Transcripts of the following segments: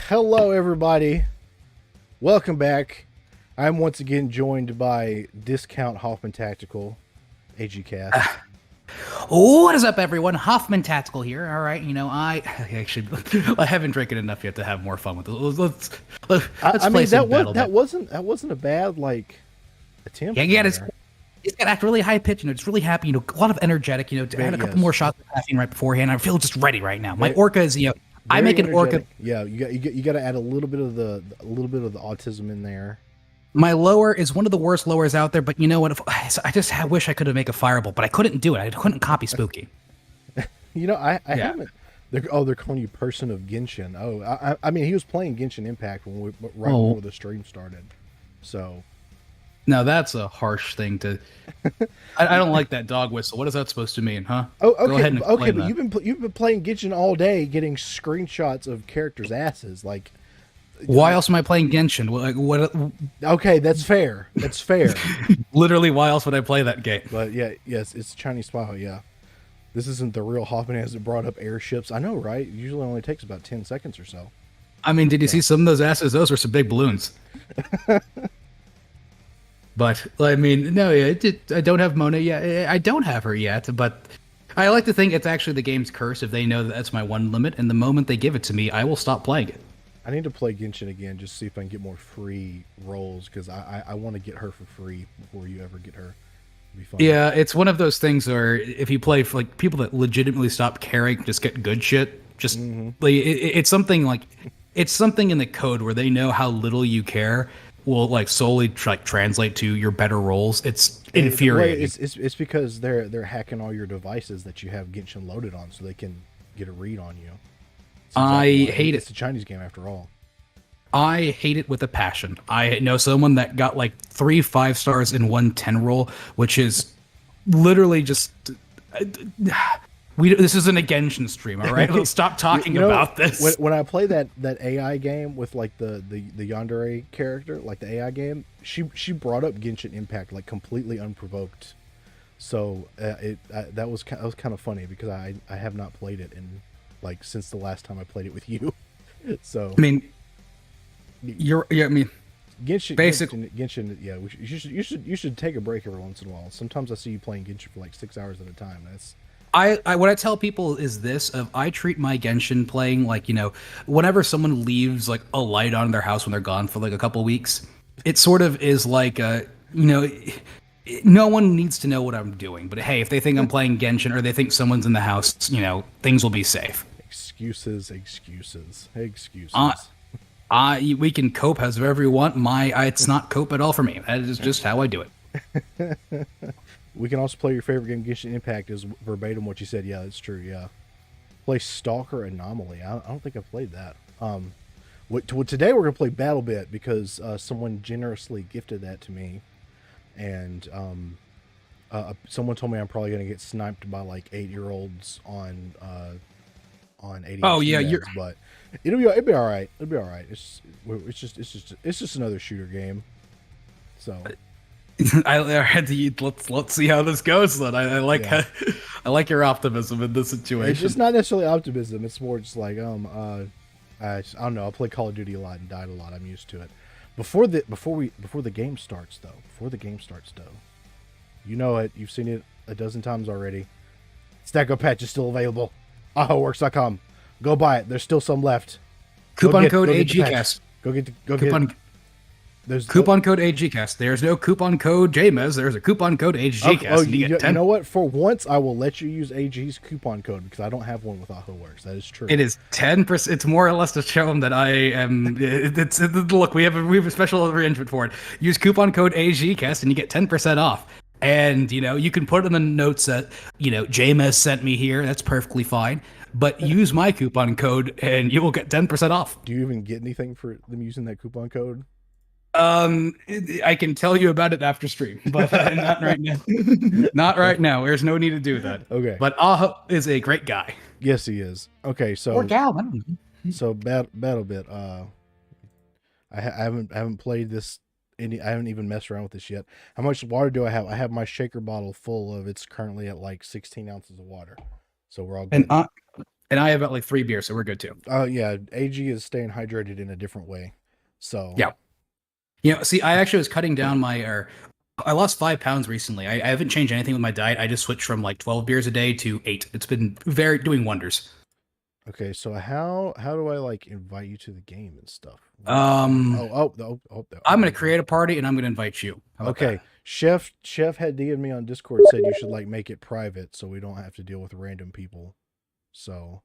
Hello, everybody. Welcome back. I'm once again joined by Discount Hoffman Tactical, AGCast. What is up, everyone? Hoffman Tactical here. All right, I actually I haven't drinking enough yet to have more fun with it. Let's play some BattleBit. That wasn't a bad attempt. Yeah, it's got act really high pitch. It's really happy. A lot of energetic. To add a couple more shots of caffeine right beforehand. I feel just ready right now. My orca is I make an orca. Yeah, you got to add a little bit of the autism in there. My lower is one of the worst lowers out there, but you know what? I just wish I could have made a fireball, but I couldn't do it. I couldn't copy Spooky. I haven't. They're calling you Person of Genshin. Oh, I mean, he was playing Genshin Impact before the stream started. So, now that's a harsh thing to. I don't like that dog whistle. What is that supposed to mean, huh? Oh, okay, Go ahead and okay, but you've been playing Genshin all day, getting screenshots of characters' asses, like. Why else am I playing Genshin? What? Okay, that's fair. That's fair. Literally, why else would I play that game? But yes, it's Chinese spy. Yeah, this isn't the real Hoffman. Hasn't brought up airships. I know, right? It usually only takes about 10 seconds or so. I mean, did you see some of those asses? Those were some big balloons. But I mean, no, I don't have Mona yet. I don't have her yet. But I like to think it's actually the game's curse if they know that that's my one limit. And the moment they give it to me, I will stop playing it. I need to play Genshin again just to see if I can get more free rolls because I want to get her for free before you ever get her. It'd be fun. Yeah, it's one of those things where if you play for people that legitimately stop caring, just get good shit. Just it's something it's something in the code where they know how little you care will solely translate to your better rolls. It's infuriating. It's because they're hacking all your devices that you have Genshin loaded on, so they can get a read on you. I hate it. It's a Chinese game after all. I hate it with a passion. I know someone that got 3 5-stars in one 10 roll, which is literally just. This isn't a Genshin stream, all right? Let's stop talking about this. When I play that AI game with the Yandere character, the AI game, she brought up Genshin Impact completely unprovoked. So that was kind of funny because I have not played it in. Since the last time I played it with you. So I mean Genshin, yeah, you should take a break every once in a while. Sometimes I see you playing Genshin for 6 hours at a time. That's what I tell people is this: I treat my Genshin playing whenever someone leaves a light on in their house when they're gone for a couple weeks, it sort of is no one needs to know what I'm doing, but hey, if they think I'm playing Genshin or they think someone's in the house, things will be safe. Excuses. We can cope however you want. It's not cope at all for me. That is just how I do it. We can also play your favorite game, Genshin Impact, is verbatim what you said. Yeah, that's true. Yeah, play Stalker Anomaly. I don't think I've played that. Today we're gonna play BattleBit because someone generously gifted that to me. And someone told me I'm probably gonna get sniped by 8-year-olds on 80. Oh yeah, but it'll be all right. It'll be all right. It's just another shooter game. So let's see how this goes. Then I like your optimism in this situation. It's just not necessarily optimism. It's more just I don't know. I play Call of Duty a lot and died a lot. I'm used to it. Before the game starts though, you know it. You've seen it a dozen times already. Stack Up patch is still available. ahoworks.com. Go buy it. There's still some left. Coupon code AGCast. There's coupon code AGCast. There's no coupon code JMeZZ. There's a coupon code AGCast. You know what? For once, I will let you use AG's coupon code because I don't have one with AhoWorks. That is true. It is 10%. It's more or less to show them that I am. Look, we have a special arrangement for it. Use coupon code AGCast and you get 10% off. And you can put in the notes that JMeZZ sent me here. That's perfectly fine. But use my coupon code and you will get 10% off. Do you even get anything for them using that coupon code? I can tell you about it after stream, but not right now. Not right now. There's no need to do that. Okay. But Aho is a great guy. Yes, he is. Okay, so or gal. I don't know. So BattleBit. I haven't played this. I haven't even messed around with this yet. How much water do I have? I have my shaker bottle full of. It's currently at 16 ounces of water. So we're all good. And And I have about like 3 beers, so we're good too. Yeah, AG is staying hydrated in a different way. So Yeah. See, I actually was cutting down or I lost 5 pounds recently. I haven't changed anything with my diet. I just switched from like 12 beers a day to 8. It's been doing wonders. okay, so how do I like invite you to the game and stuff? Um, I'm gonna okay. create a party and I'm gonna invite you. How about Okay, that? Chef had DM'd me on Discord, said you should like make it private so we don't have to deal with random people. So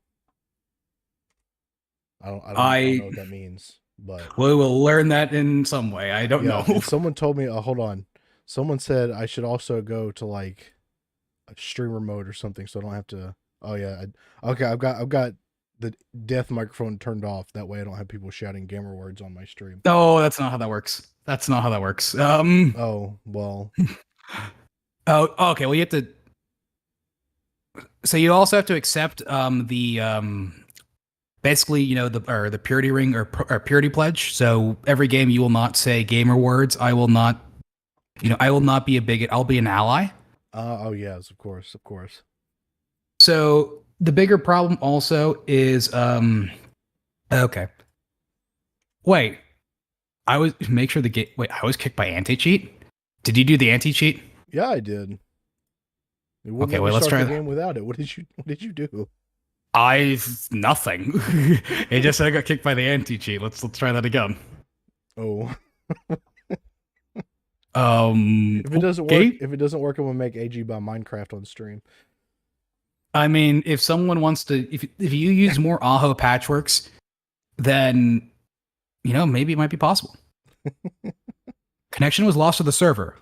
I don't know what that means, but We will learn that in some way. I don't yeah. know. And someone told me, hold on, someone said I should also go to like a streamer mode or something, so I don't have to. Oh yeah, okay. I've got the death microphone turned off. That way, I don't have people shouting gamer words on my stream. No, that's not how that works. That's not how that works. Oh well. Oh, okay. Well, you have to. So you also have to accept the basically, the purity ring or purity pledge. So every game you will not say gamer words. I will not, I will not be a bigot. I'll be an ally. Oh yes, of course. So the bigger problem also is okay. Wait, I was make sure the game. Wait, I was kicked by anti cheat. Did you do the anti cheat? Yeah, I did. It wouldn't Okay, let wait. me Let's start try the that. game without it. What did you do? I've nothing. It just said I got kicked by the anti cheat. Let's try that again. Oh. If it doesn't work, I'm gonna make AG buy Minecraft on stream. I mean, if someone wants to, if you use more Aho patchworks, then maybe it might be possible. Connection was lost to the server.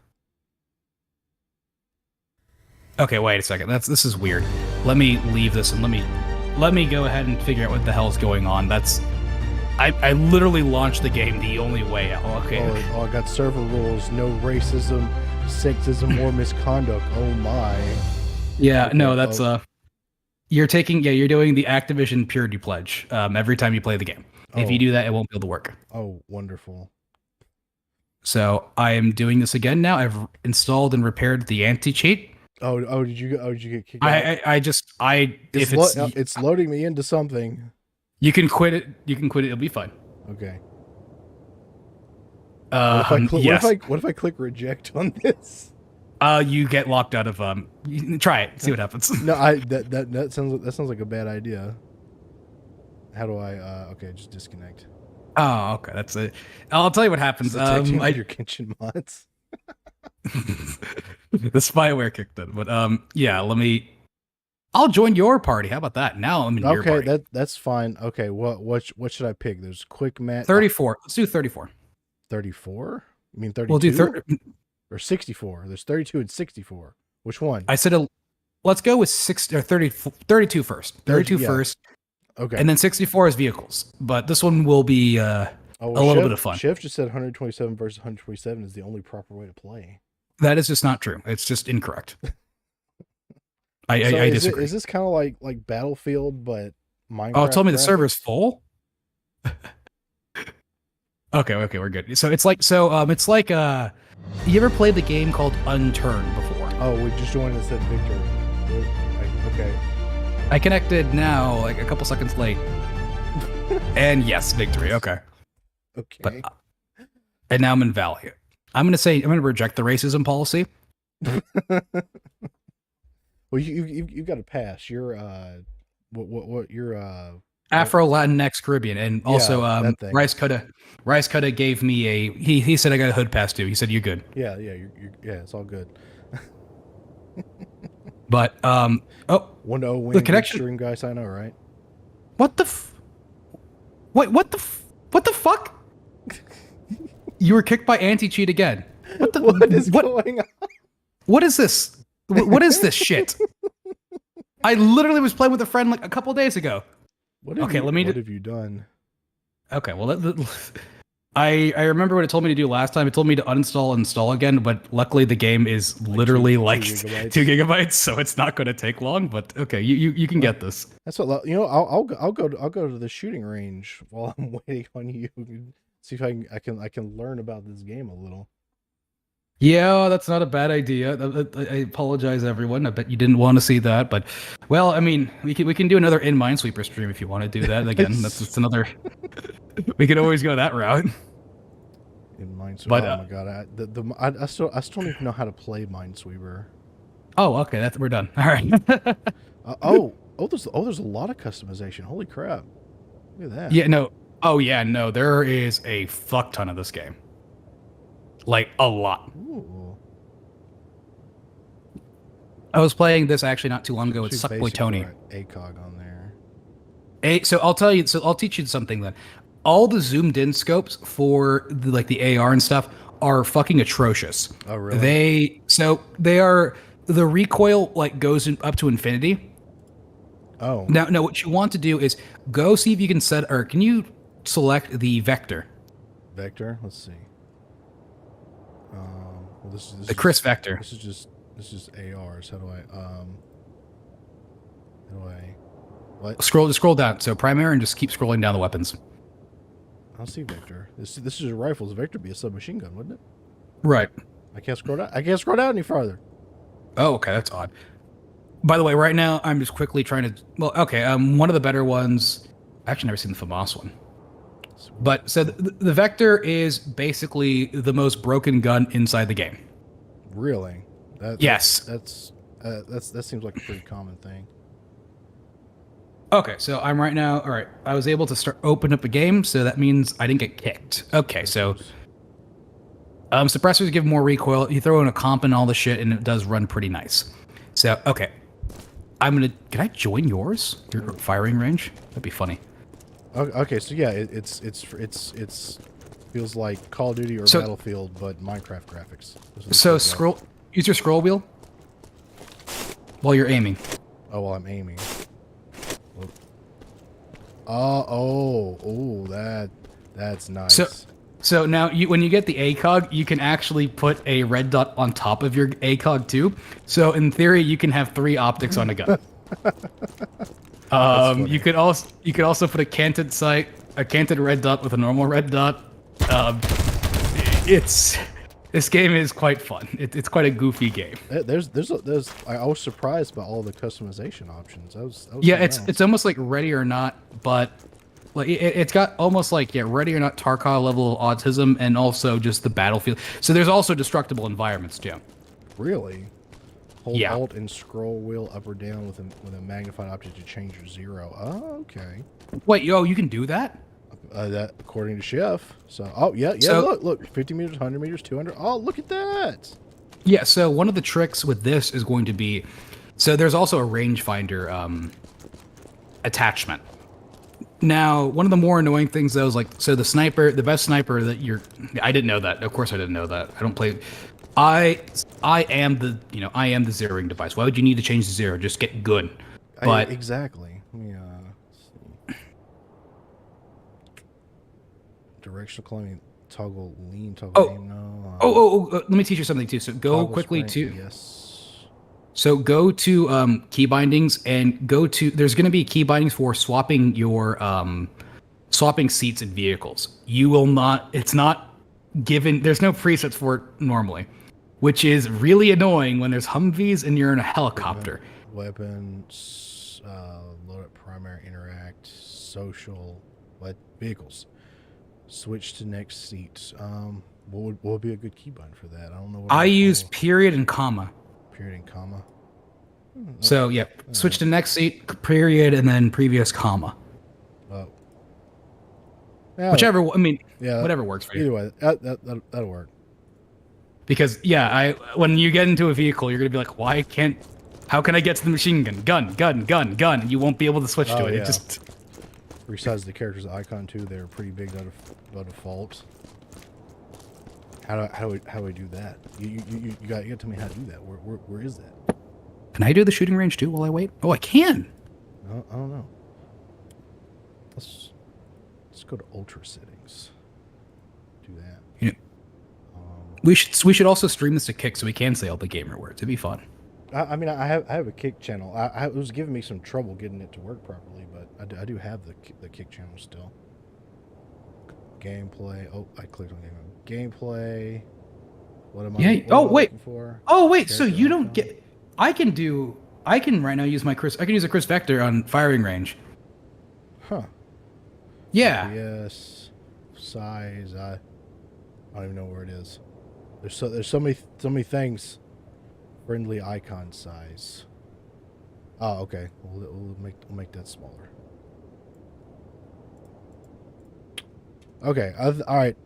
Okay, wait a second. This is weird. Let me leave this and let me go ahead and figure out what the hell's going on. I literally launched the game the only way out. Okay. Oh, I got server rules, no racism, sexism, or misconduct. Oh my. Yeah, okay, no, that's you're doing the Activision Purity Pledge every time you play the game. If you do that, it won't be able to work. Oh, wonderful. So I am doing this again now. I've installed and repaired the anti-cheat. Did you get kicked out? It's loading me into something. You can quit it. It'll be fine. Okay. What if I click reject on this? You get locked out of try it, see what happens. No, that sounds like a bad idea. How do I okay, just disconnect. Oh, okay, that's it. I'll tell you what happens. Your kitchen mods. The spyware kicked in, but yeah, I'll join your party. How about that? Now I'm in your party. Okay, that's fine. Okay, what should I pick? There's quick match. 34. Let's do 34. 34? You mean 32? We'll do 30 or 64. There's 32 and 64. Which one? I said let's go with 32 first. 32 first. Okay. And then 64 is vehicles. But this one will be a little bit of fun. Chef just said 127 versus 127 is the only proper way to play. That is just not true. It's just incorrect. I disagree. Is this kind of like Battlefield, but Minecraft? Oh, tell me the server's full? Okay, we're good. So it's like you ever played the game called Unturned before? Oh, we just joined and said Victor. Okay. I connected now, like a couple seconds late. And yes, victory. Okay. Okay. And now I'm in Valley. I'm gonna reject the racism policy. Well, you've got to pass. You're what you're Afro Latinx Caribbean, and also Rice Cuda gave me he said I got a hood pass too. He said you're good. Yeah, it's all good. But 1-0 win. The connection stream guys, I know, right? What the what the fuck? You were kicked by anti-cheat again. What is going on? What is this? What is this shit? I literally was playing with a friend like a couple days ago. What have you done? Okay, well, I remember what it told me to do last time. It told me to uninstall and install again, but luckily the game is literally like 2 gigabytes, so it's not going to take long. But okay, you can get this. That's what I'll go to the shooting range while I'm waiting on you. See if I can learn about this game a little. Yeah, that's not a bad idea. I apologize, everyone. I bet you didn't want to see that, but well, I mean, we can do another in Minesweeper stream if you want to do that again. That's another. We could always go that route. In Minesweeper. But Oh my god, I still don't even know how to play Minesweeper. oh, okay, that's we're done. All right. There's a lot of customization. Holy crap! Look at that. Yeah, no. Oh yeah, no. There is a fuck ton of this game. Like a lot. Ooh. I was playing this actually not too long ago with Too Suckboy basic Tony. for ACOG on there. So I'll tell you. So I'll teach you something then. All the zoomed in scopes for the AR and stuff are fucking atrocious. Oh really? They are the recoil like goes up to infinity. Oh. Now, no, what you want to do is go see if you can set, or can you select the vector? Vector. Let's see. Well, this The Chris vector. This is ARs. How do I? What? Scroll down. So primary and just keep scrolling down the weapons. I don't see Vector. This is a rifle. This Vector be a submachine gun, wouldn't it? Right. I can't scroll down. I can't scroll down any farther. Oh, okay, that's odd. By the way, right now I'm just quickly trying to. Well, okay. One of the better ones. I've actually never seen the FAMAS one. But so the Vector is basically the most broken gun inside the game. Really? Yes. That seems like a pretty common thing. Okay, so I'm right now. All right, I was able to open up a game, so that means I didn't get kicked. Okay, so suppressors give more recoil. You throw in a comp and all the shit, and it does run pretty nice. So okay, can I join yours? Your firing range? That'd be funny. Okay, so yeah, it's feels like Call of Duty or Battlefield, but Minecraft graphics. So use your scroll wheel while you're aiming. Oh, while I'm aiming. That's nice. So now when you get the ACOG, you can actually put a red dot on top of your ACOG too. So in theory, you can have 3 optics on a gun. You could also put a canted sight, a canted red dot with a normal red dot. This game is quite fun. It's quite a goofy game. I was surprised by all the customization options. Yeah, it's almost like Ready or Not, but like it's got almost like Ready or Not Tarkov level of autism, and also just the battlefield. So there's also destructible environments too. Really? Hold Alt and scroll wheel up or down with a magnified object to change your zero. Oh, okay. Wait, you can do that? That according to Chef. So, look, 50 meters, 100 meters, 200. Oh, look at that. Yeah, so one of the tricks with this is going to be, so there's also a rangefinder attachment. Now, one of the more annoying things though is like, so the best sniper that I didn't know that. Of course I didn't know that. I don't play. I am the zeroing device. Why would you need to change the zero? Just get good. But exactly. Yeah. Directional climbing, toggle lean, toggle aim. No. Let me teach you something too. So go quickly sprint, to. Yes. So go to key bindings and go to. There's going to be key bindings for swapping your swapping seats in vehicles. You will not. It's not given. There's no presets for it normally, which is really annoying when there's Humvees and you're in a helicopter. Weapons, load up, primary, interact, social, vehicles. Switch to next seat. What would be a good keybind for that? I don't know. I use period and comma. Period and comma. So yeah, switch to next seat, period, and then previous comma. Oh. Yeah, whichever. I mean, whatever works for you. Either way, that'll work. Because when you get into a vehicle, you're gonna be like, how can I get to the machine gun? Gun. You won't be able to switch to it. Yeah. It just. Besides the character's icon too, they're pretty big by default. How do we do that? You got to tell me how to do that. Where is that? Can I do the shooting range too while I wait? Oh, I can. No, I don't know. Let's go to ultra settings. Do that. Yeah. We should also stream this to Kick so we can say all the gamer words. It'd be fun. I mean, I have a Kick channel. It was giving me some trouble getting it to work properly, but I do have the Kick channel still. Gameplay. Oh, I clicked on gameplay. What am I? Yeah. What Oh am I wait. looking for? Oh wait. So Character you don't icon. get. I can right now use my Chris. I can use a Chris Vector on firing range. Huh. Yeah. FPS size. I don't even know where it is. There's so many things. Friendly icon size. Oh, okay. We'll make that smaller. Okay. All right. All right.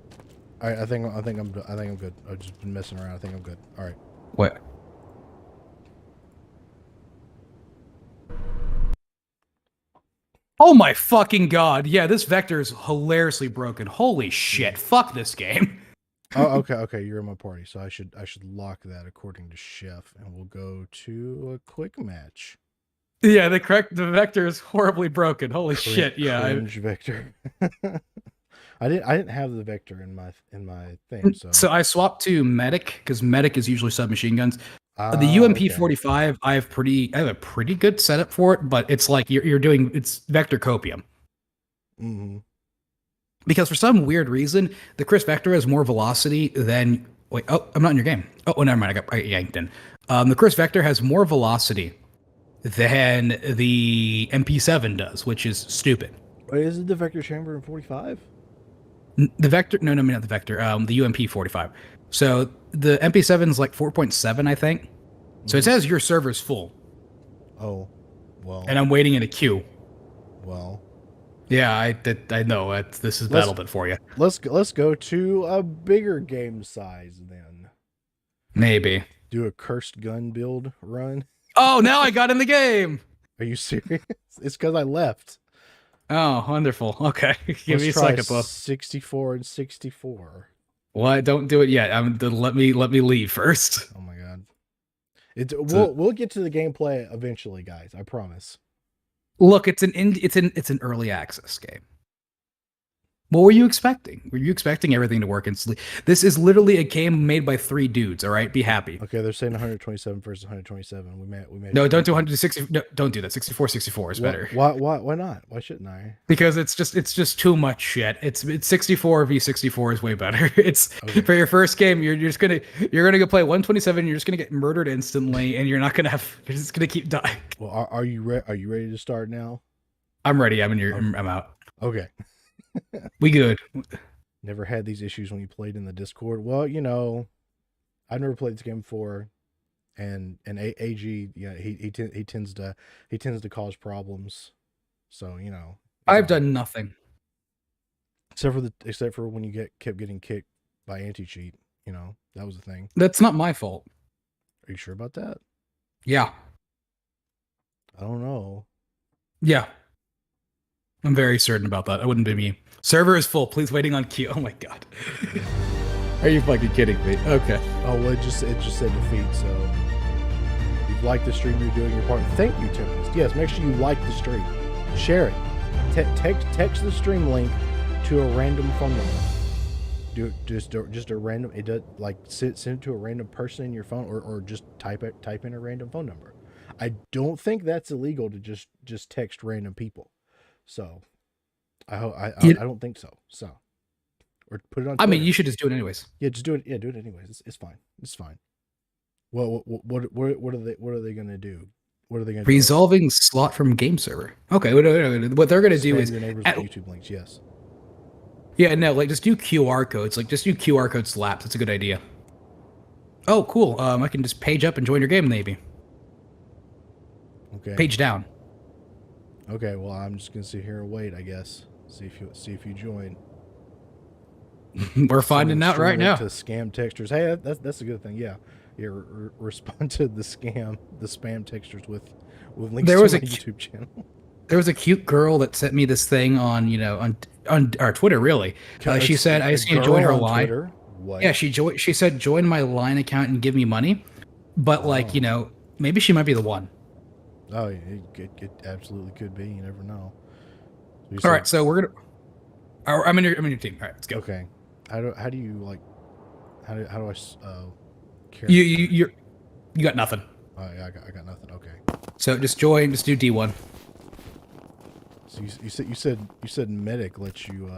I think I'm good. I've just been messing around. I think I'm good. All right. What? Oh my fucking god. Yeah, this vector is hilariously broken. Holy shit. Fuck this game. Oh, okay. Okay. You're in my party, so I should lock that according to Chef, and we'll go to a quick match. Yeah, the vector is horribly broken. Holy shit. Yeah. Cringe vector. I didn't have the vector in my thing, so So I swapped to medic because medic is usually submachine guns. The okay. UMP-45, I have a pretty good setup for it, but it's like you're doing it's vector copium. Mm-hmm. Because for some weird reason, the Chris Vector has more velocity than wait. Oh, I'm not in your game. Oh, never mind. I yanked in. The Chris Vector has more velocity than the MP7 does, which is stupid. Wait, is it the vector chamber in 45? The Vector, no, not the Vector. The UMP-45. So the MP7 is like 4.7, I think. So it says your server's full. Oh, well. And I'm waiting in a queue. Well. Yeah, I know. This is BattleBit for you. Let's go to a bigger game size then. Maybe. Do a cursed gun build run. Oh, now I got in the game. Are you serious? It's because I left. Oh, wonderful. Okay, give me a try second, Buff. 64 and 64. What? Don't do it yet. Let me leave first. Oh my god. We'll get to the gameplay eventually, guys. I promise. Look, it's an early access game. What were you expecting? Were you expecting everything to work instantly? This is literally a game made by 3 dudes. All right, be happy. Okay, they're saying 127 versus 127. We made. No, don't do 160. No, don't do that. 64 is better. Why not? Why shouldn't I? Because it's just too much shit. It's 64 v 64 is way better. It's Okay. For your first game, you're gonna go play 127. You're just gonna get murdered instantly, and you're just gonna keep dying. Well, are you ready to start now? I'm ready. I'm out. Okay. We good. Never had these issues when you played in the Discord. Well, I've never played this game before, and AG, yeah, he tends to cause problems. So I've done nothing except for when you kept getting kicked by anti-cheat. That was the thing. That's not my fault. Are you sure about that? Yeah. I don't know. Yeah. I'm very certain about that. It wouldn't be me. Server is full. Please waiting on queue. Oh my god. Are you fucking kidding me? Okay. Oh well, it just said defeat. So if you've liked the stream, you're doing your part. Thank you, Tempest. Yes, make sure you like the stream, share it, text the stream link to a random phone number. Do it just a random. It does like send it to a random person in your phone, or just type in a random phone number. I don't think that's illegal to just text random people. So, I don't think so. So, or put it on Twitter. I mean, you should just do it anyways. Yeah, just do it. Yeah, do it anyways. It's fine. It's fine. Well, what are they gonna do? What are they gonna Resolving slot from game server. Okay, what they're gonna do is your neighbors with YouTube links. Yes. Yeah, no, like just do QR codes. Like just do QR code slaps. That's a good idea. Oh, cool. I can just page up and join your game, maybe. Okay. Page down. Okay, well, I'm just gonna sit here and wait. I guess see if you join. We're finding out right now. To scam textures. Hey, that's a good thing. Yeah, respond to the spam textures with links to my YouTube channel. There was a cute girl that sent me this thing on our Twitter. Really, she said I just need to join her line. Twitter? What? Yeah, she said join my line account and give me money, but maybe she might be the one. Oh, it absolutely could be. You never know. All right, so we're gonna. I'm in your team. All right, let's go. Okay. How do you how do I care? You got nothing. Oh yeah, I got nothing. Okay. So just join. Just do D1. So you said medic lets you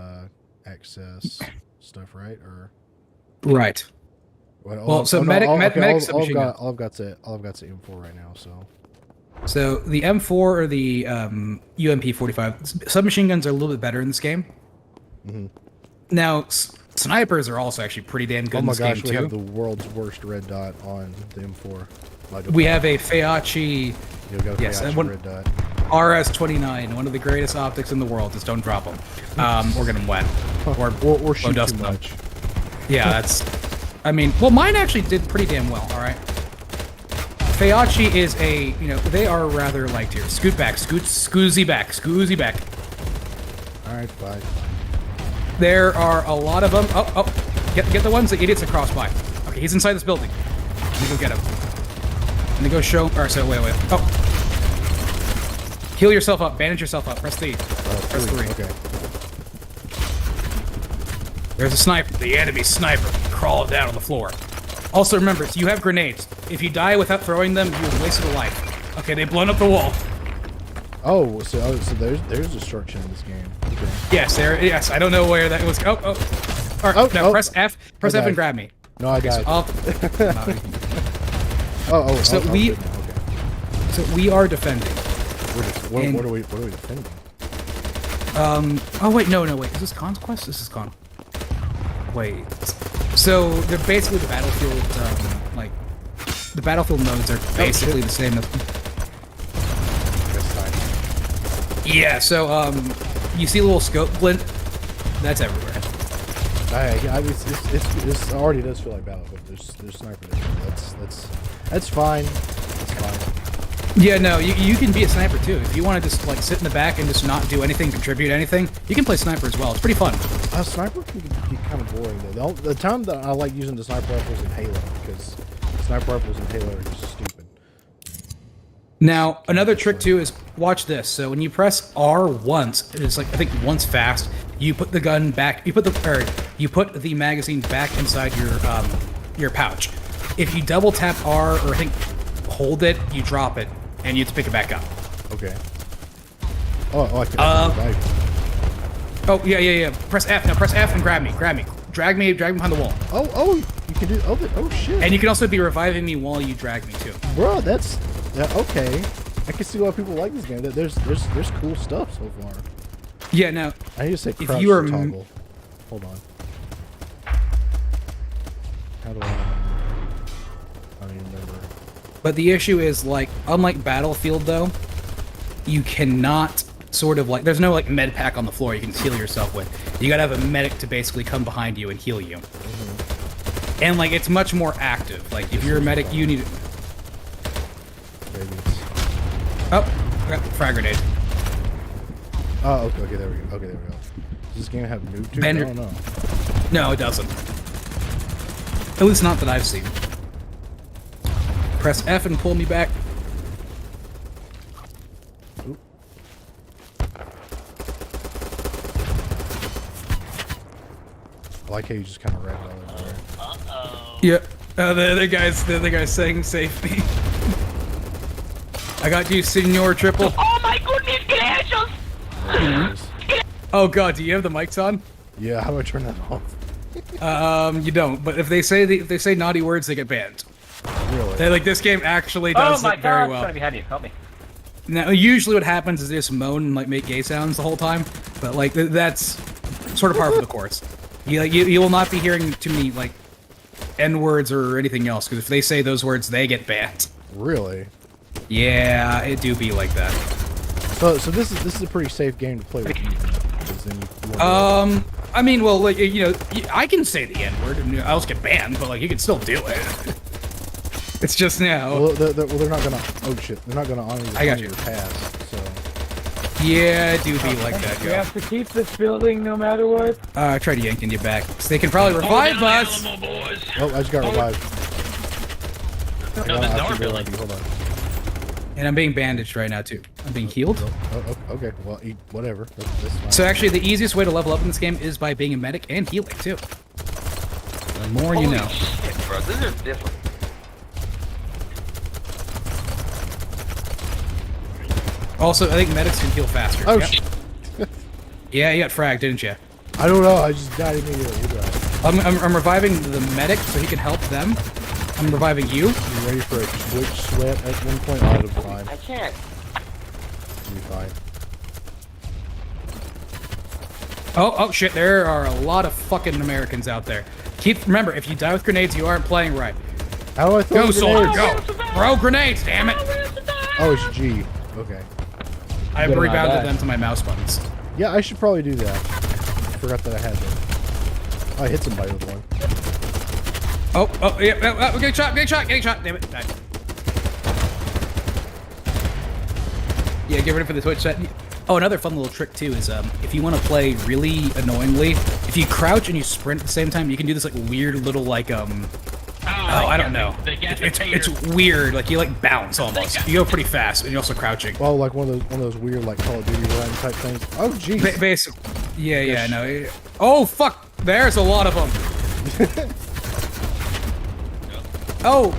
access stuff, right? Or right. Well, so medic, okay, medic all submachine gun. I've got's M4 right now. So the M4 or the UMP 45 submachine guns are a little bit better in this game. Now snipers are also actually pretty damn good in this game too. We have the world's worst red dot on the M4. We have a Feachi, yes, red dot. RS-29, one of the greatest optics in the world. Just don't drop them, or get them wet, or shoot dust too them. much. Yeah, that's. I mean, well, mine actually did pretty damn well. All right. Feachi is a, they are rather liked here. Scoot back, scoozy back. All right, fine. There are a lot of them. Oh, get the ones the idiots that cross by. Okay, he's inside this building. Let me go get him. Let me go show. Or so wait. Oh, heal yourself up. Bandage yourself up. Press D. Press 3. Okay. There's a sniper. The enemy sniper crawling down on the floor. Also remember, you have grenades. If you die without throwing them, you've wasted a life. Okay, they've blown up the wall. Oh, so there's destruction in this game. Okay. Yes, I don't know where that was. Oh. All right, now press F. Press F and grab me. No, I died. So we are defending. What are we defending? Oh wait, no. Wait, is this Conquest? This is Con. Wait. So they're basically the battlefield. The battlefield modes are basically the same. Yeah. So you see a little scope glint. That's everywhere. It already does feel like Battlefield. There's sniper there. That's fine. That's fine. Yeah, no, you can be a sniper too. If you want to just sit in the back and just not do anything, contribute anything, you can play sniper as well. It's pretty fun. Sniper can be kind of boring though. The time that I like using the sniper rifles in Halo, because sniper rifles in Halo are just stupid. Now, another trick too is watch this. So when you press R once, it's I think once fast, you put the gun back. You put the magazine back inside your pouch. If you double tap R or I think hold it, you drop it, and you have to pick it back up. Okay. Oh, I can revive. Oh yeah. Press F. Now press F and grab me. Drag me behind the wall. Oh, you can do. Oh shit. And you can also be reviving me while you drag me too. Bro, that's okay. I can see why people like this game. There's cool stuff so far. Yeah. Now I need to say crouch if you are toggle. Hold on. How do I don't even remember. But the issue is, unlike Battlefield, though, you cannot there's no, med pack on the floor you can heal yourself with. You gotta have a medic to basically come behind you and heal you. Mm-hmm. And, it's much more active. If you're a medic, you need... Oh, I got frag grenade. Oh, okay, there we go. Does this game have noob tube? I don't know. No, it doesn't. At least not that I've seen. Press F and pull me back. Oop. I like how you just kind of ran all over there. Yep. The other guy's saying save me. I got you, Senor Triple. Oh my goodness gracious! Oh god, do you have the mics on? Yeah, how do I turn that off? You don't. But if they say naughty words, they get banned. Really? This game actually does it very well. Oh my god, behind you, help me. Now, usually what happens is they just moan and make gay sounds the whole time, but that's sort of par for the course. You will not be hearing too many N words or anything else, because if they say those words, they get banned. Really? Yeah, it do be like that. So this is a pretty safe game to play with you. I mean, well, I can say the N word and I also get banned, but you can still do it. It's just now. Well, they're not gonna. Oh shit! They're not gonna honor your pass. So. Yeah, it do be like that. We have to keep this building no matter what. I tried yanking you back. So they can probably revive us. Oh, I just got revived. No, there's no building. Hold on. And I'm being bandaged right now too. I'm being healed. Oh, okay. Well, whatever. That's fine. So actually, the easiest way to level up in this game is by being a medic and healing too. The more you know. Shit, bro, this is different. Also, I think medics can heal faster. Oh yep. shit. Yeah, you got fragged, didn't you? I don't know. I just died immediately. I'm reviving the medic so he can help them. I'm reviving you. You ready for a Twitch sweat at one point? Out of time. I can't. You'll be fine. Oh shit! There are a lot of fucking Americans out there. Remember, if you die with grenades, you aren't playing right. How do I throw Go, soldier, grenades? go! Throw grenades, damn it! Oh, it's G. Okay. I've rebounded them to my mouse buttons. Yeah, I should probably do that. I forgot that I had them. Oh, I hit somebody with one. Oh, yeah, getting shot, damn it, died. Yeah, get ready for the Twitch set. Oh, another fun little trick too is if you want to play really annoyingly, if you crouch and you sprint at the same time, you can do this like weird little like I don't know. It's weird, like you like bounce almost. You go pretty fast and you're also crouching. Well, like one of those weird like Call of Duty run type things. Oh, jeez. Basically, yeah, no. Oh fuck! There's a lot of them. Oh.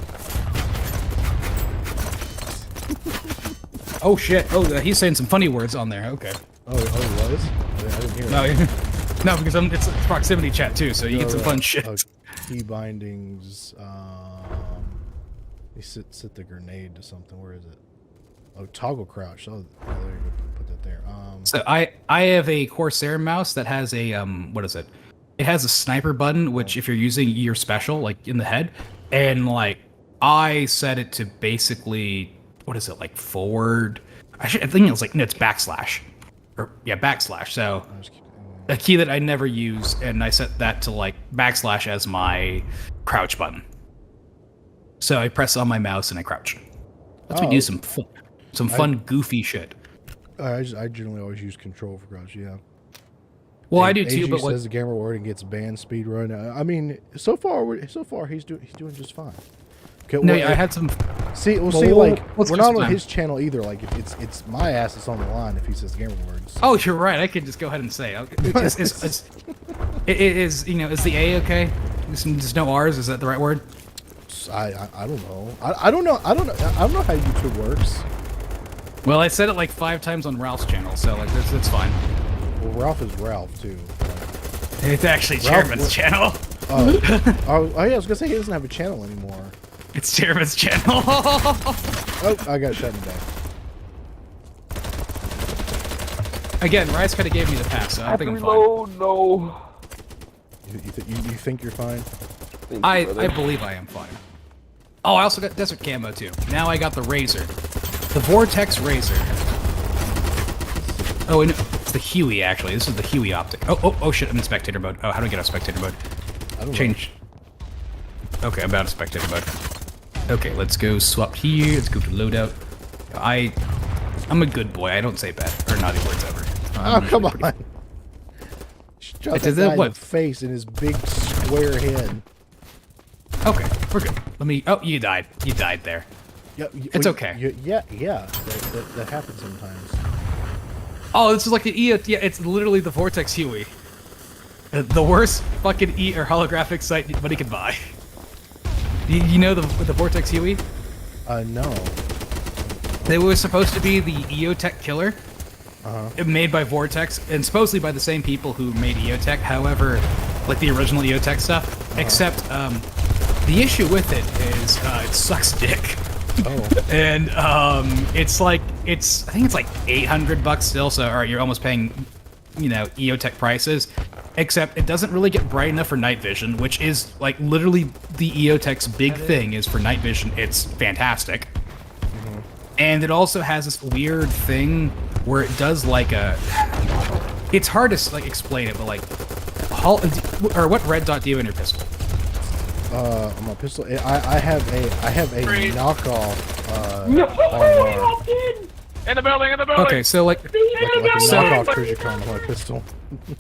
Oh shit! Oh, he's saying some funny words on there. Okay. Oh, he was? I didn't hear No, it. no, because it's proximity chat too, so you get some fun shit. Key bindings. They set the grenade to something. Where is it? Oh, toggle crouch. Oh, there you go. Put that there. So I have a Corsair mouse that has a what is it? It has a sniper button, which if you're using your special, like in the head, and like I set it to basically. What is it, like forward? I think it was like, no, it's backslash. Or, yeah, backslash. So, a key that I never use, and I set that to like backslash as my crouch button. So I press on my mouse and I crouch. Let's do some fun, goofy shit. I generally always use control for crouch, yeah. Well, I do too, but says the gamer word and gets banned speed run. I mean, so far he's doing just fine. Okay, no, I had some. See, like we're not on his channel either. Like, it's my ass that's on the line if he says gamer words. Oh, you're right. I could just go ahead and say, is the A okay? There's no R's. Is that the right word? I don't know. I don't know. I don't know how YouTube works. Well, I said it like 5 times on Ralph's channel, so like that's fine. Well, Ralph is Ralph too. It's actually Chairman's channel. Yeah, I was gonna say he doesn't have a channel anymore. It's Chairman's channel. Oh, I got shut down. Again, Rice kind of gave me the pass, so I think I'm fine. No. You think you're fine? I believe I am fine. Oh, I also got Desert Camo too. Now I got the Razor. The Vortex Razor. Oh, and it's the Huey, actually. This is the Huey optic. Oh shit, I'm in spectator mode. Oh, how do I get out of spectator mode? I don't Change. Know. Okay, I'm out of spectator mode. Okay, let's go swap here. Let's go to loadout. I'm a good boy. I don't say bad or naughty words ever. Oh, come on. Shut that guy in the face in his big square head. Okay, we're good. Let me... Oh, you died. You died there. Yeah, it's okay. Yeah. That happens sometimes. Oh, this is like an E... Yeah, it's literally the Vortex Huey. The worst fucking E or holographic sight anybody can buy. You know the Vortex Huey? No. They were supposed to be the EOTech killer. Made by Vortex, and supposedly by the same people who made EOTech. However, like the original EOTech stuff. Except, the issue with it is, it sucks dick. Oh. And, I think it's like $800 still, so alright, you're almost paying, EOTech prices. Except it doesn't really get bright enough for night vision, which is like literally the EOTech's big thing is for night vision. It's fantastic. And it also has this weird thing where it does like it's hard to like explain it, but like, what red dot do you have in your pistol? On my pistol, I have a knockoff. RR. In the building. Okay, so like Like a knockoff Trijicon on my pistol.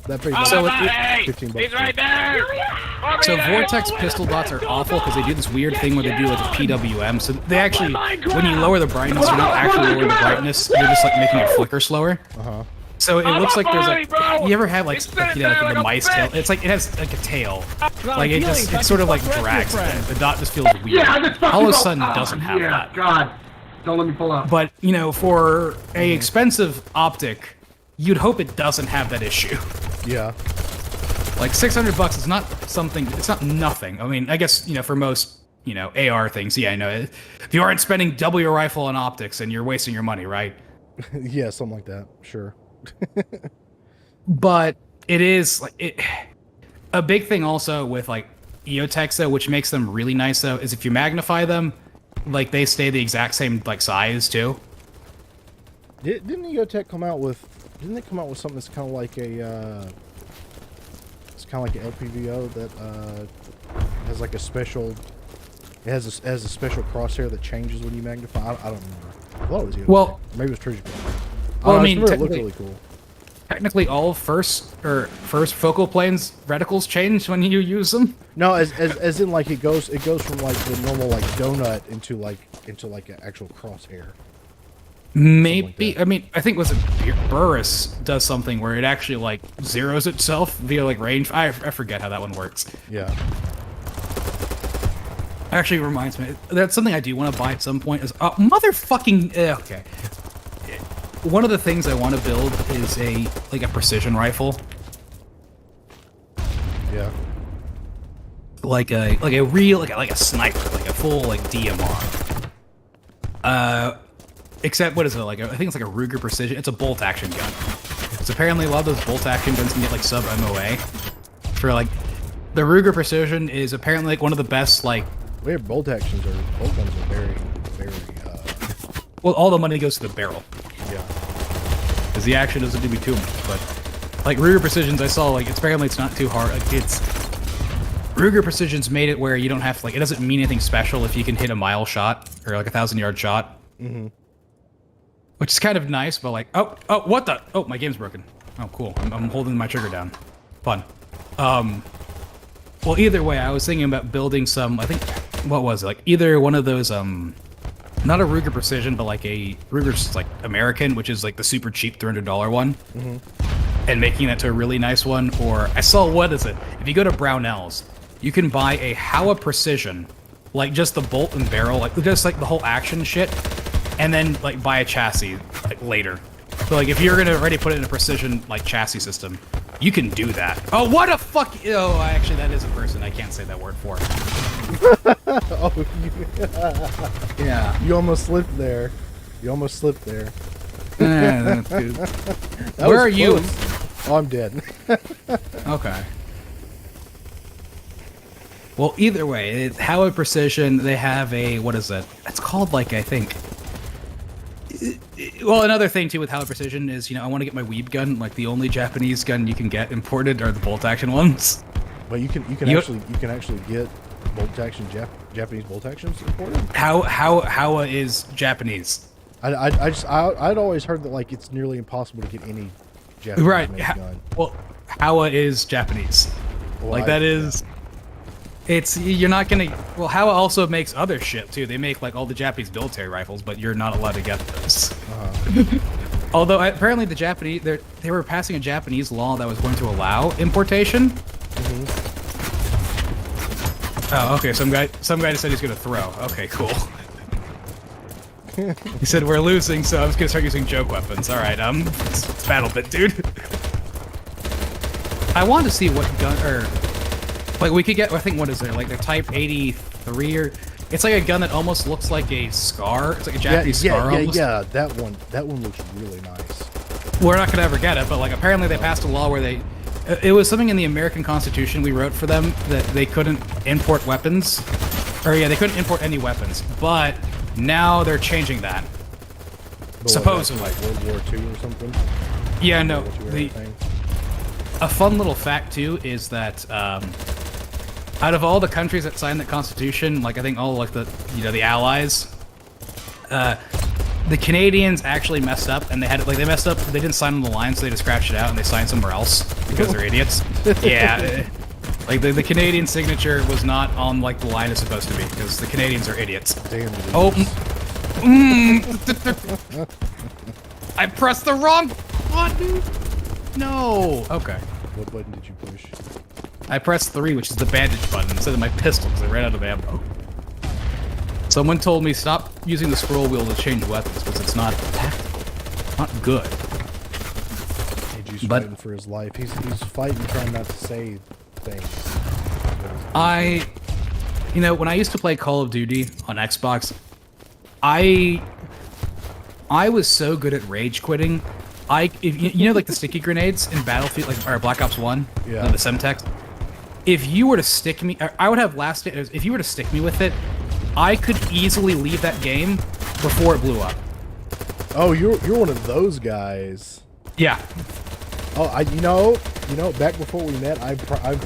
That paid So $15. He's right there. So Vortex pistol dots are awful because they do this weird thing where they do like a PWM. So they actually, when you lower the brightness, you're not actually lowering the brightness. You're just like making it flicker slower. So it looks like there's like, you ever had like like the mice tail? It's like it has like a tail. Like it sort of like drags. The dot just feels weird. Hollow Sun doesn't have that. God. Don't let me pull up. But, for a expensive optic, you'd hope it doesn't have that issue. Yeah. Like $600 is not something. It's not nothing. I mean, I guess for most AR things, yeah, I know. If you aren't spending double your rifle on optics, and you're wasting your money, right? Yeah, something like that. Sure. But it is like a big thing also with like EOTechs though, which makes them really nice though, is if you magnify them, like they stay the exact same like size too. Didn't EOTech come out with? Didn't they come out with something that's kind of like a? It's kind of like an LPVO that has like a special. It has a special crosshair that changes when you magnify. I don't remember. I thought it was EOTech. Well, maybe it was Treasure. Well, I mean, it looked really cool. Technically, all first focal planes reticles change when you use them. No, as in like it goes from like the normal like donut into like an actual crosshair. Maybe like I mean I think Burris does something where it actually like zeroes itself via like range. I forget how that one works. Yeah. Actually, reminds me that's something I do want to buy at some point. Is motherfucking okay. One of the things I want to build is a precision rifle. Yeah. Like a real like a sniper, like a full like DMR. Except what is it like? I think it's like a Ruger Precision. It's a bolt action gun. It's apparently a lot of those bolt action guns can get like sub MOA. For like the Ruger Precision is apparently like one of the best like. Bolt guns are very Well, all the money goes to the barrel. Yeah. Because the action doesn't do me too much, but like Ruger Precisions, I saw like it's not too hard. Like, Ruger Precisions made it where you don't have to it doesn't mean anything special if you can hit a mile shot or like a 1,000-yard shot. Mm-hmm. Which is kind of nice, but like oh what the my game's broken. Oh cool, I'm holding my trigger down. Fun. Well, either way, I was thinking about building some. I think what was it like either one of those not a Ruger Precision, but like a Ruger's like American, which is like the super cheap $300 one, and making that to a really nice one. Or I saw what is it? If you go to Brownells, you can buy a Howa Precision, like just the bolt and barrel, like just like the whole action shit, and then like buy a chassis like later. So like if you're gonna already put it in a precision like chassis system, you can do that. Oh, what a fuck! Oh, actually, that is a person. I can't say that word for. Oh, yeah. You almost slipped there. Dude. Where are you? Oh, I'm dead. Okay. Well, either way, Howa Precision, they have a, what is it? It's called like, I think. Well, another thing too with Howa Precision is, I want to get my Weeb gun. Like the only Japanese gun you can get imported are the bolt action ones. But you can actually get bolt action Japanese bolt actions imported. Howa is Japanese. I'd always heard that like it's nearly impossible to get any Japanese made gun. Well, Howa is Japanese. Well, like that is. It's you're not gonna. Well, Howa also makes other shit too. They make like all the Japanese military rifles, but you're not allowed to get those. Although apparently the Japanese they were passing a Japanese law that was going to allow importation. Oh, okay. Some guy just said he's gonna throw. Okay, cool. He said we're losing, so I'm just gonna start using joke weapons. All right, it's BattleBit, dude. I want to see what gun or. Like, we could get, I think, what is it? Like, the Type 83 or... It's like a gun that almost looks like a SCAR. It's like a Japanese SCAR almost. Yeah, that one looks really nice. We're not going to ever get it, but, like, apparently they passed a law where they... It was something in the American Constitution we wrote for them that they couldn't import weapons. Or, yeah, they couldn't import any weapons. But now they're changing that. But supposedly. Like World War II or something? Yeah, no. A fun little fact, too, is that... out of all the countries that signed the Constitution, like I think all like the the Allies, the Canadians actually messed up, and they messed up. They didn't sign on the line, so they just scratched it out and they signed somewhere else because they're idiots. Yeah, like the Canadian signature was not on like the line it's supposed to be because the Canadians are idiots. Damn. Oh, I pressed the wrong button. No. Okay. What button did you push? I pressed 3, which is the bandage button, instead of my pistol, because I ran out of ammo. Someone told me stop using the scroll wheel to change weapons, because it's not tactical. Not good. He's But- fighting for his life. He's fighting, trying not to say things. You know, when I used to play Call of Duty on Xbox, I was so good at rage quitting. If you know, like the sticky grenades in Battlefield, like or Black Ops 1, Yeah. the Semtex. If you were to stick me, I would have lasted. If you were to stick me with it, I could easily leave that game before it blew up. Oh, you're one of those guys. Yeah. Oh, you know, back before we met, I've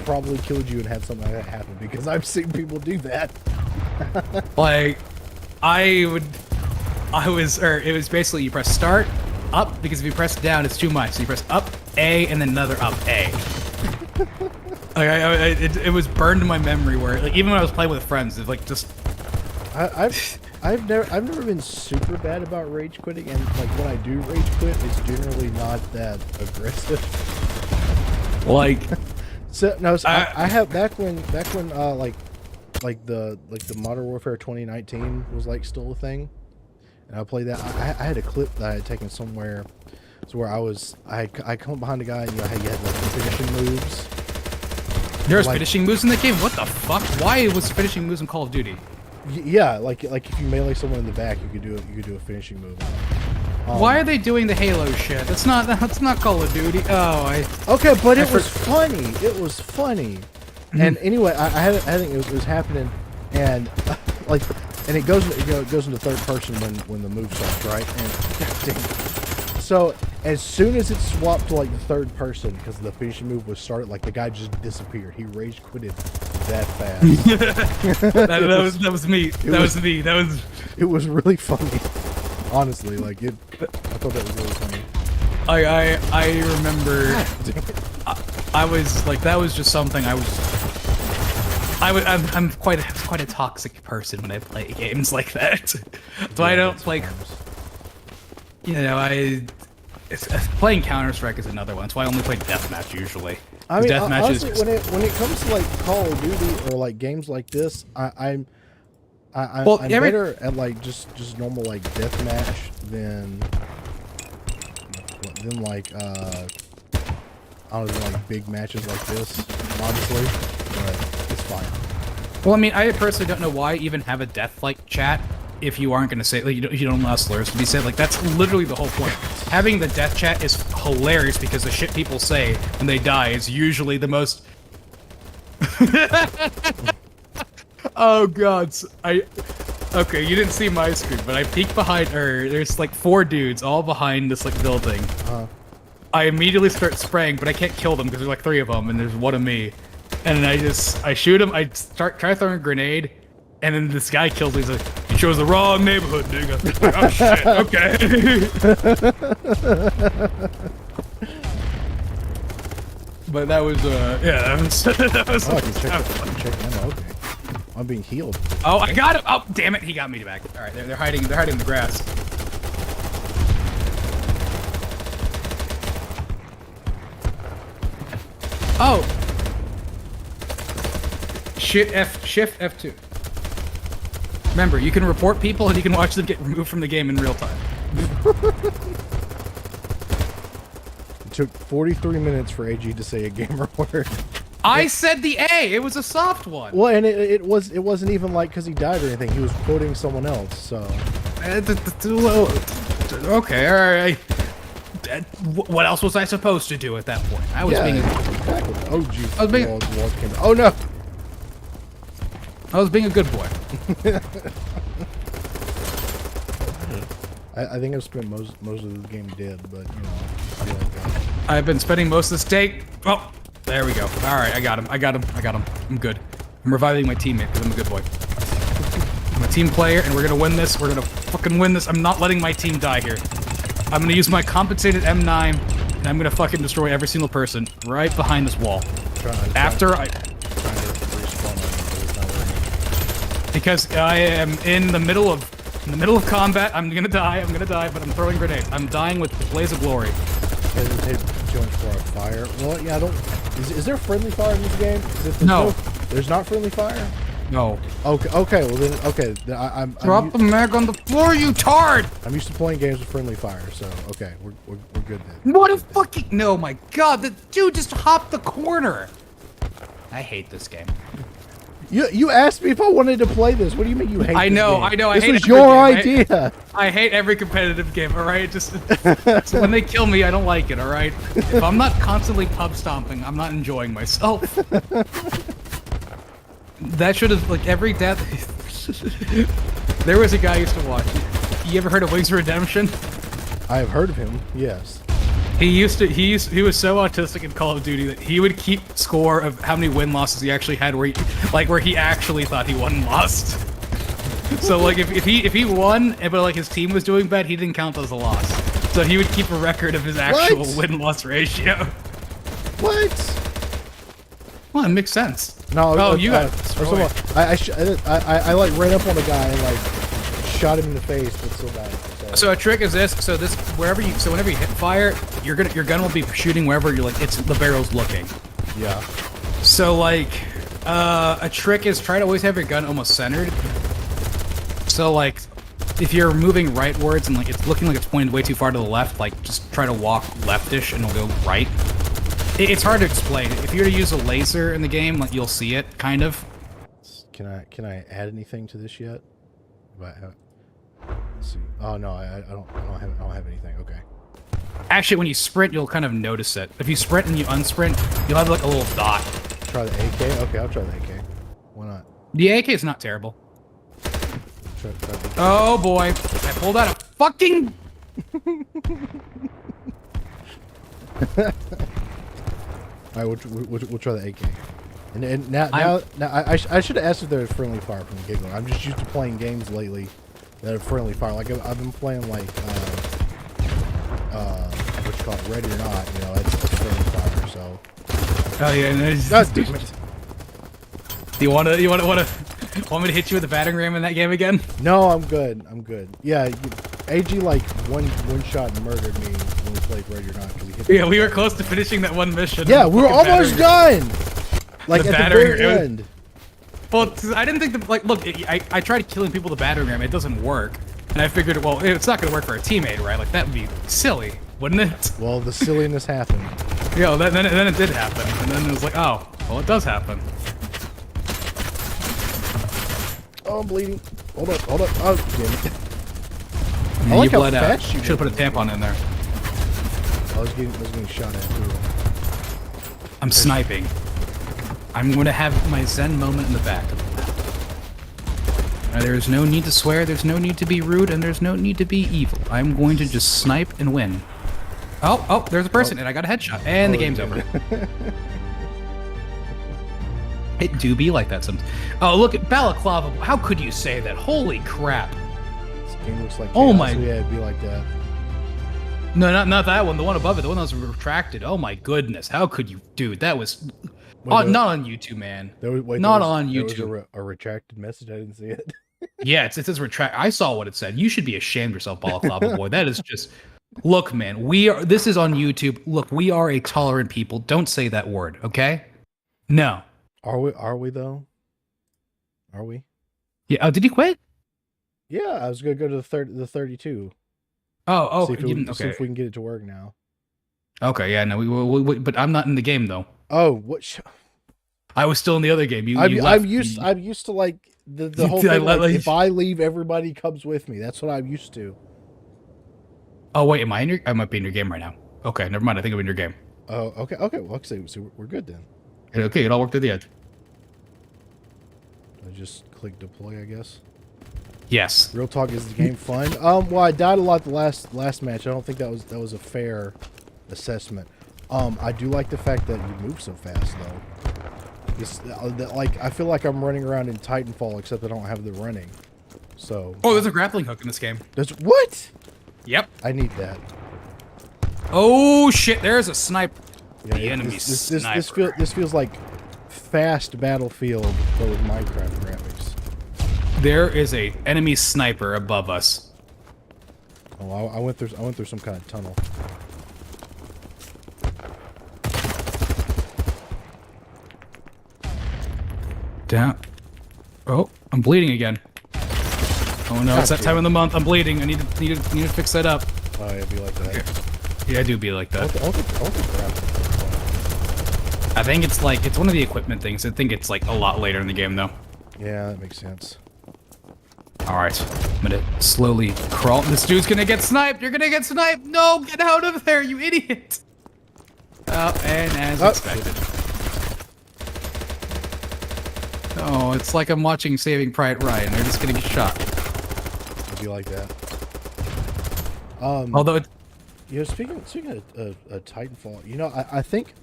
probably killed you and had something like that happen because I've seen people do that. Like, it was basically you press start, up, because if you press down, it's too much. So you press up, A, and then another up, A. Like, it was burned in my memory where, like, even when I was playing with friends, it's like just. I've never been super bad about rage quitting, and like when I do rage quit, it's generally not that aggressive. Like, so no, so I have back when like the Modern Warfare 2019 was like still a thing, and I played that. I had a clip that I had taken somewhere, so where I come behind a guy, and you had like the finishing moves. there's Like- finishing moves in the game. What the fuck? Why was finishing moves in Call of Duty? Yeah, like if you melee someone in the back, you could do a finishing move. Why are they doing the Halo shit? That's not Call of Duty. Oh, Okay, but it was funny. It was funny. Mm-hmm. And anyway, I think it was happening, and like, and it goes into third person when the move starts, right? And God damn it. So as soon as it swapped to like the third person, because the finishing move was started, like the guy just disappeared. He rage quitted that fast. that was me. That was me. That was. It was really funny. Honestly, like I thought that was really funny. I remember. I was like, that was just something I'm quite a toxic person when I play games like that. So I don't like, you know, playing Counter-Strike is another one. That's why I only play deathmatch usually. I mean, deathmatch honestly, is when it comes to like Call of Duty or like games like this, I'm Well, better at like just normal like deathmatch than like I don't know, like big matches like this, obviously, but it's fine. Well, I mean, I personally don't know why even have a death-like chat if you aren't going to say, like, you don't allow slurs to be said. Like, that's literally the whole point. Having the death chat is hilarious because the shit people say when they die is usually the most... Oh, God. Okay, you didn't see my screen, but I peeked behind her. There's, like, 4 dudes all behind this, like, building. I immediately start spraying, but I can't kill them because there's, like, 3 of them, and there's 1 of me. And then I shoot him, I try throwing a grenade, and then this guy kills me. He's like, "You chose the wrong neighborhood, nigga." Like, oh shit, okay. But that was, yeah, that was. Oh, I can check ammo. Okay, I'm being healed. Oh, I got him! Oh, damn it, he got me back. All right, they're hiding in the grass. Oh. Shift F2. Remember, you can report people and you can watch them get removed from the game in real time. It took 43 minutes for AG to say a gamer word. I said the A. It was a soft one. Well, and it wasn't even like because he died or anything. He was quoting someone else. So. Okay, all right. What else was I supposed to do at that point? I was being. Exactly. Oh jeez. I was being. Oh no. I was being a good boy. I think I've spent most of the game dead, but you know, I feel like I've been spending most of this day. Oh, there we go. All right, I got him. I'm good. I'm reviving my teammate because I'm a good boy. I'm a team player, and we're gonna win this. We're gonna fucking win this. I'm not letting my team die here. I'm gonna use my compensated M9, and I'm gonna fucking destroy every single person right behind this wall. Because I am in the middle of combat. I'm gonna die, but I'm throwing grenades. I'm dying with the blaze of glory. hesitate too much for a fire. Well, yeah, I don't. Is there friendly fire in this game? No. There's not friendly fire? No. Okay. Well then, okay. Then I'm Drop the mag on the floor, you tard! I'm used to playing games with friendly fire, so okay, we're good then. What a fucking no! My God, the dude just hopped the corner. I hate this game. You asked me if I wanted to play this. What do you mean you hate? I this know. game? I know. This I hate was every your game, right? idea. I hate every competitive game. All right, just so when they kill me, I don't like it. All right. If I'm not constantly pub stomping, I'm not enjoying myself. That should have like every death. There was a guy I used to watch. You ever heard of Wings of Redemption? I have heard of him. Yes. He was so autistic in Call of Duty that he would keep score of how many win losses he actually had where he actually thought he won and lost. So like if he won but like his team was doing bad, he didn't count as a loss. So he would keep a record of his actual win-loss ratio. What? Well, it makes sense. No. Oh, you got I like ran up on a guy and like shot him in the face, but still died. So a trick is this. So whenever you hit fire, your gun will be shooting wherever you're like the barrel's looking. Yeah. So like a trick is try to always have your gun almost centered. So like if you're moving rightwards and like it's looking like it's pointed way too far to the left, like just try to walk leftish and it'll go right. It's hard to explain. If you were to use a laser in the game, like you'll see it kind of. Can I add anything to this yet? Let's see. Oh no, I don't have anything. Okay. Actually, when you sprint, you'll kind of notice it. If you sprint and you unsprint, you'll have like a little dot. Try the AK. Okay, I'll try the AK. Why not? The AK is not terrible. Try the Oh boy, I pulled out a fucking. All right, we'll try the AK. And now I should have asked if there was friendly fire from the get-go. I'm just used to playing games lately that are friendly fire. Like I've been playing like what you call it, Ready or Not. You know, that's friendly fire. So. Oh yeah, and God damn it. Do you want me to hit you with a battering ram in that game again? No, I'm good. Yeah, AG like one shot murdered me when we played Ready or Not because he hit. Yeah, we were close to finishing that one mission. Yeah, we were almost done. Like at the very end. Well, I didn't think look, I tried killing people with the battering ram. It doesn't work, and I figured, well, it's not gonna work for a teammate, right? Like that would be silly, wouldn't it? Well, the silliness happened. Yeah, then it did happen, and then it was like, oh, well, it does happen. Oh, I'm bleeding. Hold up. Oh, damn it. Yeah, I like you how bled out. fast you Should have put a tampon in there. I was getting shot at too. I'm sniping. I'm going to have my Zen moment in the back. Now, there's no need to swear, there's no need to be rude, and there's no need to be evil. I'm going to just snipe and win. Oh, there's a person, and I got a headshot, and the game's over. It do be like that sometimes. Oh, look at Balaclava. How could you say that? Holy crap. This game looks like oh my. Yeah, it'd be like that. No, not that one. The one above it. The one that was retracted. Oh my goodness. How could you, dude? That was not on YouTube, man. Not on YouTube. There was a retracted message. I didn't see it. Yeah, it says retract. I saw what it said. You should be ashamed of yourself, Balaclava boy. That is just. Look, man. This is on YouTube. Look, we are a tolerant people. Don't say that word, okay? No. Are we though? Are we? Yeah. Oh, did you quit? Yeah, I was gonna go to the 32. Oh, see okay. See if we can get it to work now. Okay, yeah, no, we but I'm not in the game though. Oh, what? I was still in the other game. I'm used to like the whole thing. Like, if I leave, everybody comes with me. That's what I'm used to. Oh wait, am I in your? I might be in your game right now. Okay, never mind. I think I'm in your game. Oh, okay. Well, so we're good then. Okay, it all worked to the edge. I just click deploy, I guess. Yes. Real talk, is the game fun? Well, I died a lot the last match. I don't think that was a fair assessment. I do like the fact that you move so fast though. Like I feel like I'm running around in Titanfall, except I don't have the running. So. Oh, there's a grappling hook in this game. There's what? Yep. I need that. Oh shit! There's a sniper. Yeah, the enemy sniper. This feels like fast Battlefield, but with Minecraft graphics. There is a enemy sniper above us. Oh, I went through some kind of tunnel. Down. Oh, I'm bleeding again. Oh no, it's that time of the month. I'm bleeding. I need to fix that up. Oh, it'd be like that. Yeah, I do be like that. I I think it's like, it's one of the equipment things. I think it's like a lot later in the game though. Yeah, that makes sense. Alright, I'm gonna slowly crawl. This dude's gonna get sniped! You're gonna get sniped! No, get out of there, you idiot! Oh, and as expected. Oh, it's like I'm watching Saving Private Ryan. They're just gonna get shot. It'd be like that. Although it, You know, speaking of Titanfall, you know, I think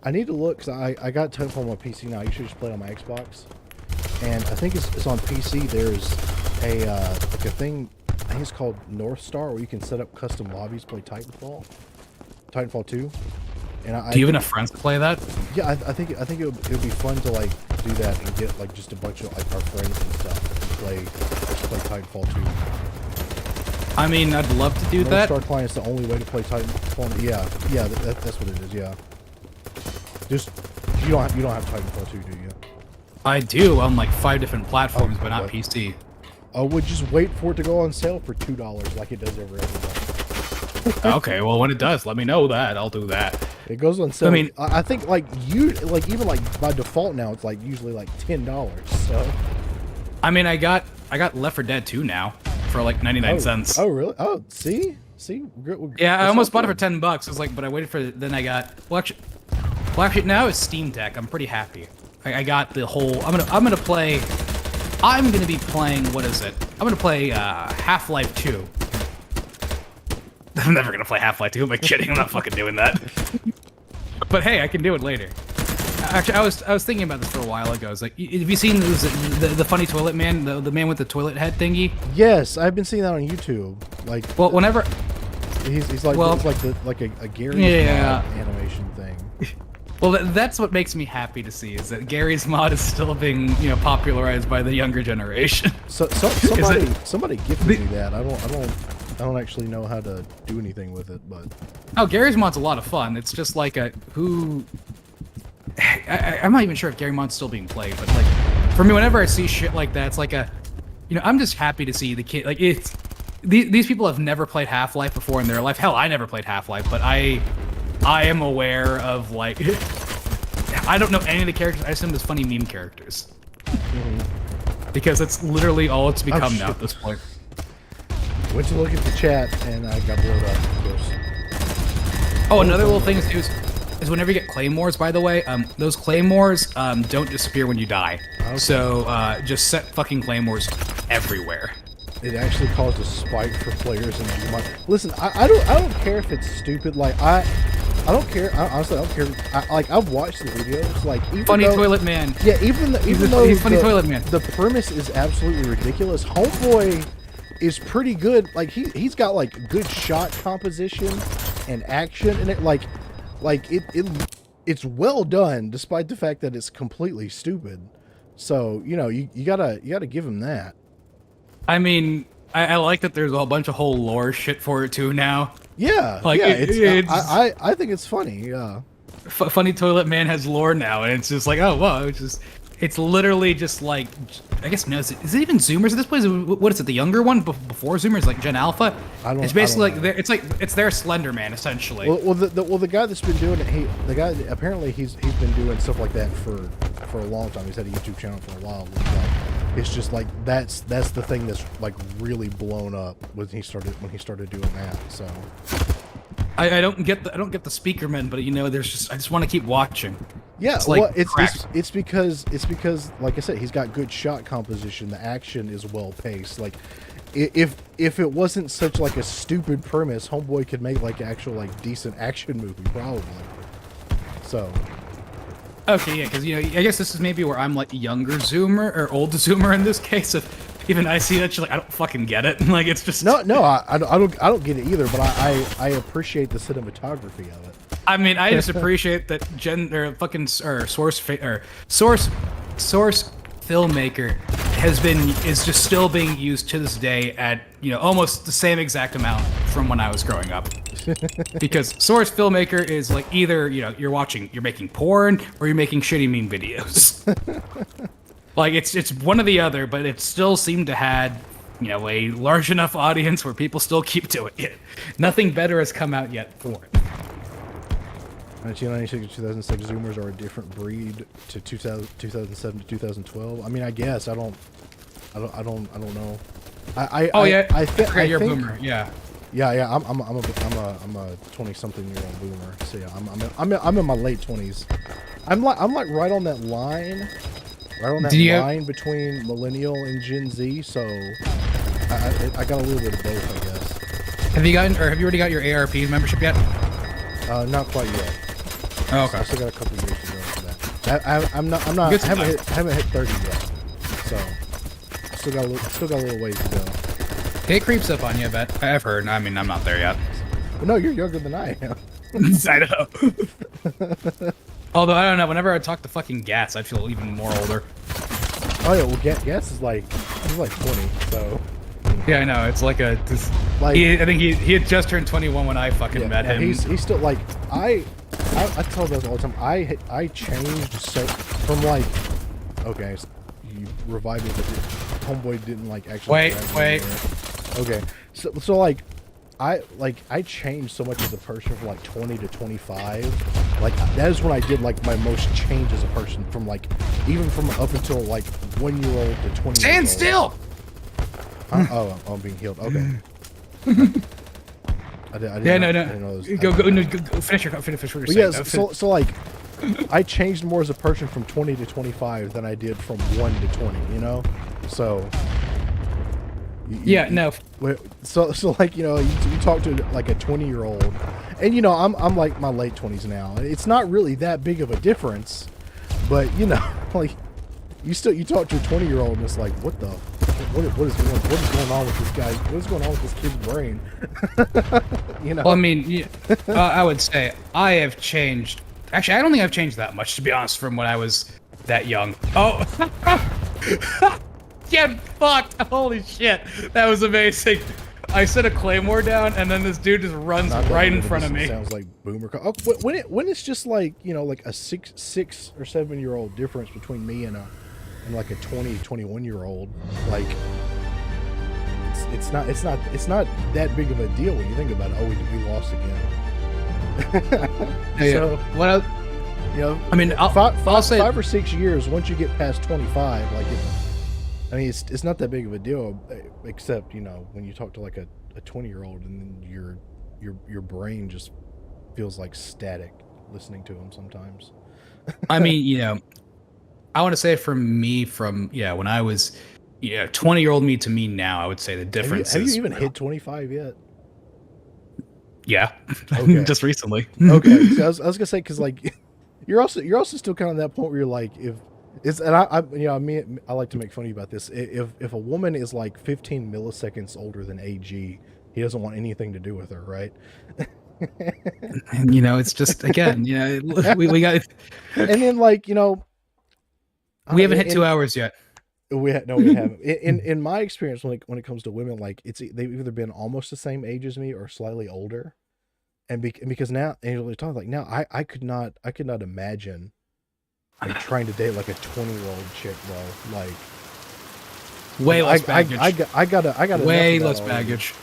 I need to look, because I got Titanfall on my PC now. I usually just play it on my Xbox. And I think it's on PC. There's a like a thing, I think it's called North Star, where you can set up custom lobbies to play Titanfall 2. And do you have enough friends to play that? Yeah, I think it would be fun to like do that and get like just a bunch of like our friends and stuff to play Titanfall 2. I mean, I'd love to do North that. Star client is the only way to play Titanfall. Yeah, that's what it is. Yeah, just you don't have Titanfall 2, do you? I do on like 5 different platforms, but not PC. I would just wait for it to go on sale for $2 like it does every other month. Okay, well when it does, let me know that. I'll do that. It goes on sale. I mean, I think even by default now it's like usually like $10. So. I mean, I got Left 4 Dead 2 now for like 99 cents. Oh really? Oh, see. Yeah, I almost bought it for $10. I was like, but I waited for. Then I got. Well, actually, now it's Steam Deck. I'm pretty happy. I got the whole. I'm gonna play. I'm gonna be playing. What is it? I'm gonna play Half-Life 2. I'm never gonna play Half-Life 2. Am I kidding? I'm not fucking doing that. But hey, I can do it later. Actually, I was thinking about this for a while ago. I was like, have you seen the funny toilet man, the man with the toilet head thingy? Yes, I've been seeing that on YouTube. Like, well, whenever he's like, well, it's like a Gary animation thing. Well, that's what makes me happy to see, is that Gary's mod is still being, popularized by the younger generation. So somebody gifted me that. I don't actually know how to do anything with it, but. Oh, Gary's mod's a lot of fun. It's just like I'm not even sure if Gary mod's still being played, but like, for me, whenever I see shit like that, it's like I'm just happy to see the kid. Like, it's these people have never played Half-Life before in their life. Hell, I never played Half-Life, but I am aware of, like, I don't know any of the characters. I assume there's funny meme characters. Because that's literally all it's become now at this point. Went to look at the chat, and I got blown up, of course. Oh, another little thing is whenever you get claymores, by the way, those claymores don't disappear when you die. Okay. So just set fucking claymores everywhere. It actually caused a spike for players in the. Listen, I don't care if it's stupid. Like I don't care. Honestly, I don't care. I've watched the videos. Like even funny though, toilet man. Yeah, even though he's funny toilet man. The premise is absolutely ridiculous. Homeboy is pretty good. Like he's got like good shot composition and action, and it's well done despite the fact that it's completely stupid. So you gotta give him that. I mean, I like that there's a bunch of whole lore shit for it too now. Yeah, like it's I think it's funny. Yeah, funny toilet man has lore now, and it's just like, oh wow, it's literally just like, I guess no, is it even Zoomers at this point? What is it, the younger one before Zoomers, like Gen Alpha? It's basically it's their Slender Man essentially. Well, the guy that's been doing it, apparently he's been doing stuff like that for a long time. He's had a YouTube channel for a while. It's just like that's the thing that's like really blown up when he started doing that. So I don't get the speakermen, but I just want to keep watching. Yeah, it's because like I said, he's got good shot composition. The action is well paced. Like if it wasn't such like a stupid premise, Homeboy could make like actual like decent action movie probably. So. Okay, yeah, because I guess this is maybe where I'm like younger Zoomer or old Zoomer in this case. If even I see that, you're like, I don't fucking get it. Like it's just no, I don't get it either. But I appreciate the cinematography of it. I mean, I just appreciate that Source Filmmaker is just still being used to this day at almost the same exact amount from when I was growing up. Because Source Filmmaker is like either you're making porn or you're making shitty meme videos. Like it's one or the other, but it still seemed to had, you know, a large enough audience where people still keep doing it. Nothing better has come out yet for it. 1996 to 2006 Zoomers are a different breed to 2007 to 2012. I mean, I guess I don't know. I think you're a boomer. Yeah. Yeah. I'm a 20-something-year-old boomer. So yeah, I'm in my late 20s. I'm like right on that line. Right on that line between millennial and Gen Z, so I got a little bit of both, I guess. Have you already got your ARP membership yet? Not quite yet. Oh, okay. I still got a couple years to go for that. I haven't hit 30 yet, so still got a little ways to go. It creeps up on you, I bet. I've heard. I mean, I'm not there yet. Well, no, you're younger than I am. I know. Although, I don't know, whenever I talk to fucking Gats, I feel even more older. Oh yeah, well, Gas is like, he's like 20, so... Yeah, I know, it's like a... Like, I think he had just turned 21 when I fucking met him. He's still, like, I tell those all the time, I changed so... From, like... Okay, so you revived me, but Homeboy didn't, like, actually... Wait. Okay, so, like... I changed so much as a person from like 20 to 25. Like that is when I did like my most change as a person, from like even from up until like 1 year old to 20. Stand still. Oh, I'm being healed. Okay. I didn't know those. Go, finish what you're saying. Yeah, so like I changed more as a person from 20 to 25 than I did from 1 to 20. You know, so. No. So like, you know, you talk to like a 20-year-old, and you know, I'm like my late 20s now. It's not really that big of a difference, but you know, like you talk to a 20-year-old and it's like, what is going on with this guy? What is going on with this kid's brain? You know. Well, I mean, I would say I have changed. Actually, I don't think I've changed that much, to be honest, from when I was that young. Oh. Get fucked! Holy shit, that was amazing. I set a claymore down, and then this dude just runs right in front of me. Sounds like boomer. Oh, when it's just like, you know, like a 6 or 7 year old difference between me and like a 21 year old, like it's not that big of a deal when you think about it. Oh, we lost again. So well, you know, I mean, I'll say 5 or 6 years. Once you get past 25, like I mean, it's not that big of a deal, except, you know, when you talk to like a 20-year-old and then your brain just feels like static listening to them sometimes. I mean, you know, I want to say when I was 20-year-old me to me now, I would say the difference have you even hit 25 yet? Yeah. Okay. Just recently. Okay. So I was gonna say, because like you're also still kind of at that point where you're like, I like to make fun of you about this. If a woman is like 15 milliseconds older than AG, he doesn't want anything to do with her, right? And you know, it's just, again, you know, we got. And then, like, you know, we haven't hit 2 hours yet. We haven't. In my experience, when it comes to women, like they've either been almost the same age as me or slightly older, and because now, and you're talking like now, I could not imagine. Like trying to date like a 20-year-old chick, bro. Like way less baggage. I got way less baggage.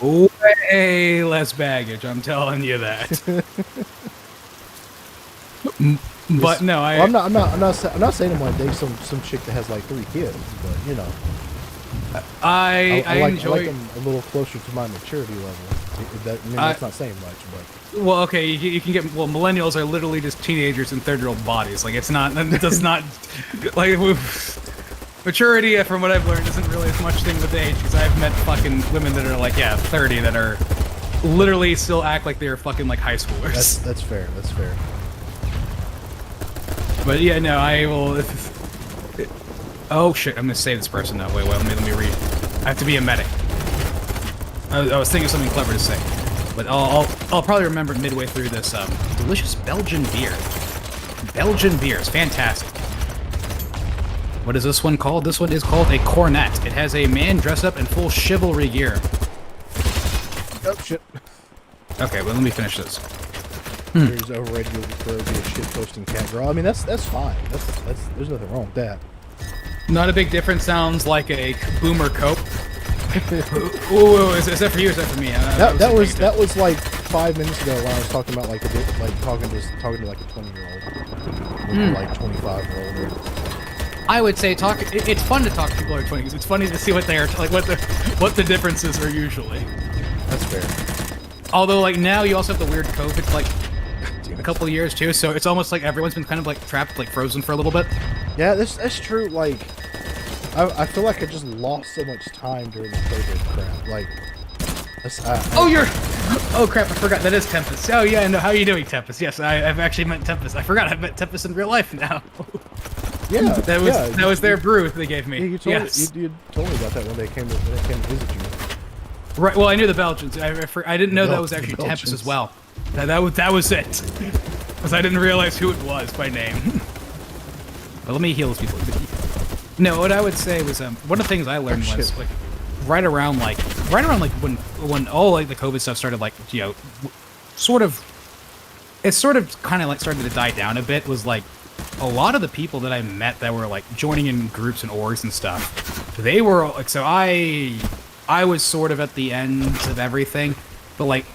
Way less baggage. I'm telling you that. But no, I'm not saying I'm gonna date some chick that has like 3 kids, but you know, I like them a little closer to my maturity level. That's not saying much, but well, okay, you can get millennials are literally just teenagers in 30-year-old bodies. Like it does not like maturity, from what I've learned, isn't really as much thing with age, because I've met fucking women that are like 30 that are literally still act like they're fucking like high schoolers. That's fair. But yeah, no, I will. Oh shit! I'm gonna save this person now. Wait, let me read. I have to be a medic. I was thinking of something clever to say, but I'll probably remember it midway through this. Delicious Belgian beer. Belgian beer is fantastic. What is this one called? This one is called a cornet. It has a man dressed up in full chivalry gear. Oh shit. Okay, well let me finish this. There's overrated overthrow, be a shit posting cat girl. I mean, that's fine. That's there's nothing wrong with that. Not a big difference. Sounds like a boomer cope. Ooh, is that for you or is that for me? That was like 5 minutes ago when I was talking about like talking to like a 20-year-old, like 25-year-old. I would say it's fun to talk to people who are 20 because it's funny to see what they are like, what the differences are usually. That's fair. Although like now you also have the weird COVID like a couple of years too, so it's almost like everyone's been kind of like trapped, like frozen for a little bit. Yeah, that's true. Like, I feel like I just lost so much time during the COVID crap. Like, oh crap! I forgot that is Tempest. Oh yeah, no. How are you doing, Tempest? Yes, I've actually met Tempest. I forgot I met Tempest in real life now. Yeah, that was their brew they gave me. Yeah, you told me about that when they came to visit you. Right. Well, I knew the Belgians. I didn't know that was actually Tempest as well. That was it. Because I didn't realize who it was by name. But let me heal those people. No, what I would say was one of the things I learned was like right around like when all like the COVID stuff started, like, you know, sort of kind of like started to die down a bit, was like a lot of the people that I met that were like joining in groups and orgs and stuff, they were like, so I was sort of at the end of everything, but like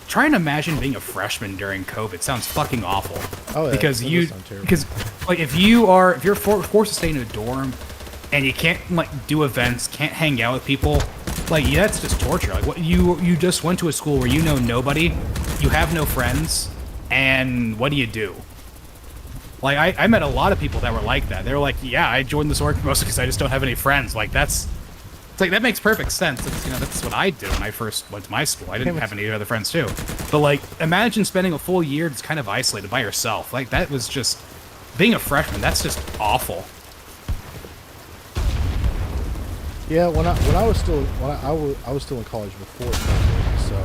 trying to imagine being a freshman during COVID sounds fucking awful. Oh, yeah, because like if you're forced to stay in a dorm and you can't like do events, can't hang out with people, like that's just torture. Like what you just went to a school where you know nobody, you have no friends, and what do you do? Like I met a lot of people that were like that. They were like, yeah, I joined this org mostly because I just don't have any friends. Like it's like that makes perfect sense. It's, you know, that's what I did when I first went to my school. I didn't have any other friends too. But like, imagine spending a full year just kind of isolated by yourself. Like that was just being a freshman. That's just awful. Yeah, when I was still in college before COVID, so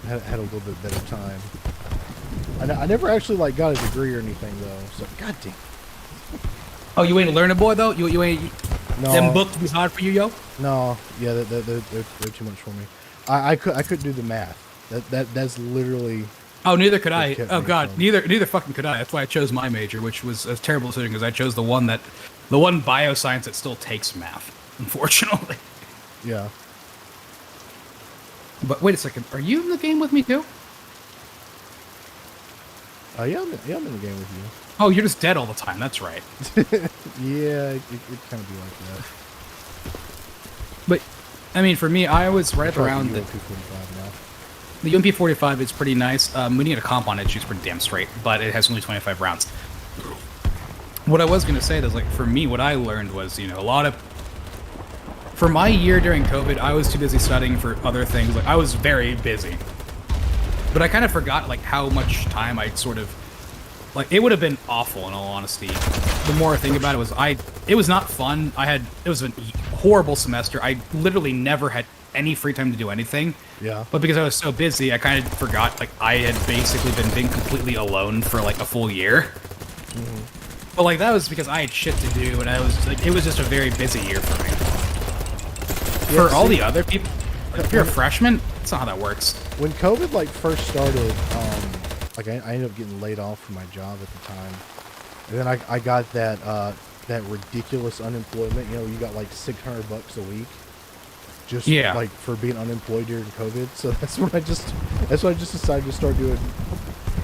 had a little bit better time. I never actually like got a degree or anything though. So goddamn. Oh, you ain't a learner boy though. You ain't. No. Them books was hard for you, yo? No, yeah, they're too much for me. I couldn't do the math. That's literally. Oh, neither could I. Oh god, neither fucking could I. That's why I chose my major, which was a terrible decision because I chose the one bioscience that still takes math, unfortunately. Yeah. But wait a second, are you in the game with me too? Yeah, I'm in the game with you. Oh, you're just dead all the time. That's right. Yeah, it kind of be like that. But, I mean, for me, I was right around the UMP-45 now. The UMP-45 is pretty nice. We need a comp on it. It shoots pretty damn straight, but it has only 25 rounds. What I was going to say is, like, for me, what I learned was, you know, for my year during COVID, I was too busy studying for other things. Like, I was very busy. But I kind of forgot, like, how much time I sort of... Like, it would have been awful, in all honesty. The more I think about it, it was not fun. It was a horrible semester. I literally never had any free time to do anything. Yeah. But because I was so busy, I kind of forgot, like, I had basically been being completely alone for, like, a full year. Mm-hmm. But, like, that was because I had shit to do, and it was just a very busy year for me. Yeah, for all the other people, like, if you're a freshman, that's not how that works. When COVID, like, first started, like, I ended up getting laid off from my job at the time. And then I got that ridiculous unemployment. You know, you got, like, $600 a week. Just, like, for being unemployed during COVID. So that's when I just decided to start doing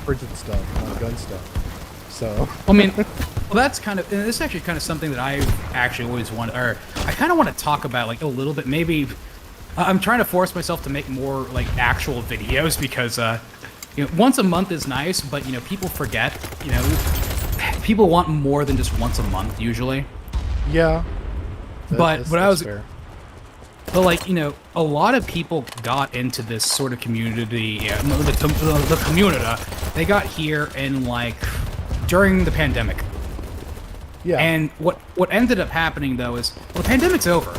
printed stuff, gun stuff. So. I mean, well, that's kind of, and this is actually kind of something that I actually always wanted, or I kind of want to talk about, like, a little bit. Maybe I'm trying to force myself to make more, like, actual videos because, you know, once a month is nice, but, you know, people forget, you know, people want more than just once a month usually. Yeah. But like, you know, a lot of people got into this sort of community, the community, they got here in, like, during the pandemic. Yeah. And what ended up happening, though, is, well, the pandemic's over.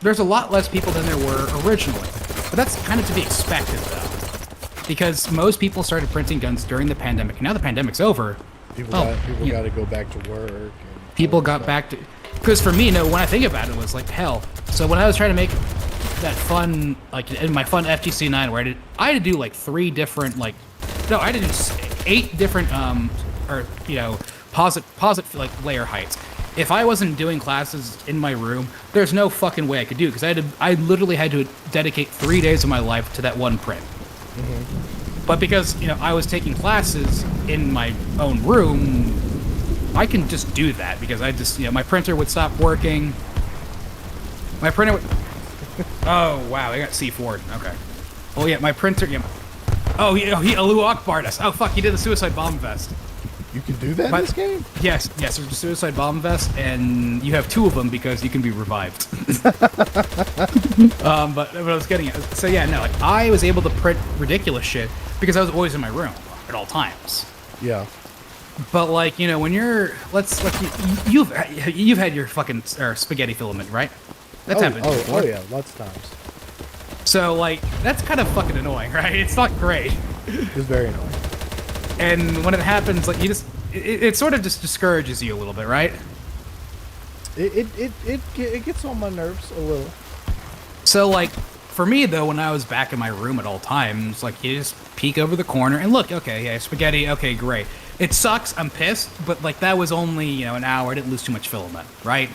There's a lot less people than there were originally. But that's kind of to be expected, though. Because most people started printing guns during the pandemic. And now the pandemic's over. People got to go back to work. People got back to... Because for me, no, when I think about it, it was like, hell. So when I was trying to make that fun, like in my fun FTC 9 where I had to do like 3 different like, no, I had to do 8 different or you know, posit like layer heights. If I wasn't doing classes in my room, there's no fucking way I could do it because I literally had to dedicate 3 days of my life to that one print. But because, you know, I was taking classes in my own room, I can just do that because I just, you know, my printer would stop working. My printer would... Oh, wow, I got C4'd. Okay. Oh, yeah, my printer... Yeah. Oh, he Allahu Akbar'd us. Oh, fuck, he did the suicide bomb vest. You can do that in this game? Yes, there's a suicide bomb vest, and you have 2 of them because you can be revived. But what I was getting at, so yeah, no, like, I was able to print ridiculous shit because I was always in my room at all times. Yeah. But like, you know, when you're, you've had your fucking spaghetti filament, right? That's happened. Oh yeah, lots of times. So like, that's kind of fucking annoying, right? It's not great. It's very annoying. And when it happens, like, you just, it sort of just discourages you a little bit, right? It gets on my nerves a little. So like, for me though, when I was back in my room at all times, like, you just peek over the corner and look, okay, yeah, spaghetti, okay, great. It sucks, I'm pissed, but like, that was only, you know, an hour, I didn't lose too much filament, right?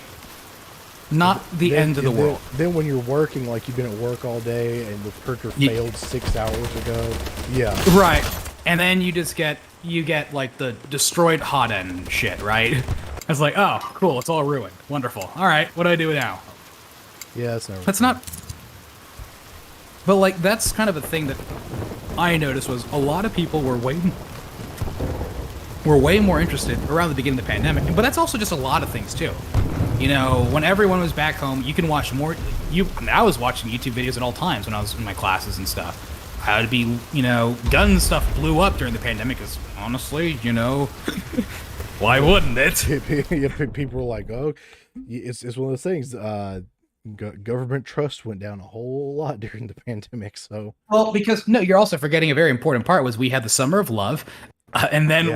Not the end of the world. Then when you're working, like you've been at work all day and the printer failed 6 hours ago, yeah. Right. And then you get like the destroyed hot end shit, right? I was like, oh, cool, it's all ruined. Wonderful. All right, what do I do now? Yeah, that's not... But like, that's kind of a thing that I noticed was a lot of people were way more interested around the beginning of the pandemic. But that's also just a lot of things too. You know, when everyone was back home, you can watch more... I was watching YouTube videos at all times when I was in my classes and stuff. How to be, you know, gun stuff blew up during the pandemic because, honestly, you know, why wouldn't it? People were like, oh, it's one of those things. Government trust went down a whole lot during the pandemic, so... Well, because, no, you're also forgetting a very important part was we had the Summer of Love, and then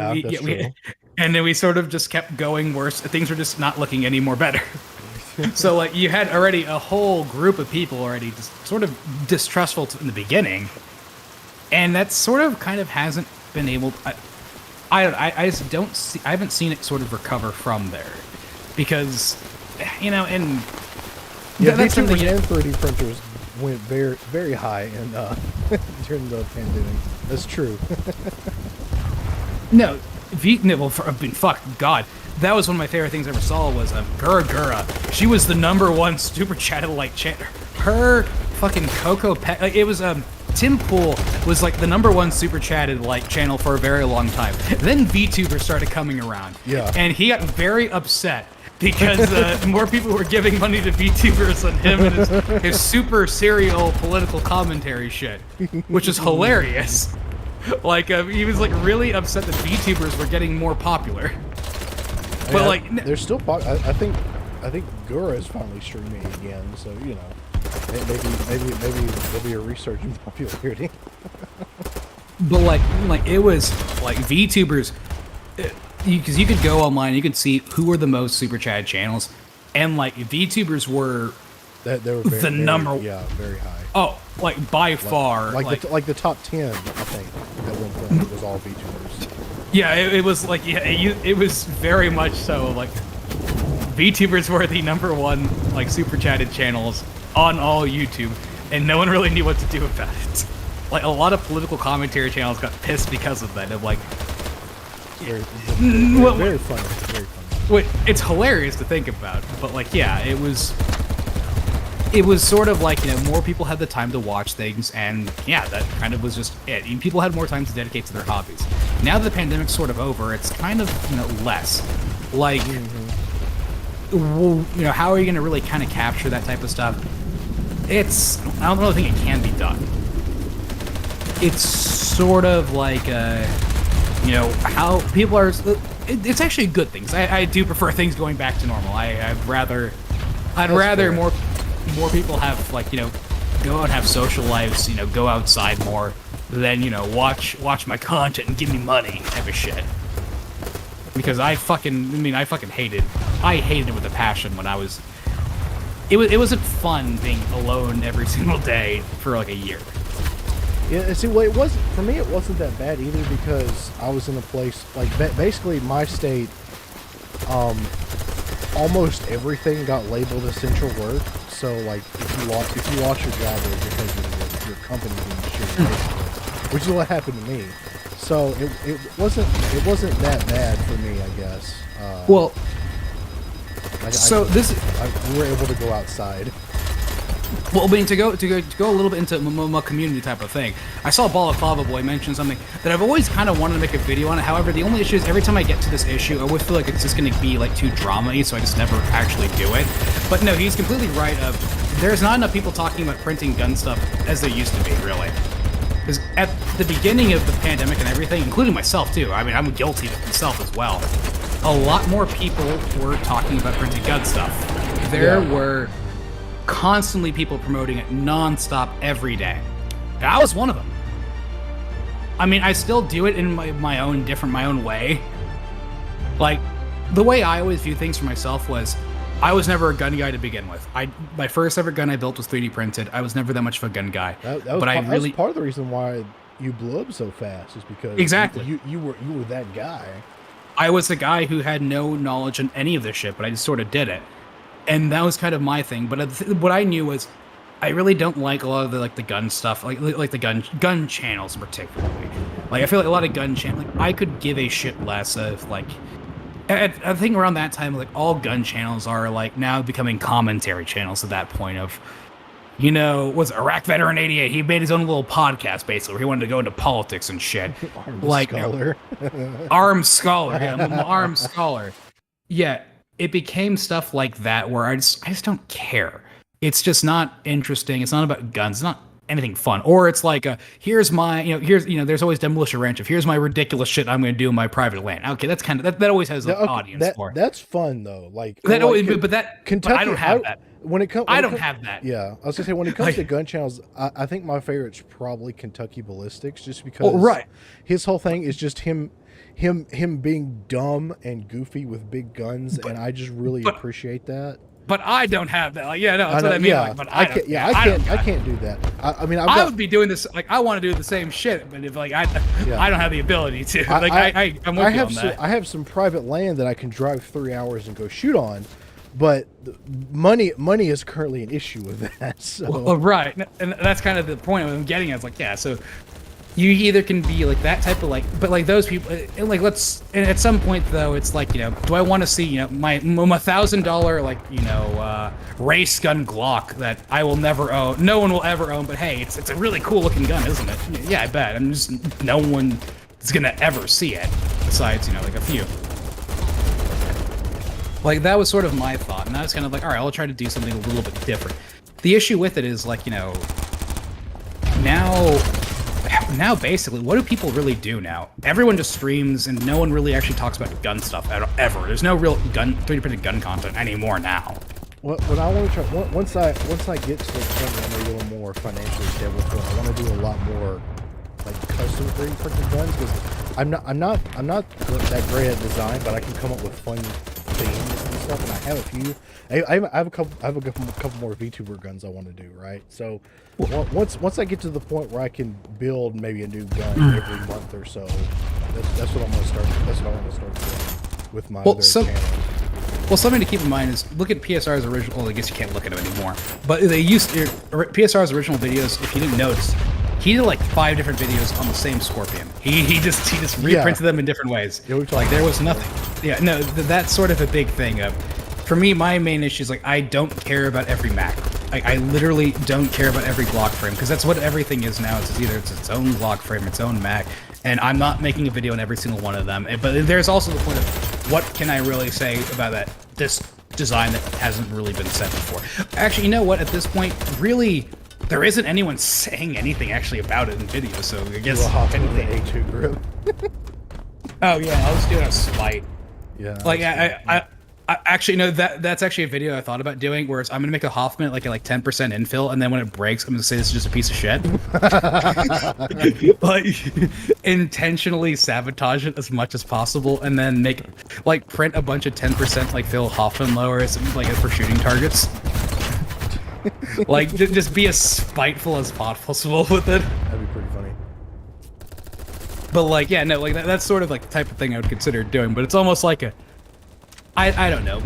and then we sort of just kept going worse. Things were just not looking any more better. So, like, you had already a whole group of people already just sort of distrustful in the beginning. And that sort of kind of hasn't been able to, I just don't see, I haven't seen it sort of recover from there. Because, you know, and... Yeah, VTuber and 3D printers went very, very high in, during the pandemic. That's true. No, fuck, God. That was one of my favorite things I ever saw was Gura. She was the #1 super chatted like her fucking Coco Pet. Like, it was Tim Pool was like the #1 super chatted like channel for a very long time. Then VTuber started coming around. Yeah. And he got very upset because more people were giving money to VTubers than him and his super serial political commentary shit, which is hilarious. Like he was like really upset that VTubers were getting more popular. But yeah, like they're still I think Gura is finally streaming again, so you know, maybe there'll be a resurgence in popularity. But like it was like VTubers, because you could go online, you could see who were the most super chat channels, and like VTubers were they were very, the number very high. Oh, like by far, like the top 10, I think at one point was all VTubers. Yeah, it was like it was very much so like VTubers were the #1 like super chatted channels on all YouTube, and no one really knew what to do about it. Like a lot of political commentary channels got pissed because of that. Of like, very funny, very funny. Wait, it's hilarious to think about, but like, yeah, it was sort of like, you know, more people had the time to watch things, and yeah, that kind of was just it. People had more time to dedicate to their hobbies. Now that the pandemic's sort of over, it's kind of, you know, less. Like, you know, how are you going to really kind of capture that type of stuff? I don't really think it can be done. It's sort of like, you know, how people are... It's actually a good thing, 'cause I do prefer things going back to normal. I'd rather more people have, like, you know, go out and have social lives, you know, go outside more than, you know, watch my content and give me money type of shit. Because I fucking hated it with a passion when I was it wasn't fun being alone every single day for like a year. Yeah, see, well, it wasn't for me. It wasn't that bad either because I was in a place like basically my state. Almost everything got labeled essential work. So like, if you lost your job, it was because of your company being shitty, basically, which is what happened to me. So it wasn't that bad for me, I guess. Well, we were able to go outside. Well, I mean, to go a little bit into my community type of thing, I saw Balaclava Boy mention something that I've always kind of wanted to make a video on it. However, the only issue is every time I get to this issue, I always feel like it's just going to be like too drama-y, so I just never actually do it. But no, he's completely right. There's not enough people talking about printing gun stuff as there used to be, really. Because at the beginning of the pandemic and everything, including myself too, I mean, I'm guilty of it myself as well, a lot more people were talking about printing gun stuff. There were constantly people promoting it non-stop every day. And I was one of them. I mean, I still do it in my own way. Like, the way I always view things for myself was, I was never a gun guy to begin with. My first ever gun I built was 3D printed. I was never that much of a gun guy. That was part of the reason why you blew up so fast is because you were that guy. I was the guy who had no knowledge on any of this shit, but I just sort of did it. And that was kind of my thing. But what I knew was, I really don't like a lot of the gun stuff, like the gun channels particularly. Like, I feel like a lot of gun channels, like, I could give a shit less of, like, I think around that time, like, all gun channels are like now becoming commentary channels at that point of, you know, was Iraq Veteran 88. He made his own little podcast basically where he wanted to go into politics and shit. Armed scholar. Yeah, I'm an armed scholar. Yeah, it became stuff like that where I just don't care. It's just not interesting. It's not about guns. It's not anything fun. Or it's like, here's my, there's always Demolition Ranch of here's my ridiculous shit I'm going to do in my private land. Okay, that's kind of, that always has an audience for. That's fun though. Like that always, Kentucky, but I don't have that. I don't have that. Yeah, I was gonna say when it comes to gun channels, I think my favorite's probably Kentucky Ballistics, just because his whole thing is just him being dumb and goofy with big guns, and I just really appreciate that. But I don't have that. Like, that's what I mean. Yeah, like, but I can't do that. I mean, I would be doing this. Like, I want to do the same shit, but if like I don't have the ability to. Like, I'm with you on that. I have some private land that I can drive 3 hours and go shoot on, but money is currently an issue with that. So. Well, right, and that's kind of the point I'm getting at. It's like, so you either can be like that type of but like those people, like and at some point though, it's like, do I want to see, my $1,000 race gun Glock that I will never own, no one will ever own, but hey, it's a really cool looking gun, isn't it? Yeah, I bet. I'm just, no one is gonna ever see it besides, like a few. Like, that was sort of my thought, and I was kind of like, all right, I'll try to do something a little bit different. The issue with it is, like, now basically, what do people really do now? Everyone just streams, and no one really actually talks about gun stuff ever. There's no real 3D printed gun content anymore now. What I want to try, once I get to the point where I'm a little more financially stable, I want to do a lot more like custom 3D printed guns, because I'm not that great at design, but I can come up with fun themes and stuff, and I have a few. I have a couple more VTuber guns I want to do, right? So once I get to the point where I can build maybe a new gun every month or so, that's what I'm gonna start. That's what I want to start doing with my other channel. Well, something to keep in mind is look at PSR's original. Well, I guess you can't look at them anymore, but they used PSR's original videos. If you didn't notice, he did like 5 different videos on the same Scorpion. He just reprinted them in different ways. Yeah, like there was nothing. Yeah, no, that's sort of a big thing. For me, my main issue is like I don't care about every Mac. I literally don't care about every Glock frame, because that's what everything is now. It's either its own Glock frame, its own Mac, and I'm not making a video on every single one of them. But there's also the point of what can I really say about this design that hasn't really been said before. Actually, you know what? At this point, really, there isn't anyone saying anything actually about it in videos. So I guess anything. A2 grip. Oh yeah, I'll just do it on spite. Yeah. Like I actually no, that's actually a video I thought about doing, where I'm gonna make a Hoffman like 10% infill, and then when it breaks, I'm gonna say this is just a piece of shit. Like intentionally sabotage it as much as possible, and then print a bunch of 10% like Phil Hoffman lowers like for shooting targets. Like, just be as spiteful as possible with it. That'd be pretty funny. But like, yeah, no, like that's sort of like the type of thing I would consider doing. But it's almost like a, I don't know.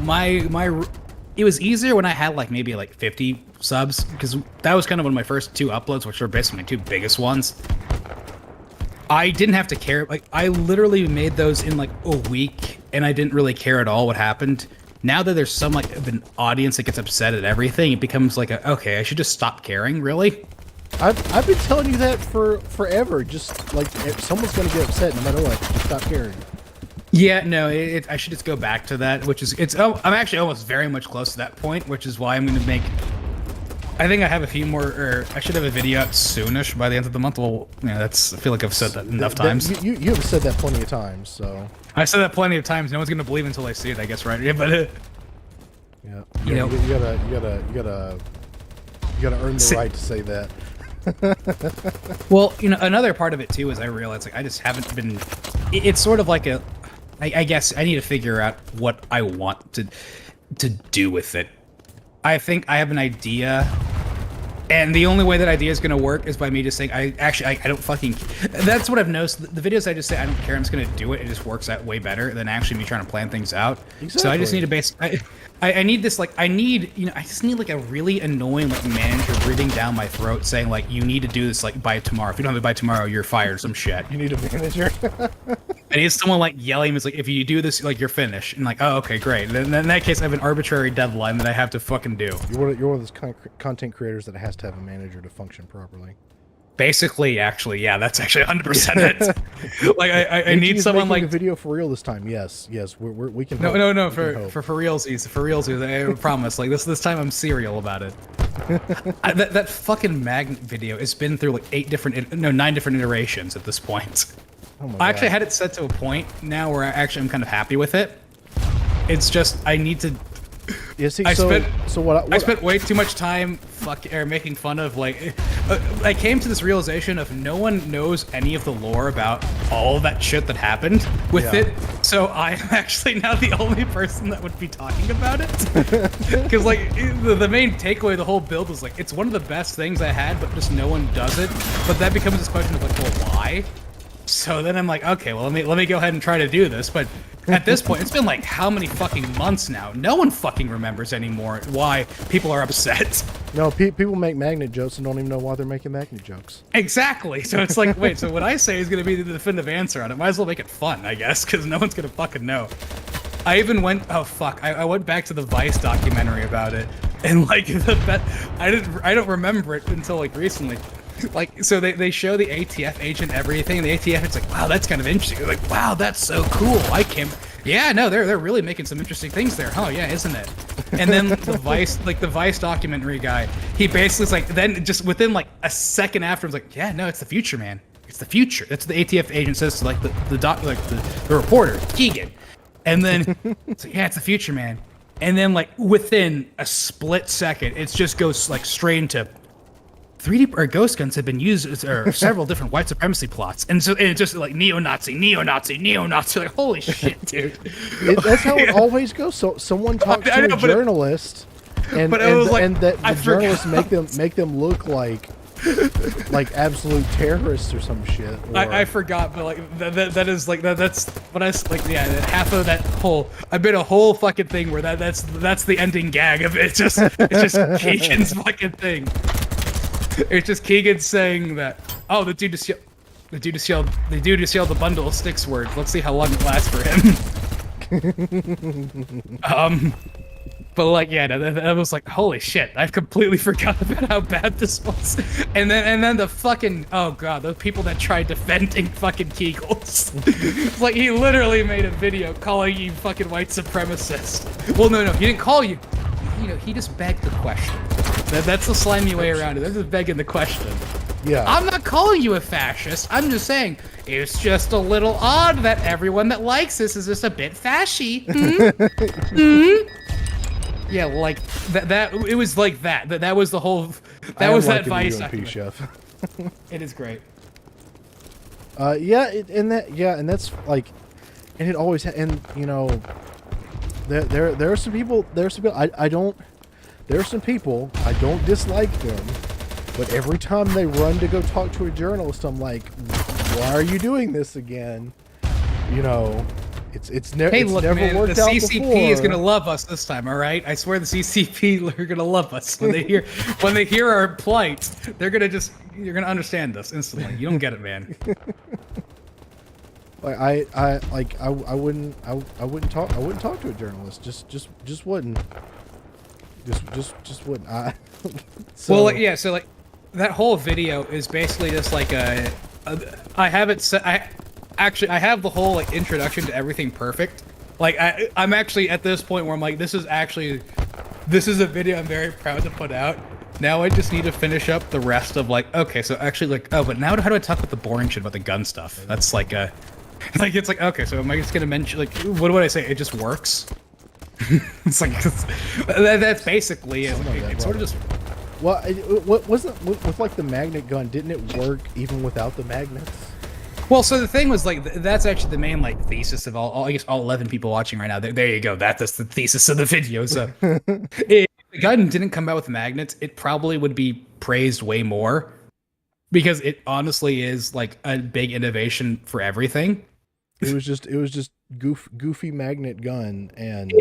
It was easier when I had like maybe like 50 subs, because that was kind of one of my first 2 uploads, which were basically my 2 biggest ones. I didn't have to care. Like, I literally made those in like a week, and I didn't really care at all what happened. Now that there's some like an audience that gets upset at everything, it becomes like okay, I should just stop caring. Really? I've been telling you that for forever. Just like if someone's gonna get upset no matter what, just stop caring. Yeah, no, I should just go back to that, which is I'm actually almost very much close to that point, which is why I'm going to make. I think I have a few more, or I should have a video out soonish by the end of the month. Well, yeah, I feel like I've said that enough times. You have said that plenty of times, so. I said that plenty of times. No one's going to believe until they see it, I guess, right? Yeah, but yeah, you know, you gotta earn the right to say that. Well, you know, another part of it too is I realize like I just haven't been. It's sort of like a. I guess I need to figure out what I want to do with it. I think I have an idea, and the only way that idea is going to work is by me just saying, I don't fucking... That's what I've noticed. The videos I just say, I don't care, I'm just going to do it, it just works out way better than actually me trying to plan things out. Exactly. So I just need to I need this, like, I just need, like, a really annoying, like, manager breathing down my throat saying, like, you need to do this, like, by tomorrow. If you don't have it by tomorrow, you're fired or some shit. You need a manager? I need someone, like, yelling, it's like, if you do this, like, you're finished. And, like, oh, okay, great. And then in that case, I have an arbitrary deadline that I have to fucking do. You're one of those content creators that has to have a manager to function properly. Basically, actually, yeah, that's actually 100% it. Like, I need someone like a video for real this time. Yes, we can. No, for realsies, I promise. Like this time, I'm serial about it. That fucking magnet video has been through like 9 different iterations at this point. Oh my I actually God. had it set to a point now where I'm kind of happy with it. It's just I need to. Yeah, see, I spent way too much time making fun of like. I came to this realization of no one knows any of the lore about all of that shit that happened with it. So I'm actually now the only person that would be talking about it. Because like the main takeaway of the whole build was like it's one of the best things I had, but just no one does it. But that becomes this question of like, well, why? So then I'm like, okay, well let me go ahead and try to do this, but. At this point, it's been like how many fucking months now? No one fucking remembers anymore why people are upset. No, people make magnet jokes and don't even know why they're making magnet jokes. Exactly. So it's like, wait, so what I say is going to be the definitive answer on it. Might as well make it fun, I guess, because no one's going to fucking know. I even went, oh fuck, I went back to the Vice documentary about it, and like, I don't remember it until like recently. Like, so they show the ATF agent everything, and the ATF it's like, wow, that's kind of interesting. Like, wow, that's so cool. I can't. Yeah, no, they're really making some interesting things there. Oh yeah, isn't it? And then the Vice documentary guy, he basically is like, then just within like a second after, was like, yeah, no, it's the future, man. It's the future. That's what the ATF agent says to like the reporter, Keegan. And then it's like, yeah, it's the future, man. And then like within a split second, it just goes like straight into 3D or ghost guns have been used or several different white supremacy plots, and so it's just like neo-Nazi. Like holy shit, dude! That's how it always goes. So someone talks to a journalist, and the journalists make them look like absolute terrorists or some shit. I forgot, but like that is like that's what I like. Yeah, half of that whole I made a whole fucking thing where that's the ending gag of it. It's just Keegan's fucking thing. It's just Keegan saying that, oh, the dude just yelled the bundle of sticks word. Let's see how long it lasts for him. But like, yeah, that was like, holy shit, I've completely forgot about how bad this was. And then the fucking, oh god, those people that tried defending fucking Kegels. It's like, he literally made a video calling you fucking white supremacist. Well, no, he didn't call you. You know, he just begged the question. That's the slimy way around it. They're just begging the question. Yeah. I'm not calling you a fascist. I'm just saying it's just a little odd that everyone that likes this is just a bit fashy. Yeah, like that. It was like that. That was the whole. That was that Vice. Chef. It is great. And that's like, and it always and you know, there are some people. I don't. There are some people, I don't dislike them, but every time they run to go talk to a journalist, I'm like, why are you doing this again? You know, it's never worked the out CCP before. is gonna love us this time, all right? I swear the CCP are gonna love us when they hear our plight. You're gonna understand us instantly. You don't get it, man. Like I wouldn't talk to a journalist. Just wouldn't. Just wouldn't. So like that whole video is basically just like I have it set. I have the whole like introduction to everything perfect. Like I'm actually at this point where I'm like, this is a video I'm very proud to put out. Now I just need to finish up the rest of like, okay, so actually like, oh, but now how do I talk about the boring shit about the gun stuff? That's like it's like, okay, so am I just gonna mention like, what would I say? It just works. It's like that's basically it. It's sort of just. Well, what wasn't with like the magnet gun? Didn't it work even without the magnets? Well, so the thing was like that's actually the main like thesis of all I guess all 11 people watching right now. There you go. That's the thesis of the video. So if the gun didn't come out with magnets, it probably would be praised way more because it honestly is like a big innovation for everything. It was just goofy magnet gun and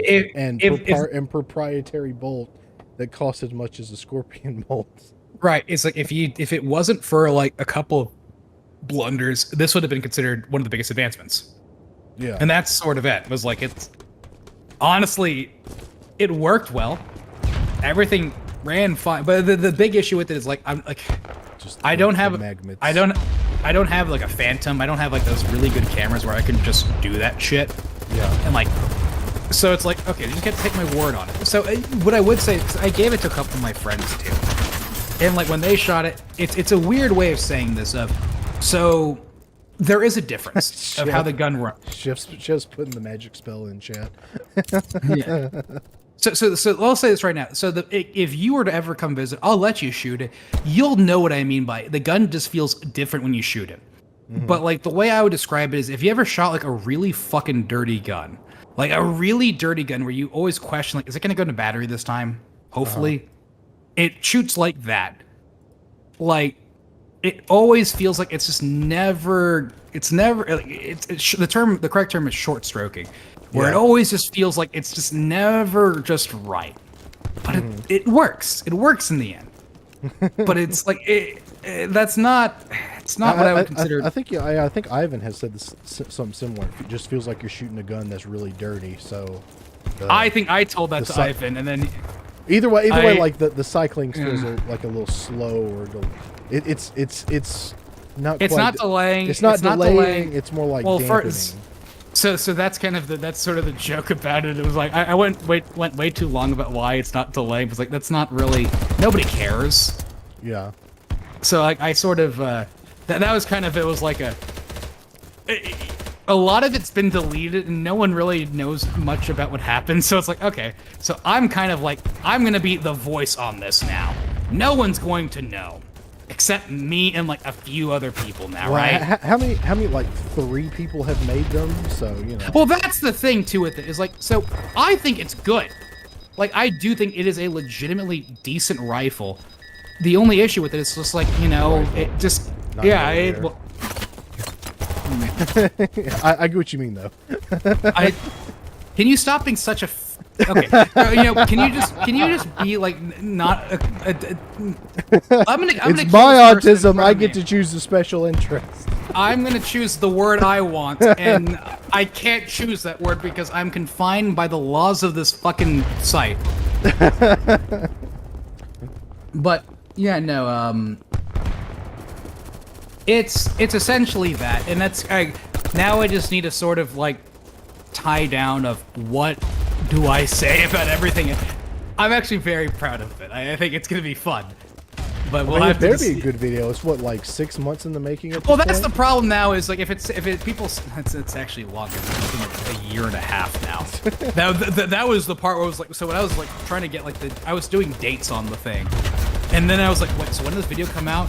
proprietary bolt that cost as much as a Scorpion bolt. Right. It's like if it wasn't for like a couple of blunders, this would have been considered one of the biggest advancements. Yeah. And that's sort of it. It was like it's honestly it worked well. Everything ran fine. But the big issue with it is like I'm like I don't have like a Phantom. I don't have like those really good cameras where I can just do that shit. Yeah. And like, so it's like, okay, you just have to take my word on it. So what I would say, cause I gave it to a couple of my friends too. And like when they shot it, it's a weird way of saying this so there is a difference of how the gun runs. Chef's putting the magic spell in chat. Yeah. So I'll say this right now. So if you were to ever come visit, I'll let you shoot it. You'll know what I mean by it. The gun just feels different when you shoot it. Mm-hmm. But like the way I would describe it is if you ever shot like a really fucking dirty gun, like a really dirty gun where you always question like, is it going to go into battery this time? Hopefully. It shoots like that. Like it always feels like it's just never, the correct term is short stroking. Where it always just feels like it's just never just right. But it works. It works in the end. But it's like, it's not what I would consider. I think Ivan has said this, something similar. It just feels like you're shooting a gun that's really dirty. So I think I told that to Ivan, and then either way, like the cycling feels like a little slow, or it's not. It's not delaying. It's not delaying. It's more like dampening. So that's kind of that's sort of the joke about it. It was like I went way too long about why it's not delaying. It was like that's not really, nobody cares. Yeah. So like I sort of that was kind of, it was like a lot of it's been deleted and no one really knows much about what happened. So it's like, okay, so I'm kind of like, I'm gonna be the voice on this now. No one's going to know. Except me and like a few other people now, right? How many like 3 people have made them? So you know. Well, that's the thing too with it is like, so I think it's good. Like I do think it is a legitimately decent rifle. The only issue with it is just like, you know, it just I get what you mean though. Can you stop being such a okay? You know, can you just be like not? I'm gonna. It's my autism. I get to choose the special interest. I'm gonna choose the word I want, and I can't choose that word because I'm confined by the laws of this fucking site. But yeah, no. It's essentially that, and that's now I just need to sort of like tie down of what do I say about everything. I'm actually very proud of it. I think it's gonna be fun. But we'll have to. It better be a good video. It's what, like 6 months in the making. Well, that's the problem now. Is like if it's actually longer. It's a year and a half now. that was the part where I was like, so when I was like trying to get like I was doing dates on the thing, and then I was like, wait, so when does this video come out?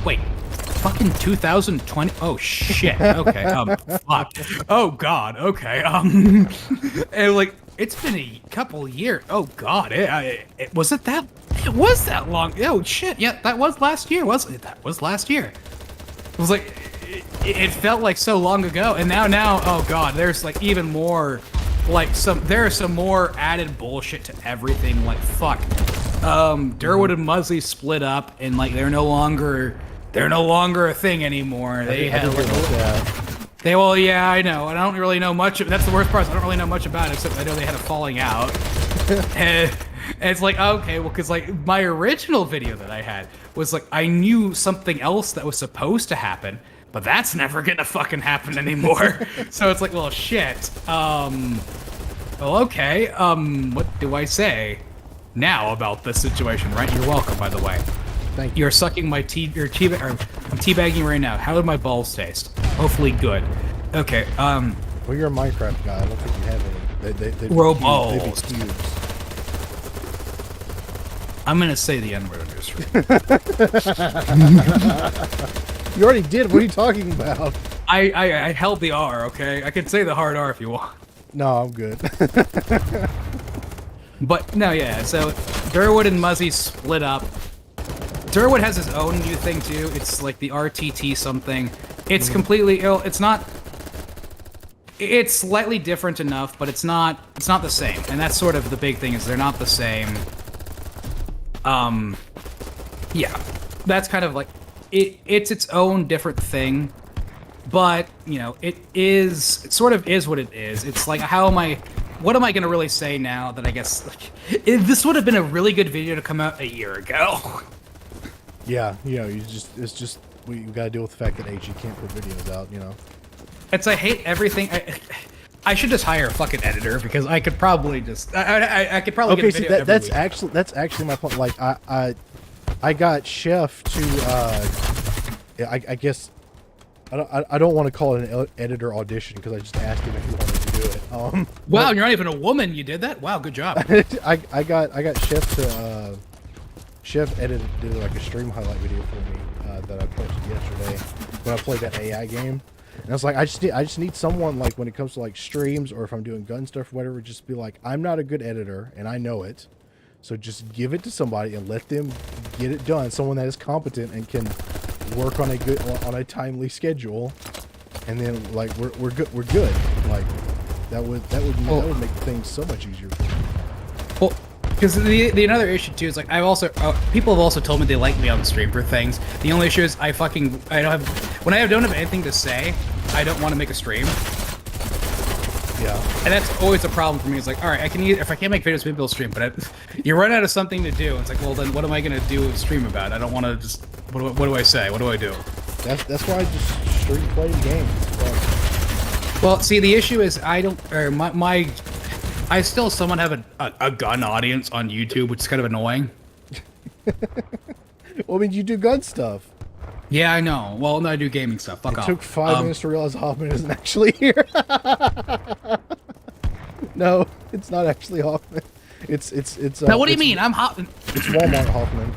Wait. Fucking 2020. Oh shit. Okay. Fuck. Oh god. Okay. And like it's been a couple years. Oh God, it was it that? It was that long. Oh shit, yeah, that was last year, wasn't it? That was last year. It was like, it felt like so long ago, and now, oh God, there's like even more, like there's some more added bullshit to everything. Like fuck, Durwood and Muzzy split up, and like they're no longer a thing anymore. They had well, yeah, I know. I don't really know much. That's the worst part. I don't really know much about it, except I know they had a falling out. and it's like, okay, well, because like my original video that I had was like I knew something else that was supposed to happen, but that's never gonna fucking happen anymore. So it's like, well, shit. Well, okay. What do I say now about this situation? Right? You're welcome, by the way. Thank you. You're sucking my I'm teabagging right now. How did my balls taste? Hopefully good. Okay, Well, you're a Minecraft guy. I don't think you have any. They balls. They be cubes. I'm gonna say the N-word on your stream. You already did. What are you talking about? I held the R, okay? I can say the hard R if you want. No, I'm good. But, no, yeah, so Durwood and Muzzy split up. Durwood has his own new thing, too. It's like the RTT something. It's completely ill. It's not... It's slightly different enough, but it's not the same. And that's sort of the big thing, is they're not the same. Yeah. That's kind of like... It's its own different thing. But, you know, it sort of is what it is. It's like, what am I going to really say now that I guess... Like, this would have been a really good video to come out a year ago. Yeah, you know, it's just we gotta deal with the fact that AG can't put videos out, you know. I hate everything. I should just hire a fucking editor because I could probably just I could probably okay. Get a video See, every week. that's actually my point. Like I got Chef to I guess I don't want to call it an editor audition because I just asked him if he wanted to do it. Wow, you're not even a woman. You did that? Wow, good job. I got Chef to. Chef did like a stream highlight video for me that I posted yesterday when I played that AI game, and I was like, I just need someone, like, when it comes to like streams or if I'm doing gun stuff or whatever, just be like, I'm not a good editor and I know it, so just give it to somebody and let them get it done. Someone that is competent and can work on a timely schedule, and then like we're good. Like that would make things so much easier for me. Well, because the another issue too is like people have also told me they like me on stream for things. The only issue is when I don't have anything to say, I don't want to make a stream. Yeah. And that's always a problem for me. It's like, all right, if I can't make videos, maybe I'll stream. But you run out of something to do. It's like, well, then what am I gonna do a stream about? I don't want to just. What do I say? What do I do? That's why I just stream playing games. Well, see, the issue is I still somewhat have a gun audience on YouTube, which is kind of annoying. Well, I mean, you do gun stuff. Yeah, I know. Well, no, I do gaming stuff. Fuck off. It took 5 minutes to realize Hoffman isn't actually here. No, it's not actually Hoffman. It's. Now, what do you mean? I'm Hoffman. It's Walmart Hoffman.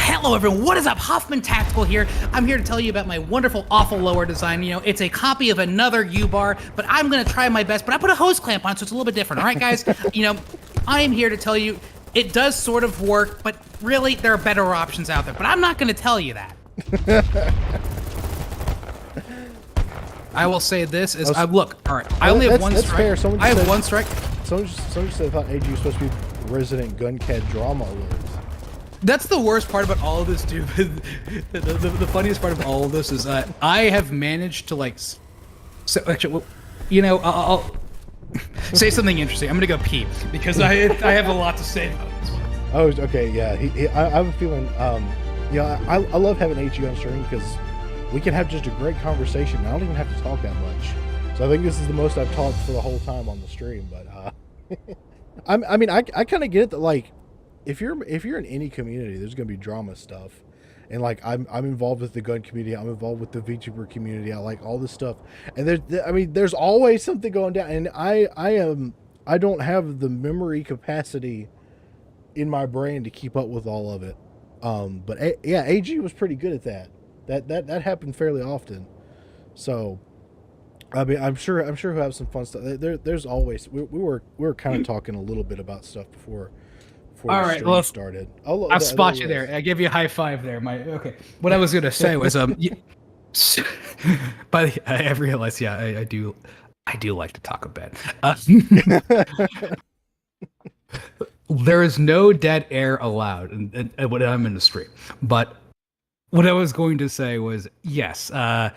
Hello everyone, what is up? Hoffman Tactical here. I'm here to tell you about my wonderful awful lower design. You know, it's a copy of another U-bar, but I'm gonna try my best, but I put a hose clamp on it, so it's a little bit different, all right guys? You know, I am here to tell you, it does sort of work, but really, there are better options out there, but I'm not gonna tell you that. I will say this is, look, all right, I only have one strike. Fair. I have one strike. Someone said I thought AG was supposed to be resident gun cat drama alerts. That's the worst part about all of this, dude. The funniest part of all of this is that I have managed to, like... So, actually, you know, I'll say something interesting. I'm gonna go pee, because I have a lot to say about this one. Oh, okay, yeah. I have a feeling, yeah, I love having AG on stream, because we can have just a great conversation. I don't even have to talk that much. So I think this is the most I've talked for the whole time on the stream, but, I mean, I kind of get it that, like, if you're in any community, there's gonna be drama stuff, and like I'm involved with the gun community, I'm involved with the VTuber community, I like all this stuff, and there's always something going down, and I don't have the memory capacity in my brain to keep up with all of it. But yeah, AG was pretty good at that. That happened fairly often. So I mean, I'm sure we'll have some fun stuff. There's always we were kind of talking a little bit about stuff before All the right, stream well, started. I'll spot you there. I give you a high five there. Okay. What I was gonna say was but I realized, yeah, I do like to talk a bit. There is no dead air allowed when I'm in the stream. But what I was going to say was, yes, I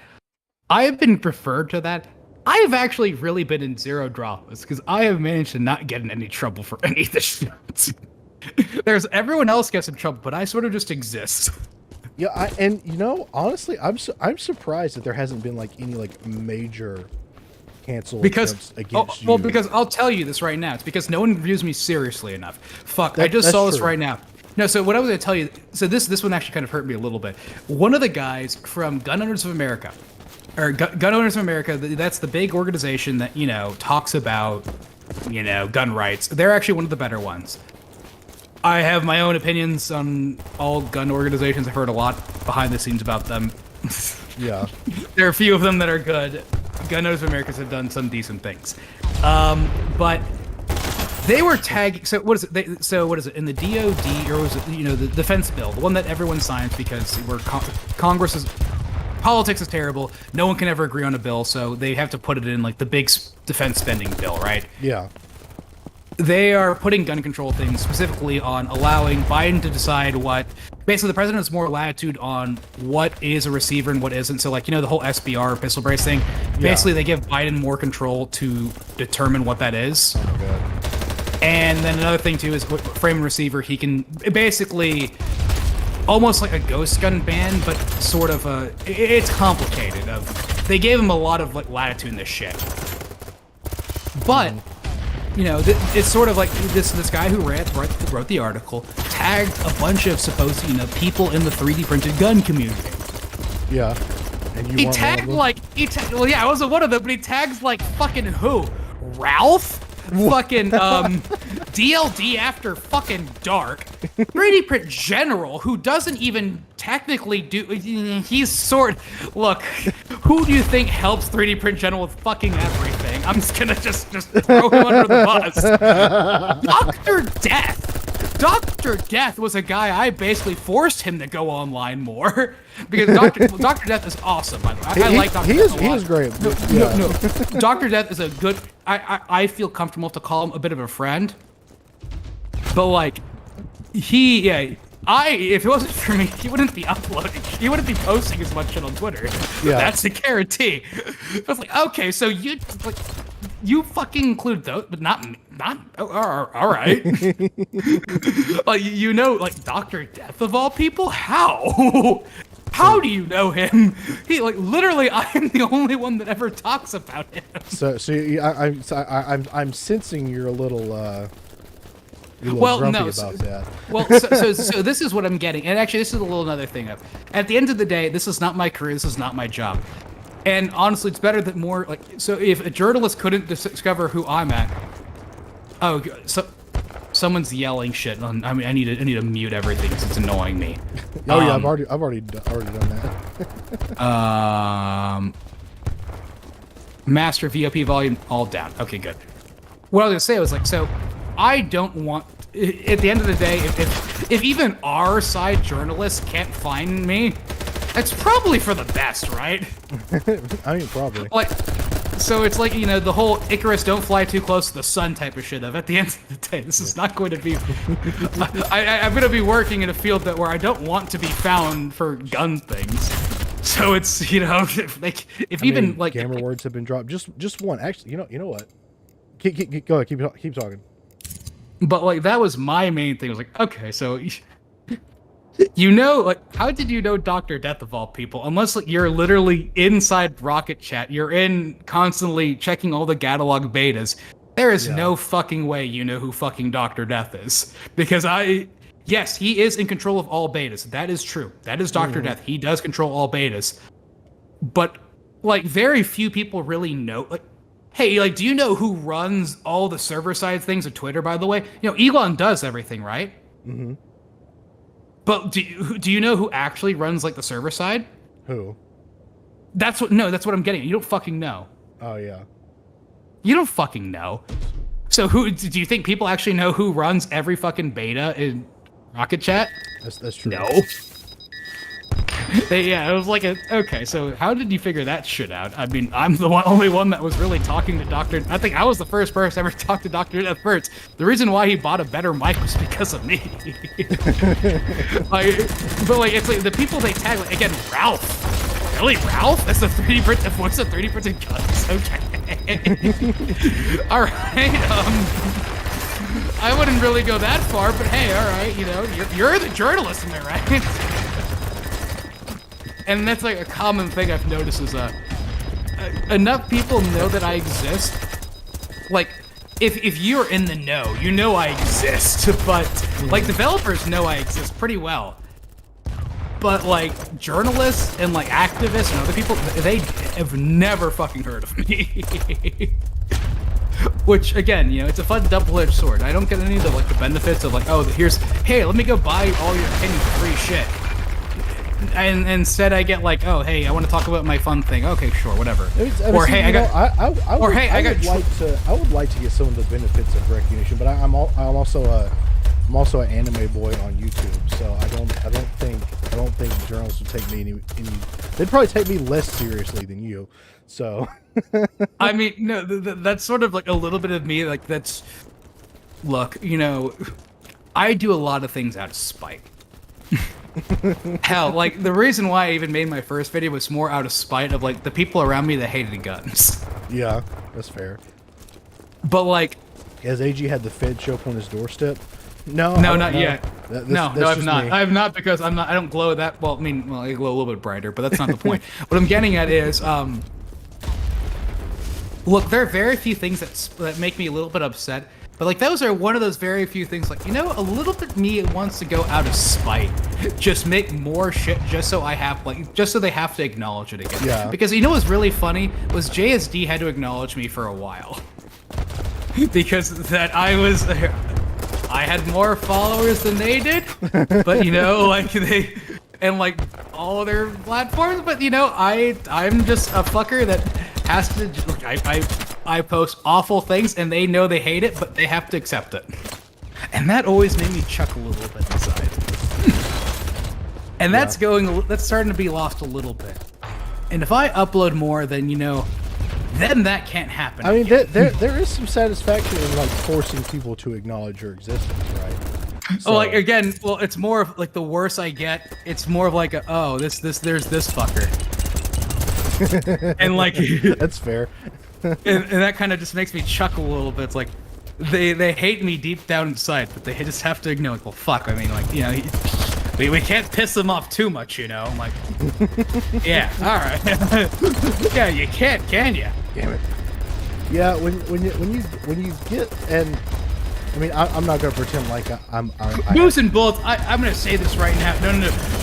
have been referred to that. I have actually really been in zero dramas because I have managed to not get in any trouble for any of the shit. There's everyone else gets in trouble, but I sort of just exist. Yeah, and honestly, I'm surprised that there hasn't been like any like major cancel against you. Well, because I'll tell you this right now. It's because no one views me seriously enough. Fuck, I just that's saw this true. right now. No, so what I was going to tell you. So this one actually kind of hurt me a little bit. One of the guys from Gun Owners of America, or Gun Owners of America, that's the big organization that talks about gun rights. They're actually one of the better ones. I have my own opinions on all gun organizations. I've heard a lot behind the scenes about them. Yeah. There are a few of them that are good. Gun Owners of America have done some decent things. But they were tagging. So what is it? In the DOD, or was it the defense bill, the one that everyone signs because Congress is politics is terrible. No one can ever agree on a bill, so they have to put it in like the big defense spending bill, right? Yeah. They are putting gun control things specifically on allowing Biden to decide what. Basically, the president has more latitude on what is a receiver and what isn't. So, like, the whole SBR pistol brace thing. Basically, they give Biden more control to determine what that is. Oh my god. And then another thing too is frame and receiver. He can basically almost like a ghost gun ban, but sort of it's complicated. They gave him a lot of like latitude in this shit, but. It's sort of like this guy who wrote the article tagged a bunch of supposed people in the 3D printed gun community. Yeah, and you he tagged like well, yeah, I wasn't one of them, but he tags like fucking who? Ralph? Fucking DLD After Fucking Dark, 3D Print General, who doesn't even technically do. Look, who do you think helps 3D Print General with fucking everything? I'm just gonna just throw him under the bus. Dr. Death was a guy I basically forced him to go online more because Dr. Death is awesome. By the way, I like Dr. Death a lot. He is great. No. Dr. Death is a good. I feel comfortable to call him a bit of a friend. But like, if it wasn't for me, he wouldn't be uploading. He wouldn't be posting as much shit on Twitter. Yeah. That's a guarantee. I was like, okay, so you fucking include those, but not me. All right. Like Dr. Death of all people? How? How do you know him? He literally, I'm the only one that ever talks about him. So I'm sensing you're a little grumpy about that. Well, so this is what I'm getting, and actually, this is another thing. At the end of the day, this is not my career. This is not my job. And honestly, it's better that more so if a journalist couldn't discover who I'm at. Oh, so someone's yelling shit. I need to mute everything because it's annoying me. Oh yeah, I've already done that. Master VOP volume all down. Okay, good. What I was gonna say was so I don't want. At the end of the day, if even our side journalists can't find me, it's probably for the best, right? I mean, probably. So it's the whole Icarus don't fly too close to the sun type of shit. At the end of the day, this is not going to be. I'm going to be working in a field where I don't want to be found for gun things. So it's gamer words have been dropped. Just one. Actually, you know what? Go ahead. Keep talking. But that was my main thing. I was okay, so. How did you know Dr. Death of all people? Unless you're literally inside Rocket Chat, you're in constantly checking all the catalog betas. There is no fucking way you know who fucking Dr. Death is. Because yes, he is in control of all betas. That is true. That is Dr. Death. He does control all betas. But very few people really know. Hey, do you know who runs all the server side things of Twitter, by the way? Elon does everything, right? Mm-hmm. But do you know who actually runs the server side? Who? That's what I'm getting at. You don't fucking know. Oh yeah. You don't fucking know. So who do you think people actually know who runs every fucking beta in Rocket Chat? That's true. No. Yeah, it was like okay, so how did you figure that shit out? I mean, I'm the only one that was really talking to Dr. I think I was the first person ever to talk to Dr. Death first. The reason why he bought a better mic was because of me. But like, it's like the people they tag, like, again, Ralph. Really, Ralph? That's the 3D printed, what's the 3D printed guns? Okay. All right, I wouldn't really go that far, but hey, all right, you know, you're the journalist, am I right? And that's like a common thing I've noticed is enough people know that I exist. Like, if you're in the know, you know I exist. But like developers know I exist pretty well. But like journalists and like activists and other people, they have never fucking heard of me. Which again, you know, it's a fun double-edged sword. I don't get any of the like the benefits of like, oh, hey, let me go buy all your penny free shit. And instead, I get like, oh, hey, I want to talk about my fun thing. Okay, sure, whatever. Or hey, I would like to get some of the benefits of recognition, but I'm also an anime boy on YouTube, so I don't think journalists would take me any. They'd probably take me less seriously than you. So. I mean, no, that's sort of like a little bit of me. Like that's, look, you know, I do a lot of things out of spite. Hell, like the reason why I even made my first video was more out of spite of like the people around me that hated guns. Yeah, that's fair. But like, has AG had the Fed show up on his doorstep? No, not yet. No, I've not. I have not because I don't glow that well. I mean, well, I glow a little bit brighter, but that's not the point. What I'm getting at is, look, there are very few things that make me a little bit upset. But like those are one of those very few things, like, you know, a little bit me wants to go out of spite, just make more shit just so I have just so they have to acknowledge it again. Yeah. Because you know what's really funny was JSD had to acknowledge me for a while. Because that I had more followers than they did, but you know, like and like all their platforms, but you know, I'm just a fucker that has to, look, I post awful things and they know they hate it, but they have to accept it. And that always made me chuckle a little bit inside. And that's starting to be lost a little bit. And if I upload more, then, you know, then that can't happen. I mean, there is some satisfaction in like forcing people to acknowledge your existence, right? So. Oh, like again, well, it's more of like the worse I get, it's more of like there's this fucker. And like that's fair. and that kind of just makes me chuckle a little bit. It's like they hate me deep down inside, but they just have to ignore. Well, fuck. I mean, like, you know, we can't piss them off too much, you know. I'm like, yeah, all right, yeah, you can't, can you? Damn it. Yeah, when you get, and I mean, I'm not gonna pretend like I'm Goose and bullets. I'm gonna say this right now. No.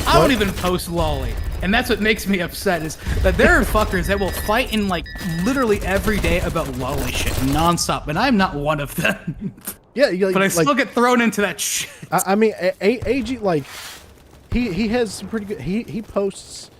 I don't even post lolly. And that's what makes me upset, is that there are fuckers that will fight in like literally every day about lolly shit nonstop, and I'm not one of them. Yeah, but I still get thrown into that shit. I mean, AG, like he has some pretty good. He posts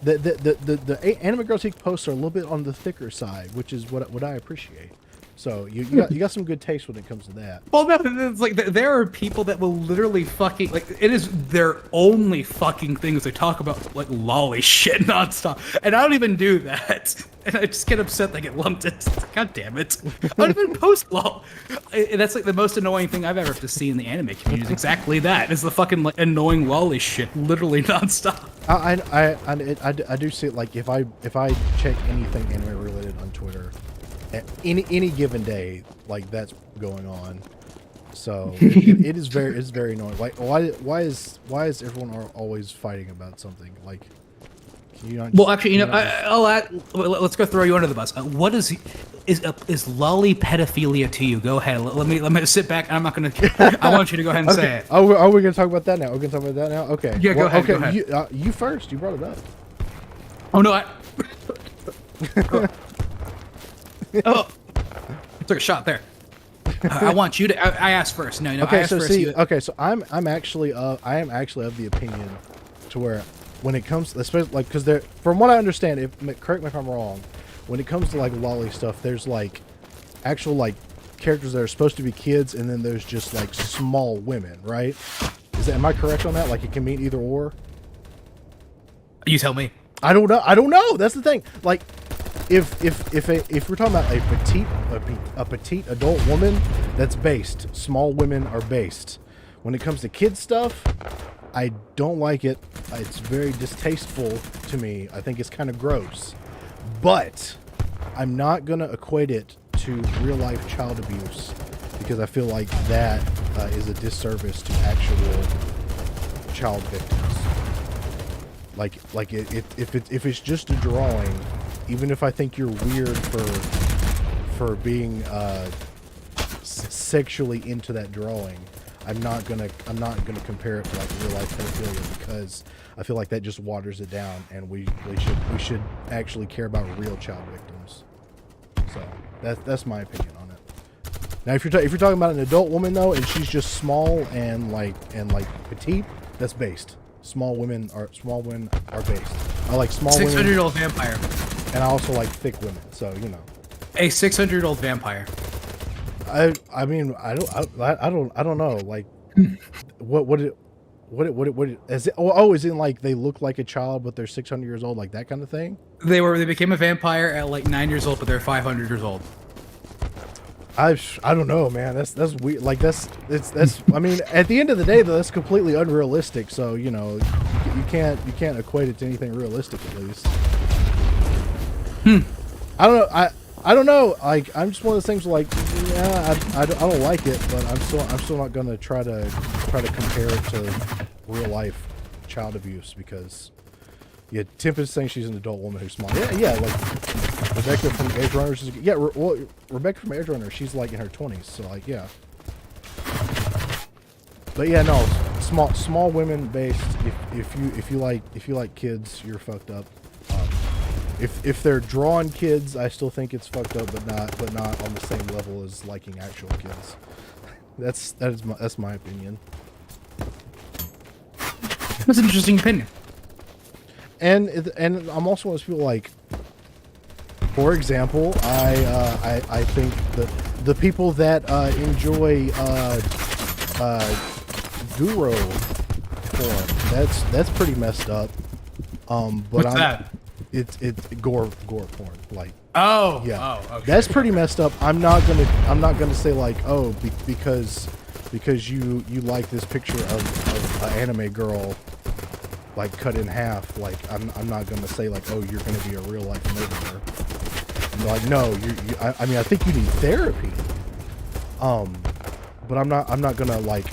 the anime girls he posts are a little bit on the thicker side, which is what I appreciate. So you got some good taste when it comes to that. Well, no, it's like there are people that will literally fucking, like, it is their only fucking things they talk about, like lolly shit nonstop, and I don't even do that, and I just get upset they get lumped in. God damn it! I don't even post lol. That's like the most annoying thing I've ever have to see in the anime community. Is exactly that. It's the fucking like annoying lolly shit, literally nonstop. I do see it, like if I check anything anime related on Twitter. At any given day, like that's going on, so it's very annoying. Like why is everyone always fighting about something? Like, can you not? Well, actually, you know, I'll add. Let's go throw you under the bus. What is lolly pedophilia to you? Go ahead. Let me sit back. I'm not gonna. I want you to go ahead and say it. Oh, are we gonna talk about that now? We're gonna talk about that now. Okay. Yeah, go ahead. Okay, go ahead. You first. You brought it up. Oh no! Oh, I took a shot there. I want you to. I asked first. No. Okay, I asked so first. see. Okay, so I am actually of the opinion to where when it comes, especially like because from what I understand, correct me if I'm wrong, when it comes to like lolly stuff, there's like actual like characters that are supposed to be kids, and then there's just like small women, right? Am I correct on that? Like it can mean either or. You tell me. I don't know. I don't know. That's the thing. Like, if we're talking about a petite adult woman, that's based. Small women are based. When it comes to kid stuff, I don't like it. It's very distasteful to me. I think it's kind of gross. But I'm not gonna equate it to real life child abuse because I feel like that is a disservice to actual child victims. Like if it's just a drawing, even if I think you're weird for being sexually into that drawing, I'm not gonna compare it to like real life pedophilia because I feel like that just waters it down, and we should actually care about real child victims. So that's my opinion on it. Now, if you're talking about an adult woman though, and she's just small and like petite, that's based. Small women are based. I like small 600-year-old vampire. And I also like thick women. So you know, a 600-year-old vampire. I mean I don't know like what is it? Oh, is it like they look like a child but they're 600 years old, like that kind of thing? They became a vampire at like 9 years old, but they're 500 years old. I don't know, man. That's weird. Like that's I mean, at the end of the day though, that's completely unrealistic. So you know, you can't equate it to anything realistic at least. I don't know. I don't know. Like I'm just one of those things where, like, yeah, I don't like it, but I'm still not gonna try to compare it to real life child abuse because yeah, Tim is saying she's an adult woman who's small. Yeah, like Rebecca from Edge Runners is Rebecca from Edge Runner, she's like in her 20s, so like yeah. But yeah, no, small women based. If you like kids, you're fucked up. If they're drawn kids, I still think it's fucked up, but not on the same level as liking actual kids. That's my opinion. That's an interesting opinion. And I'm also one of those people, like, for example, I think the people that enjoy Guru porn, that's pretty messed up. But what's that? It's gore porn, like. Oh, yeah. Oh, okay. That's pretty messed up. I'm not gonna say like, oh, because you like this picture of an anime girl like cut in half, like I'm not gonna say like, oh, you're gonna be a real life murderer. I'm like, no, I mean, I think you need therapy. But I'm not gonna like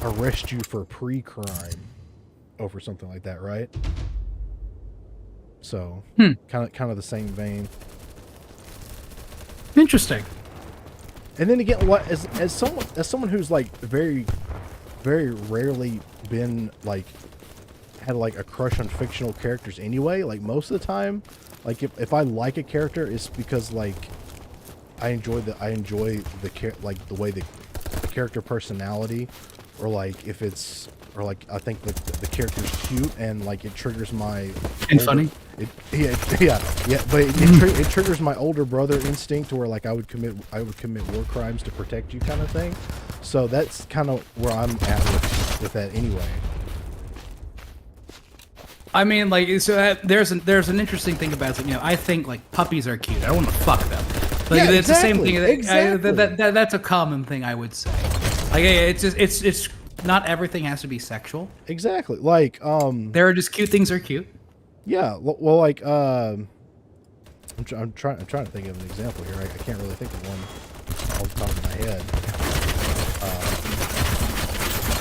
arrest you for pre-crime over something like that, right? So kind of the same vein. Interesting. And then again, what as someone who's like very rarely been like had like a crush on fictional characters anyway, like most of the time, like if I like a character, it's because like I enjoy the like the way the character personality, or like if it's, or like I think the character's cute and like it triggers my funny. But it triggers my older brother instinct, where like I would commit war crimes to protect you, kind of thing. So that's kind of where I'm at with that anyway. I mean, like, so there's an interesting thing about it. You know, I think like puppies are cute. I don't want to fuck them. Like, yeah, it's exactly. the same thing. Exactly. That's a common thing, I would say. Like, it's just it's not everything has to be sexual. Exactly. Like there are just cute things are cute. Yeah. Well, like I'm trying to think of an example here. I can't really think of one off the top of my head.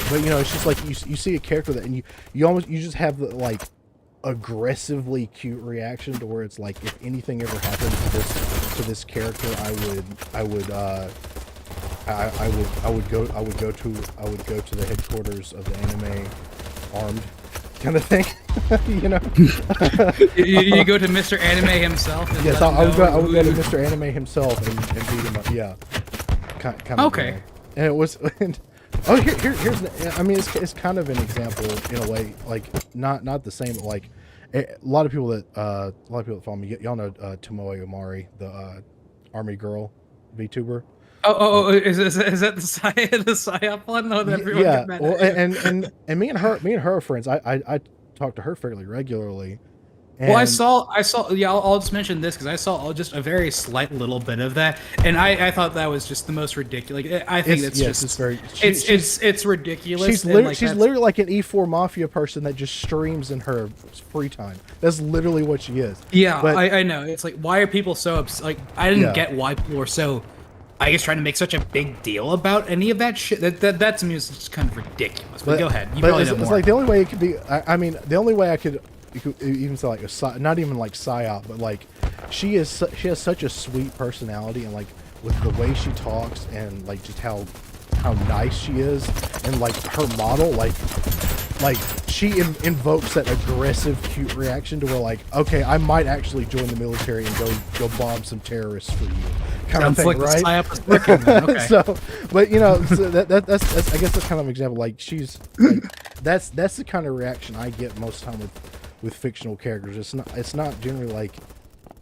But you know, it's just like you see a character that, and you just have the like aggressively cute reaction to where it's like, if anything ever happened to this character, I would go to the headquarters of the anime armed, kind of thing. You know. you go to Mr. Anime himself. And yes, I would go to Mr. Anime himself and beat him up. Yeah. Kind of. Okay. And it was. Oh, here's. I mean, it's kind of an example in a way, like not the same. Like, A lot of people that follow me, y'all know Tomoe Omari, the army girl VTuber. Is that the psyop one? No, that everyone Yeah, get mad well, at you. and me and her are friends. I talk to her fairly regularly. And Well, I saw. Yeah, I'll just mention this because I saw just a very slight little bit of that, and I thought that was just the most ridiculous. Like, I think it's just it's very it's ridiculous. She's literally like an E4 mafia person that just streams in her free time. That's literally what she is. Yeah, but, I know. It's like, why are people so like? I didn't get why people were so, I guess, trying to make such a big deal about any of that shit. That to me is just kind of ridiculous. But go ahead. You probably know more. It's like the only way it could be. I mean, the only way you could even say like not even like psyop, but like she has such a sweet personality, and like with the way she talks and like just how nice she is, and like her model, like she invokes that aggressive, cute reaction to where like, okay, I might actually join the military and go bomb some terrorists for you, kind of thing, like right? The psyop is working, then. Okay. So, but you know, so that's I guess that's kind of an example. Like she's like, that's the kind of reaction I get most of the time with fictional characters. It's not generally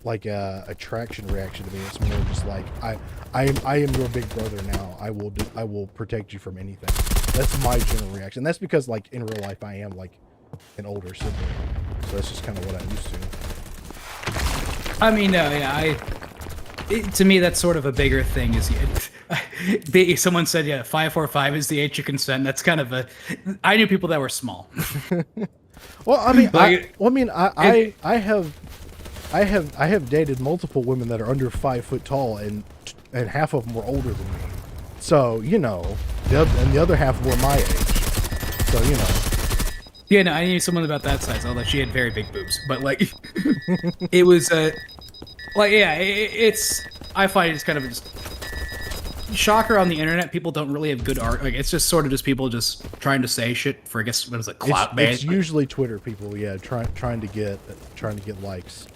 like a attraction reaction to me. It's more just like I am your big brother now. I will protect you from anything. That's my general reaction. That's because like in real life I am like an older sibling, so that's just kind of what I'm used to. I mean, no, yeah, to me that's sort of a bigger thing. Someone said, yeah, 545 is the age of consent. That's kind of I knew people that were small. Well, I mean, I have dated multiple women that are under 5 foot tall, and half of them were older than me. So you know, and the other half were my age. So you know. Yeah, no, I knew someone about that size, although she had very big boobs. But like, it was like, yeah, it's. I find it's kind of just shocker on the internet. People don't really have good art. Like, it's just sort of just people just trying to say shit for, I guess, what is it, clout bait. It's usually Twitter people, yeah, trying to get likes.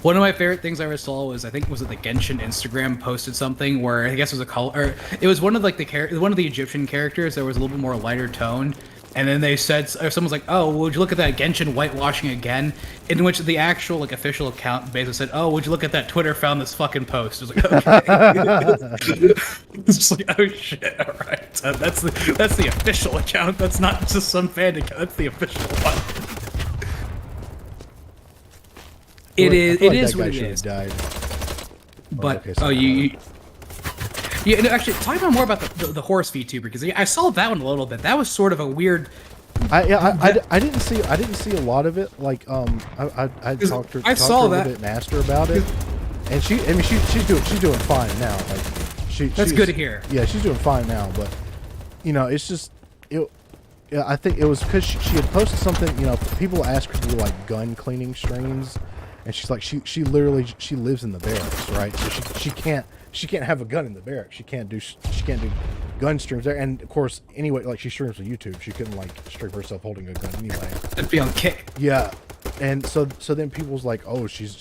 One of my favorite things I ever saw was, I think, was it the Genshin Instagram posted something where I guess it was a color, or it was one of like one of the Egyptian characters that was a little bit more lighter tone. And then they said, or someone's like, "Oh, would you look at that Genshin whitewashing again?" In which the actual like official account basically said, "Oh, would you look at that? Twitter found this fucking post." It was like, okay. It's just like, oh shit, all right, that's the official account. That's not just some fan account. That's the official one. It is what it is. Died. But yeah, no, actually, talk about more about the horse VTuber, because I saw that one a little bit. That was sort of a weird. I didn't see a lot of it. Like I talked to her a little bit and asked her about it, and she's doing fine now. Like that's good to hear. Yeah, she's doing fine now. But you know, it's just it. Yeah, I think it was because she had posted something. You know, people ask her to do like gun cleaning streams, and she's like she lives in the barracks, right? So she can't have a gun in the barracks. She can't do gun streams there. And of course, anyway, like she streams on YouTube. She couldn't like stream herself holding a gun anyway. It'd be on kick. Yeah, and so then people's like, oh, it's another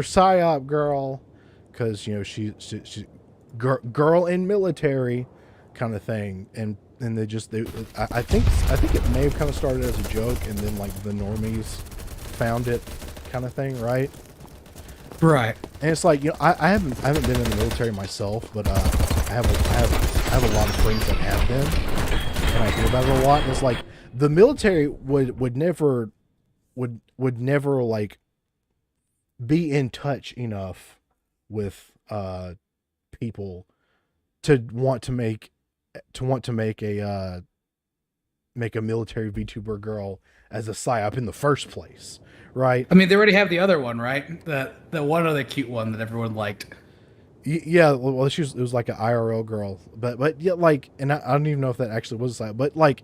psyop girl, because you know she's girl in military kind of thing. And I think it may have kind of started as a joke, and then like the normies found it, kind of thing, right? Right. And it's like, you know, I haven't been in the military myself, but I have a lot of friends that have been, and I hear about it a lot. And it's like the military would never like be in touch enough with people to want to make a military VTuber girl as a psyop in the first place. Right. I mean, they already have the other one, right? The one other cute one that everyone liked. Yeah. Well, it was like an IRL girl, but yeah, like, and I don't even know if that actually was that, but like,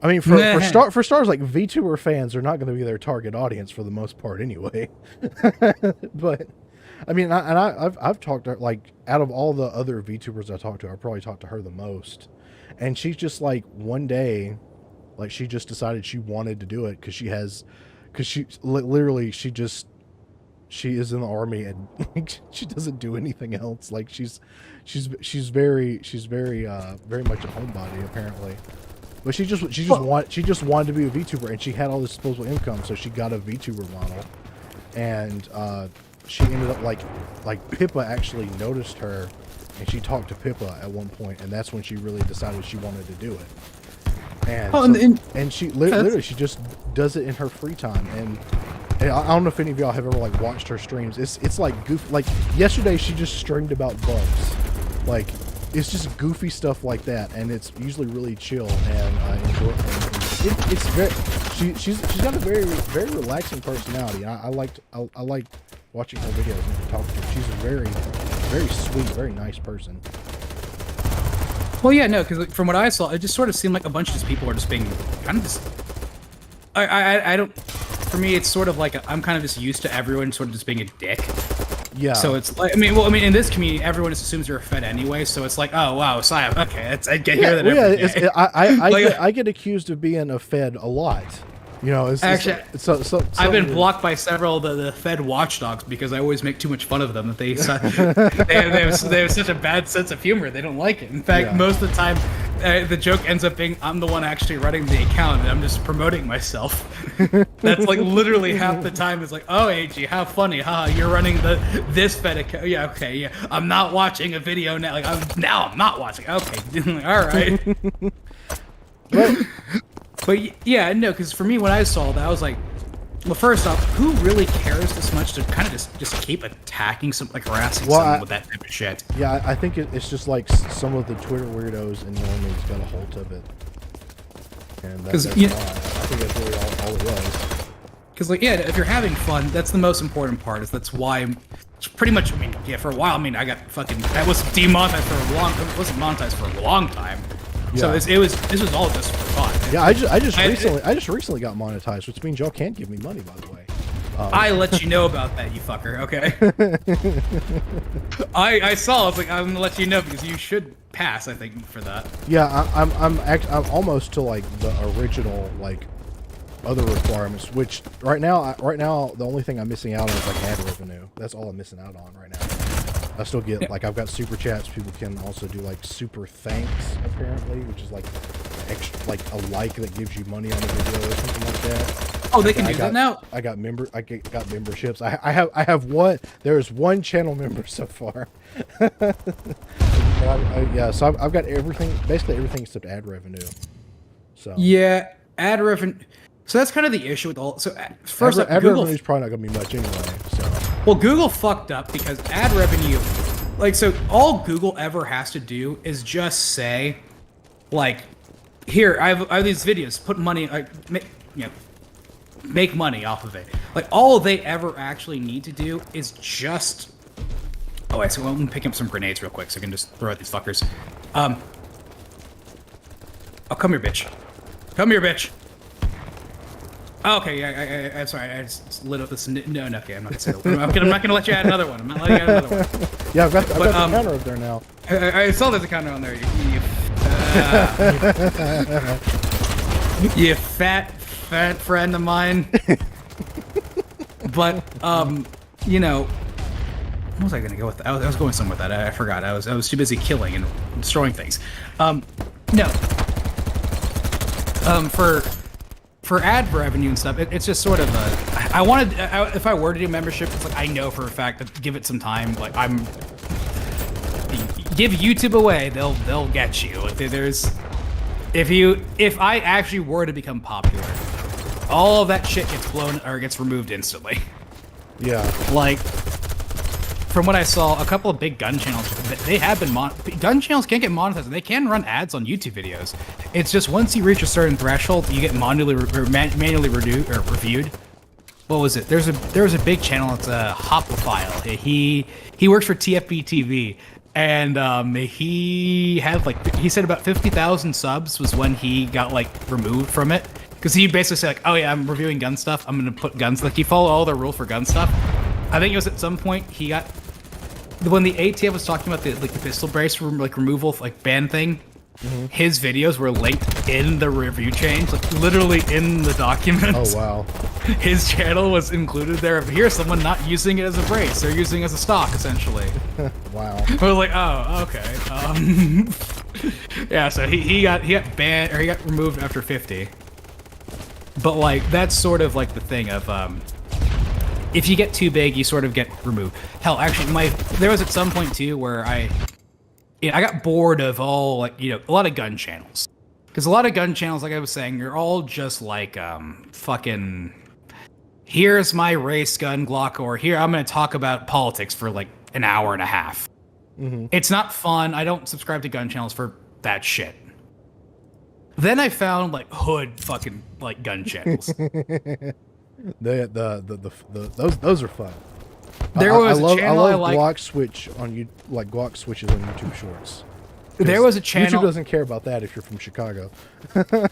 I mean, for starters, like VTuber fans are not going to be their target audience for the most part, anyway. But I mean, I've talked to her, like, out of all the other VTubers I talked to, I probably talked to her the most, and she's just like, one day, like, she just decided she wanted to do it because she literally she is in the army, and like, she doesn't do anything else. Like she's very much a homebody, apparently. But she just wanted to be a VTuber, and she had all this disposable income, so she got a VTuber model, and she ended up like Pippa actually noticed her, and she talked to Pippa at one point, and that's when she really decided she wanted to do it. And she literally she just does it in her free time, and I don't know if any of y'all have ever like watched her streams. It's like goofy. Like yesterday, she just streamed about bugs, like. It's just goofy stuff like that, and it's usually really chill, and I enjoy it. And it's very she's got a very relaxing personality. I like watching her videos and talking to her. She's a very sweet, very nice person. Well, yeah, no, because from what I saw, it just sort of seemed like a bunch of these people are just being kind of just. I don't. For me, it's sort of like I'm kind of just used to everyone sort of just being a dick. Yeah. So it's like, I mean, in this community, everyone just assumes you're a Fed anyway. So it's like, oh wow, so I get here that every day. I get accused of being a Fed a lot. You know, I've been blocked by several of the Fed watchdogs because I always make too much fun of them. That they have such a bad sense of humor. They don't like it. In fact, most of the time, the joke ends up being I'm the one actually running the account and I'm just promoting myself. That's like literally half the time. It's like, oh, AG, how funny, haha, you're running this Fed account. Yeah, okay, yeah. I'm not watching a video now. Like I'm not watching. Okay, all right. But yeah, no, because for me, when I saw that, I was like, well, first off, who really cares this much to kind of just keep attacking harassing someone with that type of shit? Yeah, I think it's just like some of the Twitter weirdos and normies got a hold of it. And that's why. I think that's really all it was. Because, like, yeah, if you're having fun, that's the most important part. That's why, pretty much, I mean, yeah, for a while, I mean, I got that was demonetized for a long, it wasn't monetized for a long time. Yeah. So this was all just for fun. Yeah, I just recently got monetized, which means y'all can't give me money, by the way. I let you know about that, you fucker. Okay. I saw. I was like, I'm gonna let you know because you should pass. I think for that. Yeah, I'm almost to like the original like other requirements. Which right now the only thing I'm missing out on is like ad revenue. That's all I'm missing out on right now. I still get like I've got super chats. People can also do like super thanks apparently, which is like extra, like a like that gives you money on the video or something like that. Oh, they can do that now. I got memberships. I have one. There is one channel member so far. Yeah, so I've got everything, basically everything except ad revenue. So yeah, ad revenue. So that's kind of the issue with all. So first, ad revenue is probably not gonna be much anyway. So. Well, Google fucked up because ad revenue, like, so all Google ever has to do is just say, like, here, I have these videos, put money, like, make money off of it. Like, all they ever actually need to do is just, oh, wait, so let me pick up some grenades real quick so I can just throw at these fuckers. Oh, come here, bitch. Come here, bitch. Oh, okay, yeah, I'm sorry, I just lit up this. No, okay, I'm not gonna say that. I'm not gonna let you add another one. I'm not letting you add another one. Yeah, I've got the counter up there now. I saw there's a counter on there. You fat friend of mine. But you know, what was I gonna go with that? I was going somewhere with that. I forgot. I was too busy killing and destroying things. No. For ad revenue and stuff, it's just sort of a. If I were to do membership, it's like I know for a fact that give it some time. Like give YouTube away, they'll get you. Like if I actually were to become popular, all of that shit gets blown or gets removed instantly. Yeah. Like from what I saw, a couple of big gun channels, they have been gun channels can't get monetized. They can run ads on YouTube videos. It's just once you reach a certain threshold, you get manually reviewed. What was it? There was a big channel. It's a Hopophile. He works for TFB TV, and he had like he said about 50,000 subs was when he got like removed from it because he basically said like, oh yeah, I'm reviewing gun stuff. I'm gonna put guns like he followed all the rules for gun stuff. I think it was at some point he got when the ATF was talking about the pistol brace removal ban thing. Mm-hmm. His videos were linked in the review change, like literally in the document. Oh wow! His channel was included there. Here's someone not using it as a brace; they're using it as a stock, essentially. Wow! We're like, oh, okay. Yeah, so he got banned, or he got removed after 50. But like that's sort of like the thing of if you get too big, you sort of get removed. Hell, actually, there was at some point too where I got bored of all like a lot of gun channels, because a lot of gun channels, like I was saying, you're all just like fucking. Here's my race gun Glock, or here I'm going to talk about politics for like an hour and a half. Mm-hmm. It's not fun. I don't subscribe to gun channels for that shit. Then I found like hood fucking like gun channels. Those are fun. There was a channel I like. Glock switch on you, like Glock switches on YouTube Shorts. There was a channel. YouTube doesn't care about that if you're from Chicago.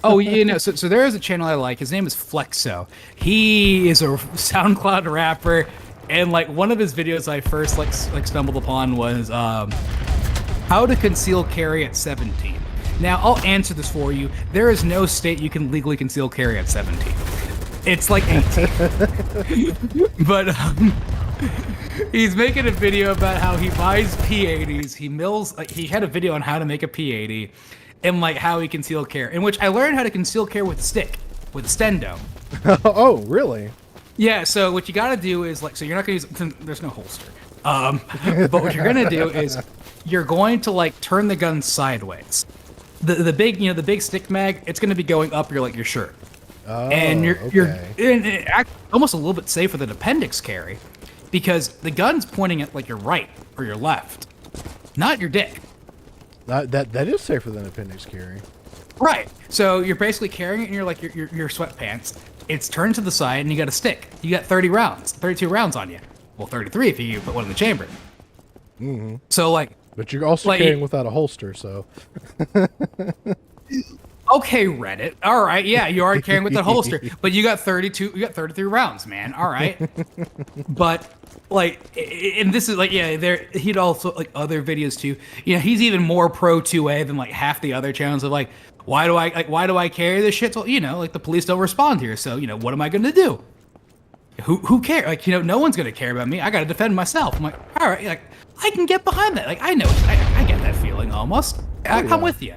Oh, so there is a channel I like. His name is Flexo. He is a SoundCloud rapper, and like one of his videos I first like stumbled upon was how to conceal carry at 17. Now I'll answer this for you. There is no state you can legally conceal carry at 17. It's like 18. But he's making a video about how he buys P80s. He mills. Like, he had a video on how to make a P80, and like how he conceal carry. In which I learned how to conceal carry with a stick, with a stendo. Oh, really? Yeah. So what you got to do is like, so you're not gonna use. There's no holster. But what you're gonna do is you're going to like turn the gun sideways. The big the big stick mag. It's gonna be going up your shirt. Oh, and you're okay. almost a little bit safer than appendix carry, because the gun's pointing at like your right or your left, not your dick. That is safer than appendix carry. Right. So you're basically carrying it in your sweatpants. It's turned to the side, and you got a stick. You got 32 rounds on you. Well, 33 if you put one in the chamber. Mm-hmm. So like. But you're also carrying without a holster, so. Okay, Reddit. All right, yeah, you are carrying with the holster, but you got 33 rounds, man. All right. But like, and this is like, he'd also like other videos too. He's even more pro 2A than like half the other channels of like, why do I carry this shit? So, like the police don't respond here. So, what am I going to do? Who cares? Like, no one's going to care about me. I got to defend myself. I'm like, all right, like I can get behind that. Like, I know, I get that feeling almost. I come with you.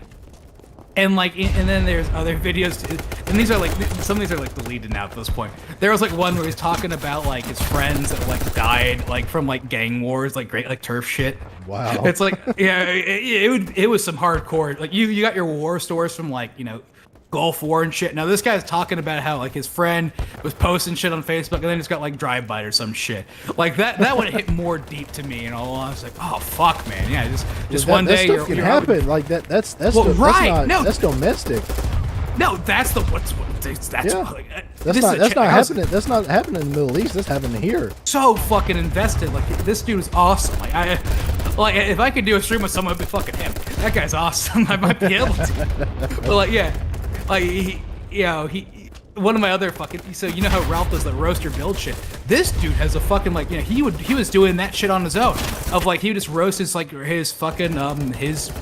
And like, and then there's other videos too, and these are like, some of these are like deleted now at this point. There was like one where he's talking about like his friends that like died like from like gang wars, like great like turf shit. Wow. It's like, yeah, it was some hardcore. Like you got your war stories from like Gulf War and shit. Now this guy's talking about how like his friend was posting shit on Facebook, and then he's got like drive-by or some shit. Like that would hit more deep to me, and all I was like, oh fuck, man, yeah, just one day that stuff can happen. Like that's well, right. That's domestic. No, that's the that's not happening. That's not happening in the Middle East. That's happening here. So fucking invested. Like this dude is awesome. Like if I could do a stream with someone, it'd be fucking him. That guy's awesome. I might be able to. But like, yeah. Like he one of my other fucking, so how Ralph does the roaster build shit. This dude has a fucking like, he was doing that shit on his own, of like he would just roast his fucking his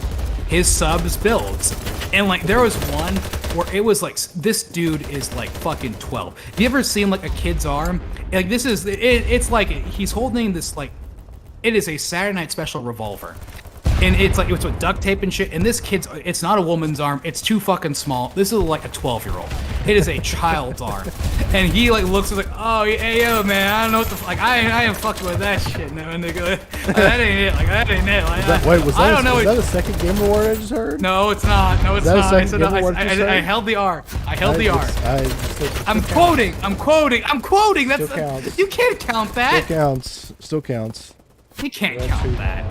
subs builds, and like there was one where it was like, this dude is like fucking 12. Have you ever seen like a kid's arm? Like this is it's like he's holding this like, it is a Saturday Night Special revolver. And it's like, it's with duct tape and shit. And this kid's, it's not a woman's arm. It's too fucking small. This is like a 12-year-old. It is a child's arm. And he like looks like, oh, hey, yo, man, I don't know what the fuck. I ain't fucking with that shit. No, nigga. Like, that ain't it. Like, that ain't it. Like, was that a second Game Award I just heard? No, it's not. No, it's not. I held the R. I held the R. I'm quoting. That's, counts. You can't count that. Still counts. You can't count that.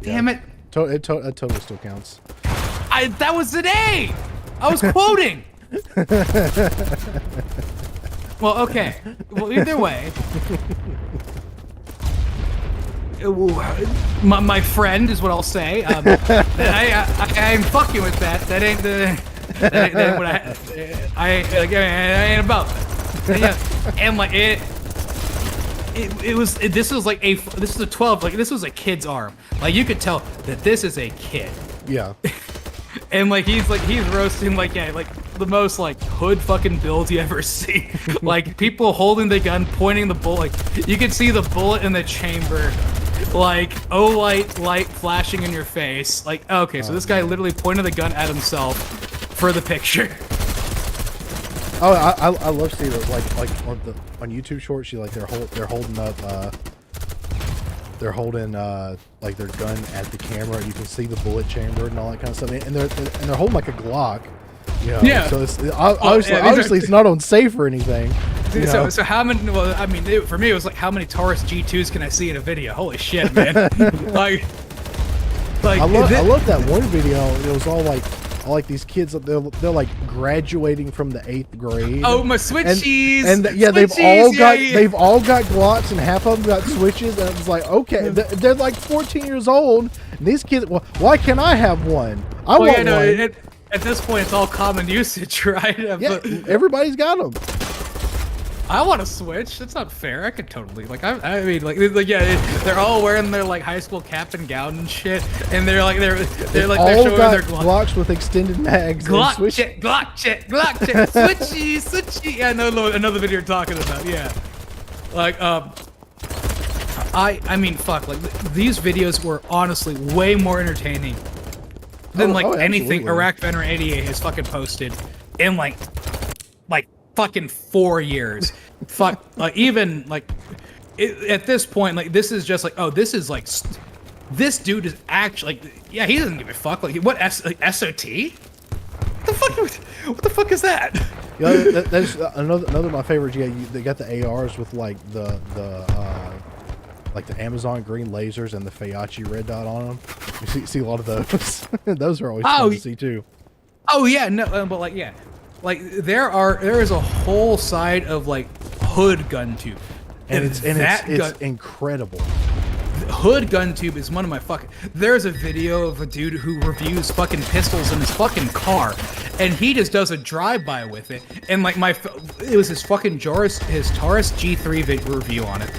Damn it. It totally still counts. That was an A! I was quoting! Well, okay. Well, either way. My friend is what I'll say. I'm fucking with that. That ain't what I ain't about that. And like this was a 12, like this was a kid's arm. Like you could tell that this is a kid. Yeah. And like he's roasting like the most like hood fucking builds you ever see. Like people holding the gun, pointing the bullet. Like you can see the bullet in the chamber, like light flashing in your face. Like, okay, so this guy literally pointed the gun at himself for the picture. Oh, I love seeing it like on YouTube Shorts. You like they're holding up like their gun at the camera. You can see the bullet chamber and all that kind of stuff. And they're holding like a Glock. You know? Yeah. So it's obviously it's not unsafe or anything. So how many? Well, I mean, for me it was like, how many Taurus G2s can I see in a video? Holy shit, man! like I love that one video. It was all like these kids. They're like graduating from the 8th grade. Oh, my switchies! And yeah, they've all got Glocks, and half of them got switches. And it's like, okay, they're like 14 years old. And these kids, well, why can't I have one? I want one. At this point, it's all common usage, right? Yeah, everybody's got them. I want to switch. That's not fair. I could totally I mean yeah, they're all wearing their like high school cap and gown and shit, and they're showing their Glocks with extended mags. Glock check, switchy. Yeah, no, another video you're talking about. Yeah, like I mean, fuck, like these videos were honestly way more entertaining than anything Iraq Veteran 88 has fucking posted in like fucking 4 years. Fuck, like even like at this point, like this is just like, oh, this is like this dude is actually like, yeah, he doesn't give a fuck. Like what SOT? What the fuck is that? Yeah, that's another of my favorites. Yeah, they got the ARs with like the Amazon green lasers and the Faiachi red dot on them. You see a lot of those. Those are always fun to see too. Oh yeah, no, but like yeah. Like there is a whole side of like hood gun tube, and it's incredible. Hood gun tube is one of my fucking. There's a video of a dude who reviews fucking pistols in his fucking car, and he just does a drive-by with it. And like it was his fucking Taurus G3 review on it,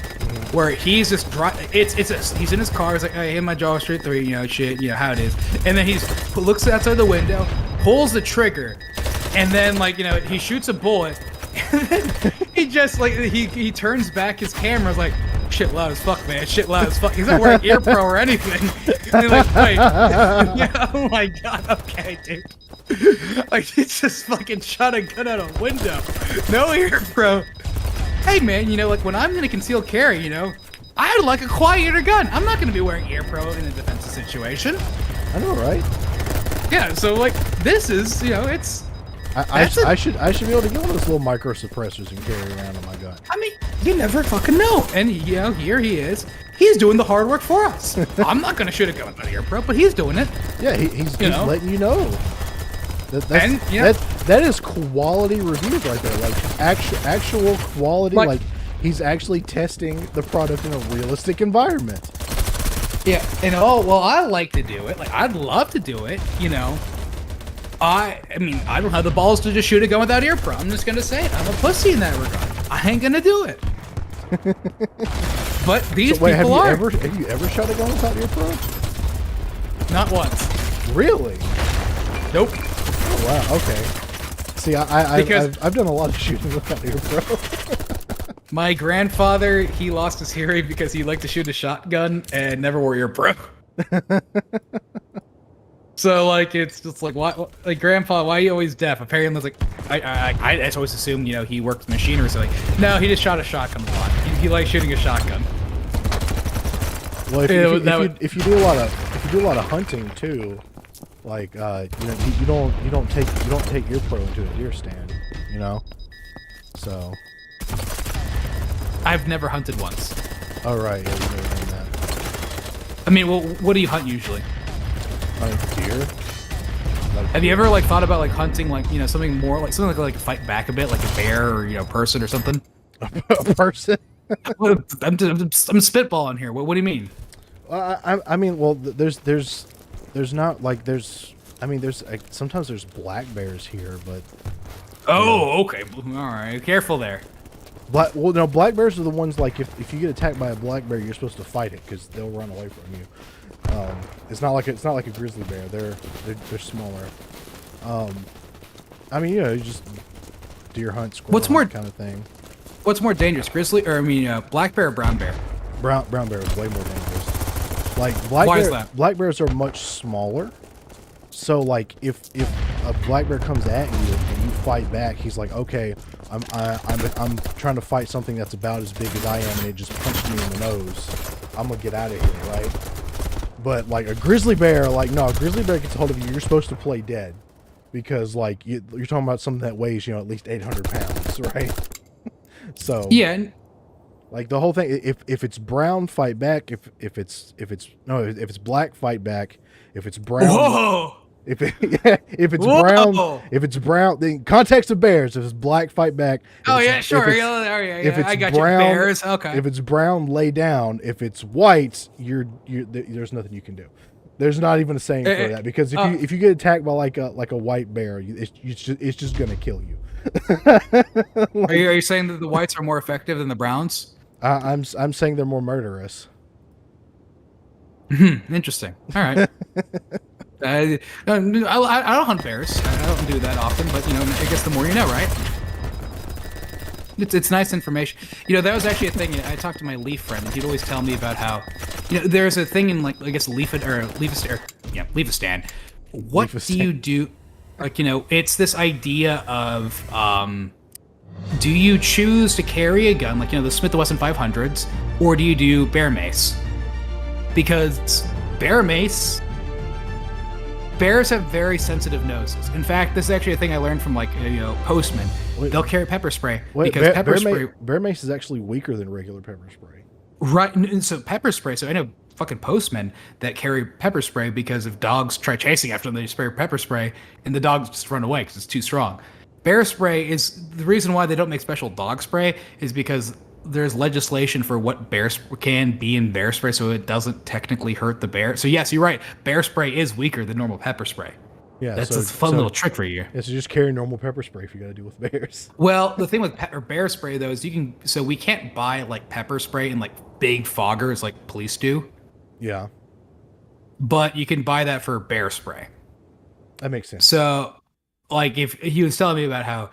where he's just he's in his car. He's like, hey, in my Jaw Street 3, you know, shit, you know how it is. And then he looks outside the window, pulls the trigger. And then, like, you know, he shoots a bullet, and then he just, like, he turns back his camera, like, shit loud as fuck, man, shit loud as fuck. He's not wearing ear pro or anything. And you're like, wait, yeah, oh my god, okay, dude. Like, he just fucking shot a gun out a window. No ear pro. Hey, man, you know, like, when I'm gonna conceal carry, you know, I'd like a quieter gun. I'm not gonna be wearing ear pro in a defensive situation. I know, right? Yeah, so, like, this is, you know, it's... I should be able to get one of those little micro suppressors and carry around on my gun. I mean, you never fucking know. And you know, here he is. He's doing the hard work for us. I'm not gonna shoot a gun without ear pro, but he's doing it. Yeah, he's letting you know. That is quality reviews right there. Like actual quality. Like he's actually testing the product in a realistic environment. Yeah, and I like to do it. Like I'd love to do it. You know. I mean, I don't have the balls to just shoot a gun without ear pro. I'm just gonna say it. I'm a pussy in that regard. I ain't gonna do it. But these people are. Have you ever shot a gun without ear pro? Not once. Really? Nope. Oh wow. Okay. See, I've done a lot of shooting without ear pro. My grandfather, he lost his hearing because he liked to shoot a shotgun and never wore ear pro. So like it's just like why, like Grandpa, why are you always deaf? Apparently, like I just always assumed, you know, he worked machinery. So like, no, he just shot a shotgun a lot. He likes shooting a shotgun. Well, if you do a lot of hunting too, like you know, you don't take ear pro into a deer stand, you know. So I've never hunted once. Oh right, yeah, you've never done that. I mean, well, what do you hunt usually? Deer. Have you ever like thought about like hunting, like, you know, something more like something like fight back a bit, like a bear or, you know, person or something? A person? I'm spitballing here. What do you mean? I mean, well, there's not like I mean, sometimes there's black bears here, but. Oh, okay. All right. Careful there. Well, no, black bears are the ones like if you get attacked by a black bear, you're supposed to fight it because they'll run away from you. It's not like a grizzly bear. They're smaller. I mean, you know, you just deer hunt, squirrel hunt kind of thing. What's more dangerous, grizzly or black bear or brown bear? Brown bear is way more dangerous. Like Why is that? black bears are much smaller. So like if a black bear comes at you and you fight back, he's like, okay, I'm trying to fight something that's about as big as I am, and it just punched me in the nose. I'm gonna get out of here, right? But like a grizzly bear, like no, a grizzly bear gets a hold of you, you're supposed to play dead, because like you're talking about something that weighs at least 800 pounds, right? So yeah. Like the whole thing, if it's brown, fight back. If it's black, fight back. If it's brown, whoa. If it's brown, then context of bears. If it's black, fight back. Oh yeah, sure. If it's I got brown, you. Bears. Okay. If it's brown, lay down. If it's white, there's nothing you can do. There's not even a saying for that, because if you get attacked by like a white bear, it's just gonna kill you. Are you saying that the whites are more effective than the browns? I'm saying they're more murderous. Interesting. All right. I don't hunt bears. I don't do that often, but I guess the more you know, right? It's nice information. That was actually a thing. I talked to my leaf friend, and he'd always tell me about how, there's a thing in like I guess Leafistan. What do you do? Like it's this idea of do you choose to carry a gun like the Smith & Wesson 500s, or do you do bear mace? Because bears have very sensitive noses. In fact, this is actually a thing I learned from postmen. They'll carry pepper spray because bear mace is actually weaker than regular pepper spray. Right, and so pepper spray. So I know fucking postmen that carry pepper spray because if dogs try chasing after them, they spray pepper spray, and the dogs just run away because it's too strong. Bear spray is the reason why they don't make special dog spray is because there's legislation for what bear can be in bear spray, so it doesn't technically hurt the bear. So yes, you're right. Bear spray is weaker than normal pepper spray. Yeah, that's a fun little trick for you. Yeah, so just carry normal pepper spray if you got to deal with bears. Well, the thing with bear spray though is we can't buy like pepper spray in like big foggers like police do. Yeah. But you can buy that for bear spray. That makes sense. So, like, if he was telling me about how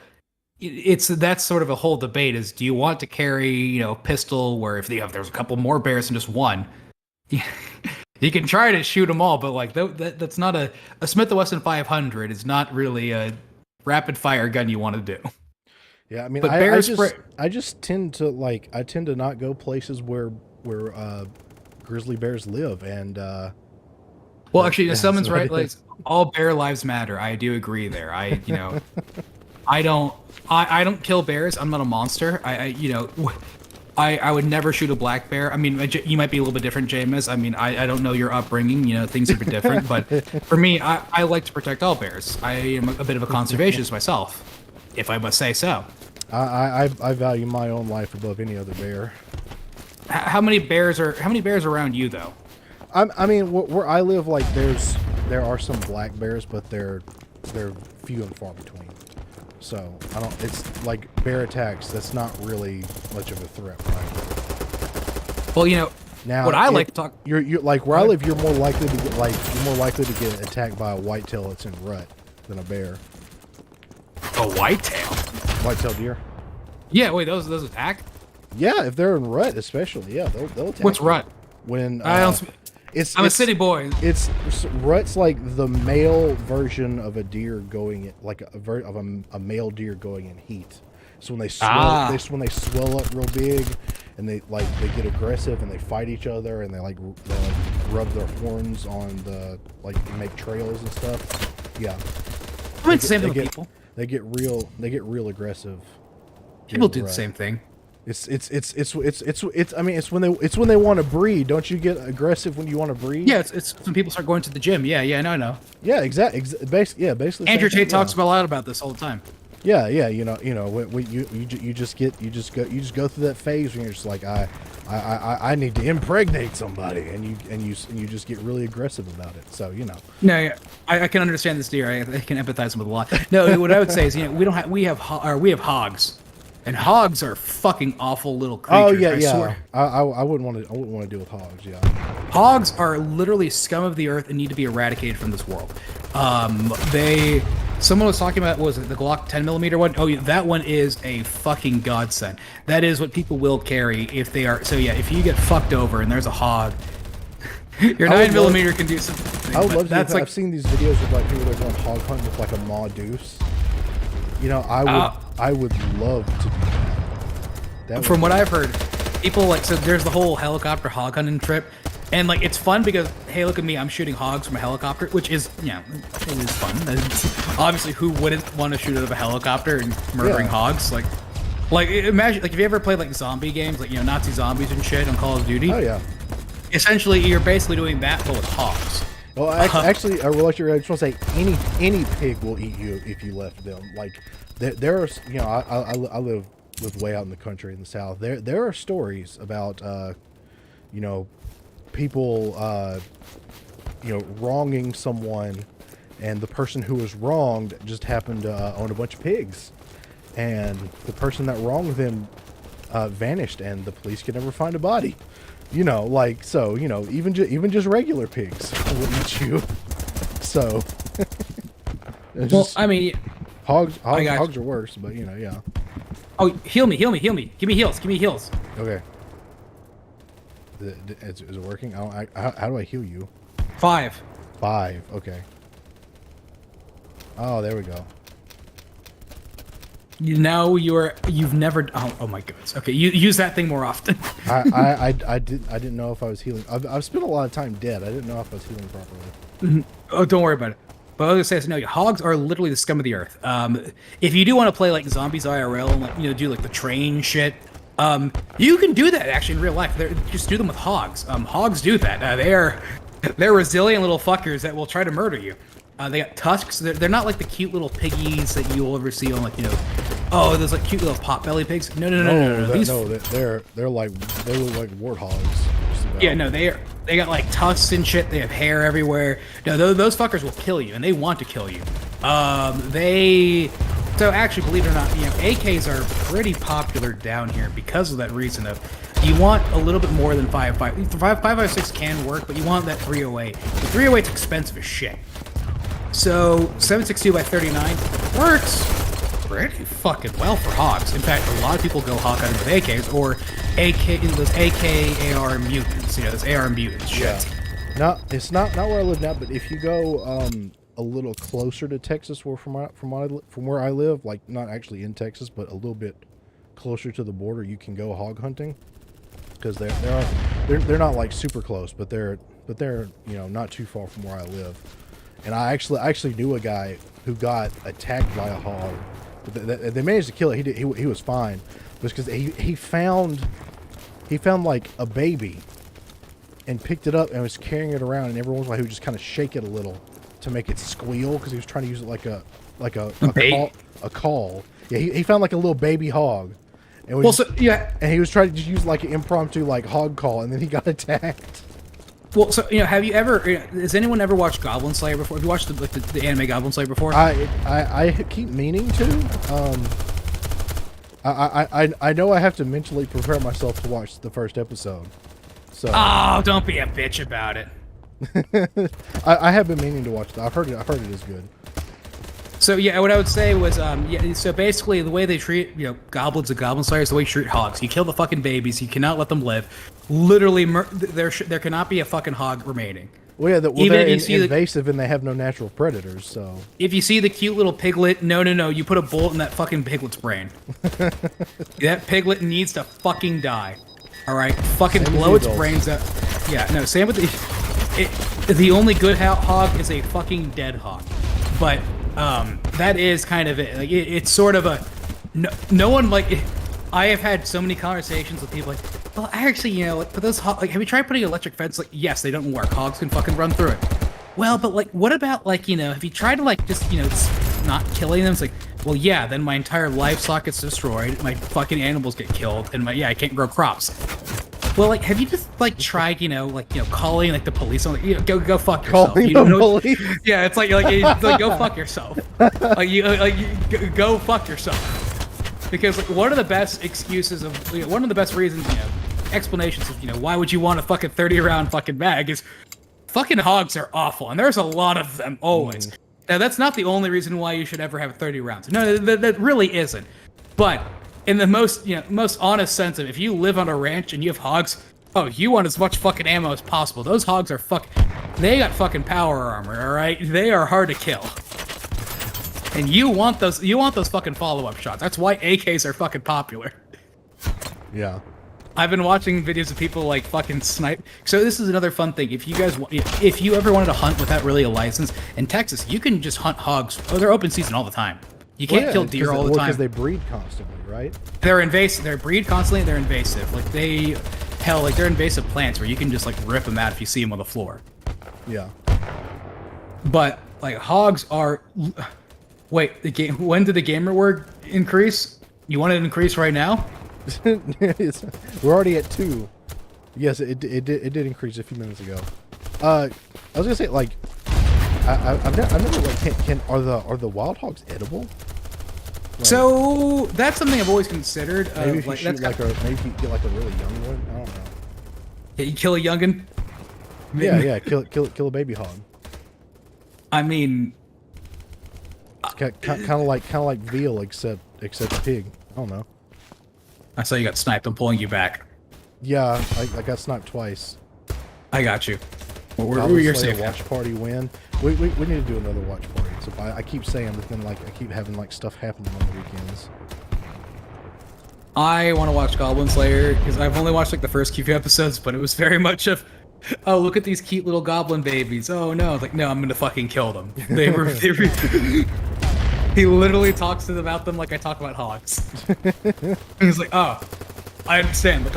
that's sort of a whole debate is, do you want to carry, a pistol where if there's a couple more bears than just one, you can try to shoot them all, but like that's not a Smith & Wesson 500 is not really a rapid fire gun you want to do. Yeah, I mean, I just tend to not go places where grizzly bears live, and well, actually, someone's right. Like, all bear lives matter. I do agree there. I don't kill bears. I'm not a monster. I would never shoot a black bear. I mean, you might be a little bit different, JMeZZ. I mean, I don't know your upbringing. Things are a bit different. But for me, I like to protect all bears. I am a bit of a conservationist myself, if I must say so. I value my own life above any other bear. How many bears are around you though? I mean, where I live, like there are some black bears, but they're few and far between. So it's like bear attacks. That's not really much of a threat, right? Well, now what I like to talk. You're like where I live. You're more likely to get attacked by a whitetail that's in rut than a bear. A whitetail? Whitetail deer. Yeah. Wait, those attack? Yeah, if they're in rut, especially. Yeah, they'll attack. What's rut? When I'm a city boy. It's rut's like the male version of a deer going like a male deer going in heat. So when they swell up real big, and they get aggressive and they fight each other and they rub their horns on the make trails and stuff. Yeah, I mean, same thing with people. They get real aggressive. People do the same thing. It's I mean, it's when they want to breed. Don't you get aggressive when you want to breed? Yeah, it's when people start going to the gym. Yeah, I know. Yeah, exactly. Basically. Andrew Tate talks a lot about this all the time. Yeah. You just go through that phase when you're just like, I need to impregnate somebody, and you just get really aggressive about it. So No, yeah, I can understand this deer. I can empathize with a lot. No, what I would say is, we have hogs. And hogs are fucking awful little creatures. Oh yeah. I wouldn't want to deal with hogs. Yeah. Hogs are literally scum of the earth and need to be eradicated from this world. Someone was talking about, what was it, the Glock 10mm one? Oh yeah, that one is a fucking godsend. That is what people will carry if they are. So yeah, if you get fucked over and there's a hog, Your 9mm can do something. I would love to. That's I've seen these videos of like people that are going hog hunting with like a Ma Deuce. You know, I would love to do that. From what I've heard, people like, so there's the whole helicopter hog hunting trip, and like it's fun because, hey, look at me, I'm shooting hogs from a helicopter, which is, yeah, it is fun. Obviously, who wouldn't want to shoot out of a helicopter and murdering hogs? Like imagine, like, if you ever played like zombie games, like, you know, Nazi zombies and shit on Call of Duty. Oh yeah. Essentially, you're basically doing that, but with hogs. Well, actually, I just want to say any pig will eat you if you left them. Like, there are, you know, I live way out in the country in the South. There are stories about, you know, people, you know, wronging someone, and the person who was wronged just happened to own a bunch of pigs, and the person that wronged them vanished, and the police could never find a body. You know, like, so, you know, even just regular pigs will eat you. So, well, I mean, hogs are worse, but you know, yeah. Oh, heal me. Give me heals. Okay. Is it working? How do I heal you? 5. Okay. Oh, there we go. You know, you've never. Oh my goodness. Okay, you use that thing more often. I didn't know if I was healing. I've spent a lot of time dead. I didn't know if I was healing properly. Oh, don't worry about it. But I was gonna say, no, hogs are literally the scum of the earth. If you do want to play like zombies IRL and, like, you know, do like the train shit, you can do that actually in real life. Just do them with hogs. Hogs do that. They're resilient little fuckers that will try to murder you. They got tusks. They're not like the cute little piggies that you'll ever see on, like, you know, oh, those like cute little potbelly pigs. No. They're like, they look like warthogs. Yeah, no, they got like tusks and shit. They have hair everywhere. No, those fuckers will kill you, and they want to kill you. So actually, believe it or not, you know, AKs are pretty popular down here because of that reason of, you want a little bit more than 5.56. 5.56 can work, but you want that 308. The 308's expensive as shit. So 7.62 by 39 works pretty fucking well for hogs. In fact, a lot of people go hog hunting with AKs or those AK-AR mutants. You know, those AR mutants. Shit. Yeah. It's not where I live now, but if you go a little closer to Texas, from where I live, like not actually in Texas, but a little bit closer to the border, you can go hog hunting, because they're not like super close, but they're you know, not too far from where I live. And I actually knew a guy who got attacked by a hog, but they managed to kill it. He was fine, because he found like a baby and picked it up and was carrying it around, and every once in a while he would just kind of shake it a little to make it squeal, because he was trying to use it like a call. Yeah, he found like a little baby hog, and and he was trying to just use like an impromptu like hog call, and then he got attacked. Well, so, you know, have you ever? Has anyone ever watched Goblin Slayer before? Have you watched the anime Goblin Slayer before? I keep meaning to. I know I have to mentally prepare myself to watch the first episode. So. Oh, don't be a bitch about it. I have been meaning to watch it. I've heard it is good. So yeah, what I would say was, so basically the way they treat, you know, goblins and goblin slayers, the way you treat hogs. You kill the fucking babies. You cannot let them live. Literally, there cannot be a fucking hog remaining. Well, yeah, they're invasive and they have no natural predators. So if you see the cute little piglet, no, you put a bullet in that fucking piglet's brain. That piglet needs to fucking die. All right, fucking blow its brains out. Yeah, no, same with the only good hog is a fucking dead hog, but. That is kind of it. Like it's sort of a no one like. I have had so many conversations with people like, well, actually, you know, like for those hogs, like, have you tried putting electric fence? Like, yes, they don't work. Hogs can fucking run through it. Well, but like, what about like, you know, have you tried to like just, you know, not killing them? It's like, well, yeah, then my entire livestock gets destroyed. My fucking animals get killed, and I can't grow crops. Well, like, have you just like tried, you know, like, you know, calling like the police? I'm like, you know, go fuck yourself. Calling you don't the know police? Yeah, it's like go fuck yourself. Go fuck yourself. Because like one of the best excuses of, you know, one of the best reasons, you know, explanations of, you know, why would you want a fucking 30-round fucking mag is fucking hogs are awful, and there's a lot of them always. Now that's not the only reason why you should ever have 30 rounds. No, that really isn't. But in the most honest sense of, if you live on a ranch and you have hogs, Oh, you want as much fucking ammo as possible. Those hogs are they got fucking power armor, alright? They are hard to kill. And you want those fucking follow-up shots. That's why AKs are fucking popular. Yeah. I've been watching videos of people like fucking snipe. So this is another fun thing. If you ever wanted to hunt without really a license, in Texas, you can just hunt hogs. Oh, they're open season all the time. You can't kill deer all the time. Because they breed constantly, right? They're invasive. They breed constantly. They're invasive. Like they're invasive plants where you can just like rip them out if you see them on the floor. Yeah. But like hogs are. Wait, when did the gamer word increase? You want it to increase right now? We're already at 2. Yes, it did increase a few minutes ago. I was gonna say like, I've never like are the wild hogs edible? Like, so that's something I've always considered. Maybe if you shoot maybe you get like a really young one. I don't know. Yeah, you kill a youngin. Yeah, kill a baby hog. I mean, It's kind of like veal, except pig. I don't know. I saw you got sniped. I'm pulling you back. Yeah, I got sniped twice. I got you. Well, you're safe. Watch party win. We need to do another watch party. So I keep saying, but then like I keep having like stuff happening on the weekends. I want to watch Goblin Slayer because I've only watched like the first few episodes, but it was very much of, oh, look at these cute little goblin babies. Oh no, it's like no, I'm gonna fucking kill them. They were. He literally talks to them about them like I talk about hogs. He's like, oh, I understand. Look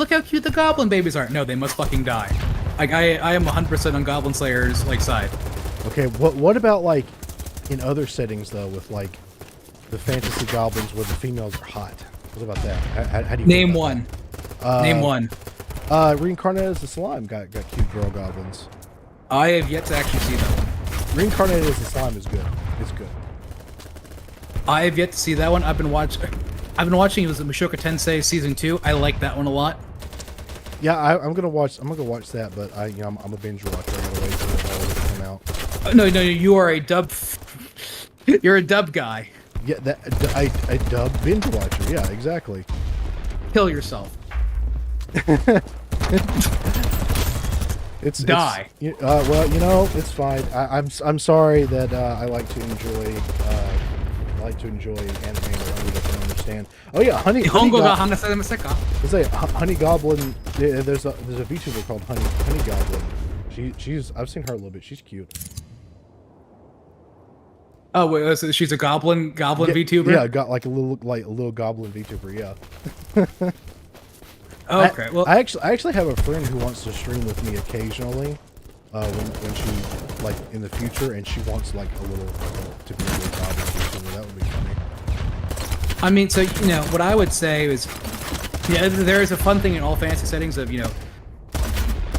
how cute the goblin babies are. No, they must fucking die. Like I am 100% on Goblin Slayer's like side. Okay, what about like in other settings though, with like the fantasy goblins where the females are hot? What about that? How do you name one? Name one. Reincarnated as the slime got cute girl goblins. I have yet to actually see that one. Reincarnated as the slime is good. It's good. I have yet to see that one. I've been watching. It was the Mushoku Tensei season 2. I like that one a lot. Yeah, I'm gonna watch that, but I'm a binge watcher. I'm gonna wait for it all to come out. No, you are a dub. You're a dub guy. Yeah, a dub binge watcher. Yeah, exactly. Kill yourself. It's die. Well, it's fine. I'm sorry that I like to enjoy anime that I don't understand. Oh yeah, Honey Goblin. There's a VTuber called Honey Goblin. I've seen her a little bit. She's cute. Oh wait, so she's a goblin VTuber? Yeah, got like a little goblin VTuber. Yeah. Okay. Well, I actually have a friend who wants to stream with me occasionally, when she like in the future, and she wants like a little to be a little goblin VTuber. That would be funny. I mean, so what I would say is, yeah, there is a fun thing in all fantasy settings of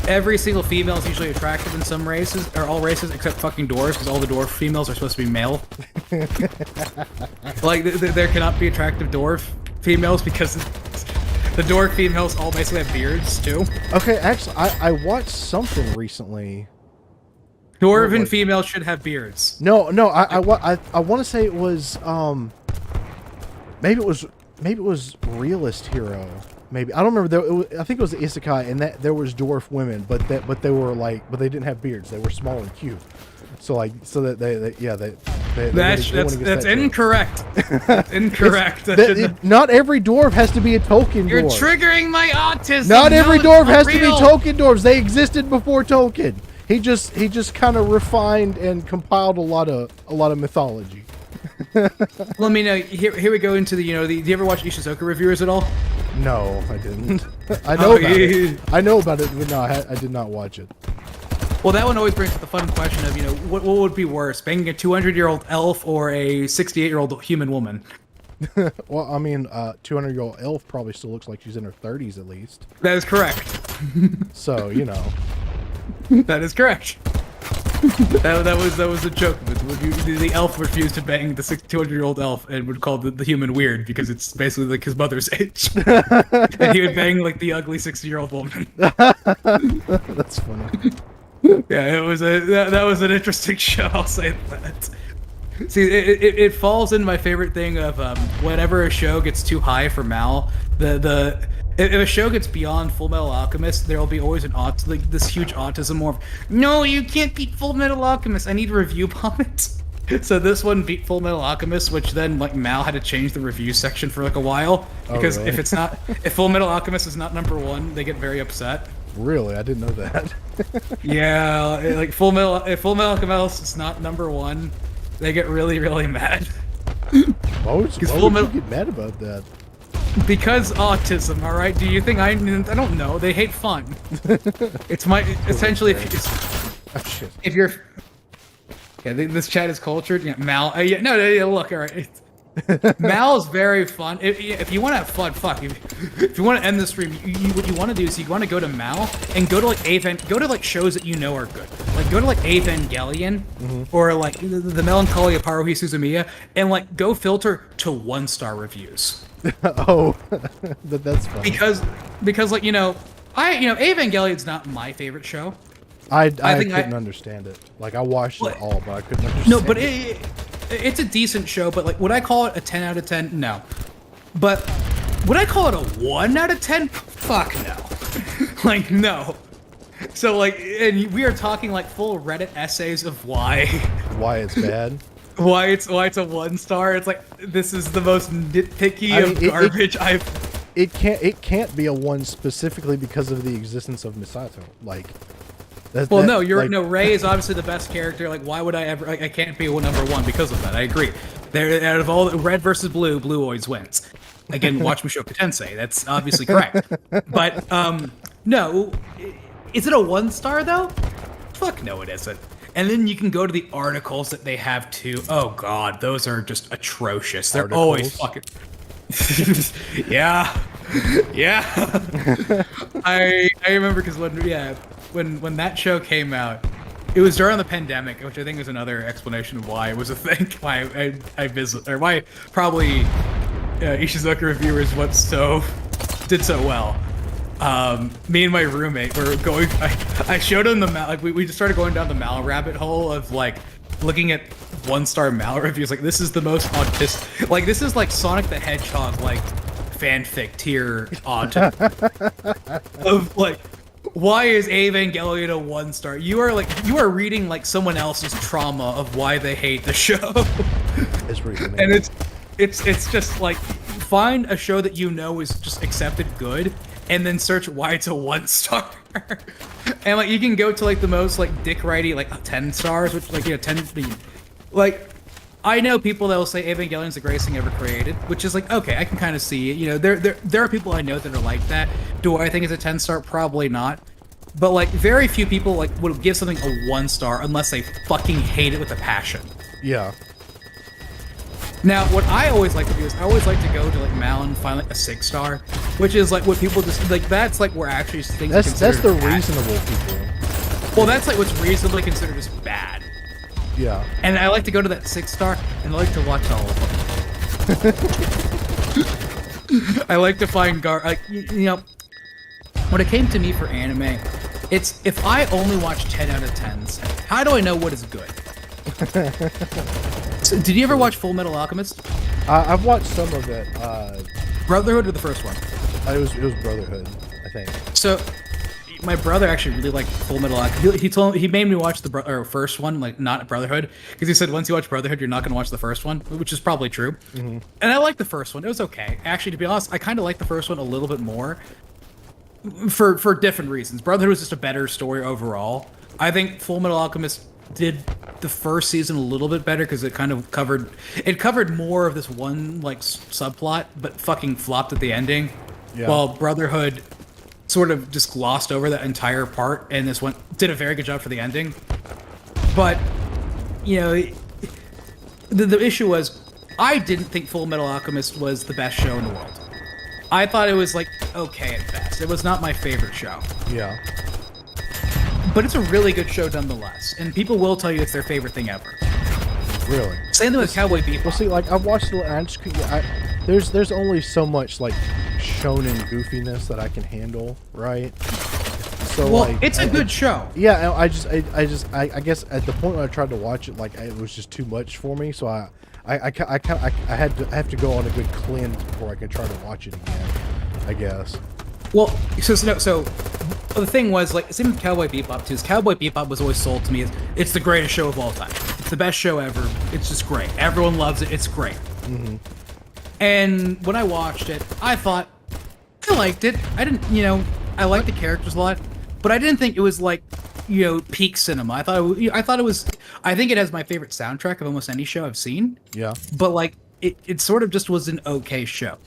every single female is usually attractive in some races, or all races except fucking dwarves, because all the dwarf females are supposed to be male. Like there cannot be attractive dwarf females because the dwarf females all basically have beards too. Okay, actually, I watched something recently. Dwarven females should have beards. No, I want to say it was maybe it was Realist Hero. Maybe I don't remember. I think it was Isekai, and that there was dwarf women, but they didn't have beards. They were small and cute. So that's incorrect. That's incorrect. Not every dwarf has to be a Tolkien dwarf. You're triggering my autism. Not every dwarf has to be Tolkien dwarves. They existed before Tolkien. He just kind of refined and compiled a lot of mythology. Let me know. Here we go into the do you ever watch Ishizoka reviewers at all? No, I didn't. I know about it. I know about it, but no, I did not watch it. Well, that one always brings up the fun question of, what would be worse, banging a 200-year-old elf or a 68-year-old human woman? Well, I mean, 200-year-old elf probably still looks like she's in her 30s at least. That is correct. So, That is correct. that was a joke. The elf refused to bang the 200-year-old elf and would call the human weird because it's basically like his mother's age. And he would bang like the ugly 60-year-old woman. That's funny. Yeah, that was an interesting show. I'll say that. See, it falls in my favorite thing of whenever a show gets too high for Mal, if a show gets beyond Full Metal Alchemist, there will be always like this huge autism more of, no, you can't beat Full Metal Alchemist. I need review comments. So this one beat Full Metal Alchemist, which then like Mal had to change the review section for like a while because really? if Full Metal Alchemist is not #1, they get very upset. Really, I didn't know that. Yeah, like if Full Metal Alchemist is not #1, they get really really mad. Why would you get mad about that? Because autism, all right. Do you think I don't know? They hate fun. It's essentially if you're. Yeah, this chat is cultured. Yeah, Mal. No, look, all right. Mal is very fun. If you want to have fun, if you want to end the stream, what you want to do is you want to go to Mal and go to like shows that you know are good. Like go to like Evangelion or like the Melancholy of Haruhi Suzumiya and like go filter to 1-star reviews. Oh, that's fun. Because like Evangelion's not my favorite show. I couldn't understand it. Like I watched it all, but I couldn't understand. No, but it's a decent show. But like, would I call it a 10 out of 10? No. But would I call it a 1 out of 10? Fuck no. Like no. So like, and we are talking like full Reddit essays of why it's bad. why it's a 1-star. It's like this is the most nitpicky of garbage I've. It can't be a 1 specifically because of the existence of Misato. Like. Ray is obviously the best character. Like, why would I ever? I can't be #1 because of that. I agree. Out of all red versus blue, blue always wins. Again, watch Mushoku Tensei. That's obviously correct. But no, is it a 1-star though? Fuck no, it isn't. And then you can go to the articles that they have too. Oh god, those are just atrocious. They're always fucking. Yeah. I remember because when that show came out, it was during the pandemic, which I think is another explanation of why it was a thing. Why I visit, or why probably Ishizuka reviewers did so well. Me and my roommate were going. I showed him the Mal. Like we just started going down the Mal rabbit hole of like looking at 1-star Mal reviews. Like this is the most autistic. Like this is like Sonic the Hedgehog like fanfic tier autism of like. Why is Evangelion a 1-star? You are reading like someone else's trauma of why they hate the show. It's really and it's just like find a show that you know is just accepted good, and then search why it's a 1-star. And like you can go to like the most like dick righty like 10 stars, which like 10 like. I know people that will say Evangelion's the greatest thing ever created, which is like, okay, I can kind of see it. There are people I know that are like that. Do I think it's a 10-star? Probably not. But like, very few people like would give something a 1-star unless they fucking hate it with a passion. Yeah. Now, what I always like to do is I always like to go to like Mal and find like a 6-star, which is like what people just like. That's like where actually things. That's the reasonable people. Well, that's like what's reasonably considered as bad. Yeah. And I like to go to that 6-star, and I like to watch all of them. I like to find when it came to me for anime, it's if I only watch 10 out of 10s, how do I know what is good? So, did you ever watch Full Metal Alchemist? I've watched some of it. Brotherhood or the first one? It was Brotherhood, I think. So. My brother actually really liked Full Metal Alchemist. He made me watch the first one, like not Brotherhood, because he said once you watch Brotherhood, you're not going to watch the first one, which is probably true. Mm-hmm. And I liked the first one; it was okay. Actually, to be honest, I kind of liked the first one a little bit more, for different reasons. Brotherhood was just a better story overall. I think Full Metal Alchemist did the first season a little bit better because it kind of covered more of this one like subplot, but fucking flopped at the ending. Yeah. While Brotherhood sort of just glossed over that entire part, and this one did a very good job for the ending. But the issue was I didn't think Full Metal Alchemist was the best show in the world. I thought it was like okay at best. It was not my favorite show. Yeah. But it's a really good show nonetheless, and people will tell you it's their favorite thing ever. Really? Same thing with Cowboy Bebop. Well, see, like I've watched it, and there's only so much like shonen goofiness that I can handle, right? So well, it's a good show. Yeah, I guess at the point when I tried to watch it, like it was just too much for me. So I have to go on a good cleanse before I can try to watch it again, I guess. Well, so the thing was, like, same with Cowboy Bebop too. Is Cowboy Bebop was always sold to me as it's the greatest show of all time. It's the best show ever. It's just great. Everyone loves it. It's great. Mm-hmm. And when I watched it, I thought I liked it. I didn't, I liked the characters a lot, but I didn't think it was like, peak cinema. I thought it was. I think it has my favorite soundtrack of almost any show I've seen. Yeah. But like, it sort of just was an okay show.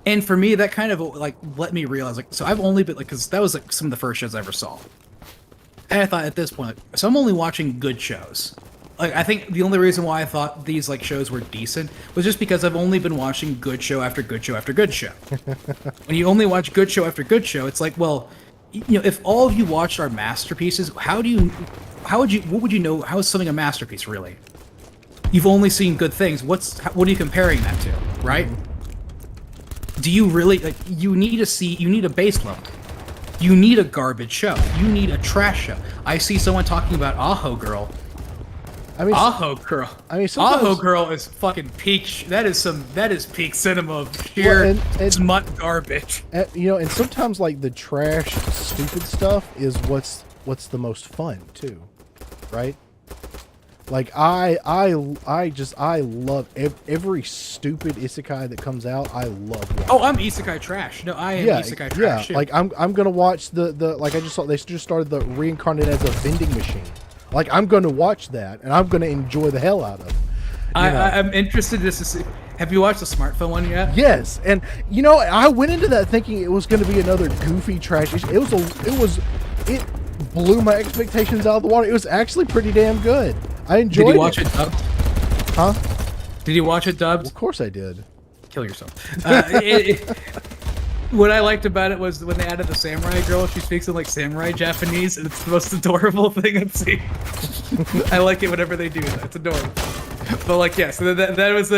And for me, that kind of like let me realize, like, so I've only been like, because that was like some of the first shows I ever saw, and I thought at this point, so I'm only watching good shows. Like, I think the only reason why I thought these like shows were decent was just because I've only been watching good show after good show after good show. When you only watch good show after good show, it's like, well, if all of you watched our masterpieces, what would you know? How is something a masterpiece really? You've only seen good things. What are you comparing that to, right? Do you really, like, you need a base level. You need a garbage show. You need a trash show. I see someone talking about Aho Girl. Aho Girl. Aho Girl is fucking peak. That is peak cinema of sheer smut garbage. And sometimes like the trash, stupid stuff is what's the most fun too, right? Like I love every stupid isekai that comes out. I love watching. Oh, I'm isekai trash. No, I am isekai trash. Yeah, like I'm gonna watch the like I just saw they just started the reincarnated as a vending machine. Like I'm gonna watch that and I'm gonna enjoy the hell out of it. I'm interested to see. Have you watched the smartphone one yet? Yes, and I went into that thinking it was gonna be another goofy trash. It blew my expectations out of the water. It was actually pretty damn good. I enjoyed it. Did you watch it dubbed? Huh? Did you watch it dubbed? Well, of course I did. Kill yourself. What I liked about it was when they added the samurai girl, she speaks in like samurai Japanese, and it's the most adorable thing I've seen. I like it whenever they do that. It's adorable. But like, yeah, so that was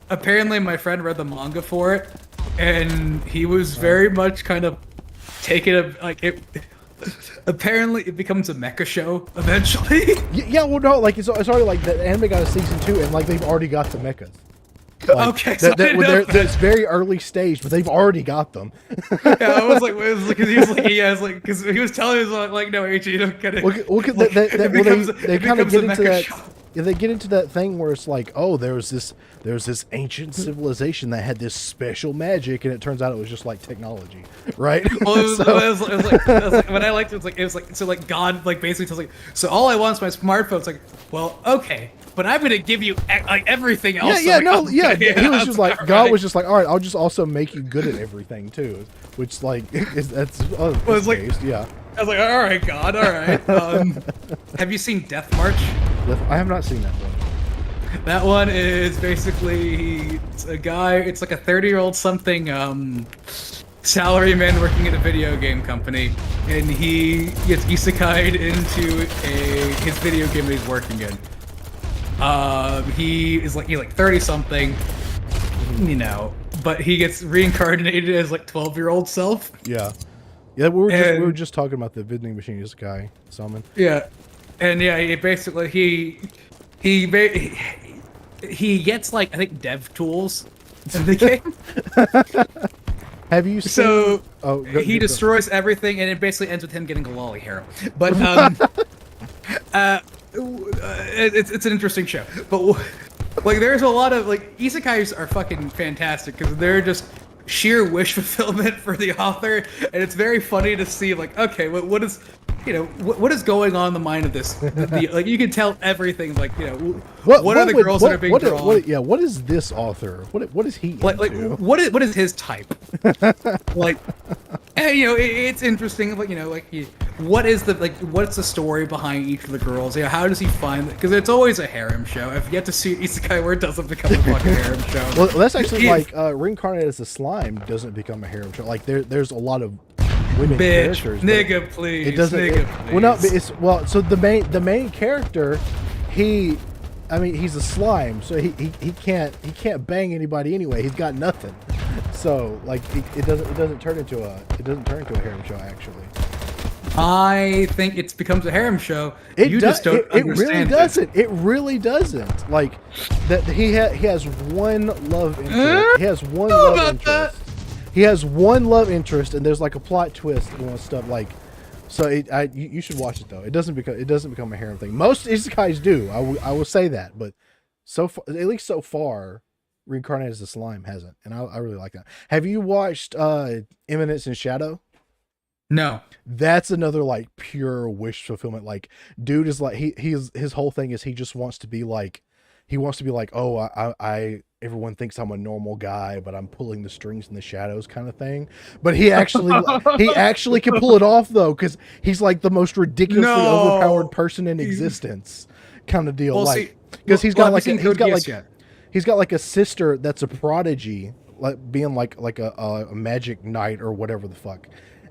apparently my friend read the manga for it, and he was very much kind of taking it like it. Apparently, it becomes a mecha show eventually. Yeah, well, no, like it's already like the anime got a season 2, and like they've already got the mechas. Like, okay, so that's very early stage, but they've already got them. Yeah, I was like, because he was like, yeah, it's like, because he was telling us like, no, AG, you don't get it. They kind of get into that. Yeah, they get into that thing where it's like, oh, there's this ancient civilization that had this special magic, and it turns out it was just like technology, right? Well, it was like when I liked it, it was like so like God like basically tells like, so all I want is my smartphone. It's like, well, okay, but I'm gonna give you like everything else. He was just like, God was just like, all right, I'll just also make you good at everything too, which like that's based, yeah. I was like, all right, God, all right. Have you seen Death March? I have not seen that one. That one is basically a guy. It's like a 30-year-old something salaryman working at a video game company, and he gets isekai'd into his video game that he's working in. He is like 30-something, but he gets reincarnated as like 12-year-old self. Yeah. Yeah, we were just talking about the vending machine isekai summon. Yeah, and yeah, he gets like I think dev tools in the game. Have you seen? So he destroys everything, and it basically ends with him getting a lolly harem. But it's an interesting show. But like, there's a lot of like isekais are fucking fantastic because they're just sheer wish fulfillment for the author, and it's very funny to see like, okay, what is going on in the mind of this? Like, you can tell everything. Like, what are the girls that are being drawn? What is this author? What is he into? Like what is his type? Like, and, it's interesting. Like, what is what's the story behind each of the girls? How does he find it? Because it's always a harem show. I've yet to see isekai where it doesn't become a fucking harem show. Well, that's actually like reincarnated as a slime doesn't become a harem show. Like there's a lot of women characters. Nigga, please. It doesn't. Please. Well, no, but so the main character, he's a slime, so he can't bang anybody anyway. He's got nothing. So like it doesn't turn into a harem show actually. I think it becomes a harem show. It really doesn't. Like that he has one love interest. He has one love interest. he has one love interest, and there's like a plot twist and stuff like. So you should watch it though. It doesn't become a harem thing. Most isekais do. I will say that, but so far, at least so far, Reincarnated as a Slime hasn't, and I really like that. Have you watched Eminence in Shadow? No. That's another like pure wish fulfillment. Like, dude is like his whole thing is he just wants to be like, oh, I everyone thinks I'm a normal guy, but I'm pulling the strings in the shadows kind of thing. But he actually can pull it off though, because he's like the most ridiculously overpowered person in existence, kind of deal. Well, like, because he's got like a sister that's a prodigy, like being like a magic knight or whatever the fuck.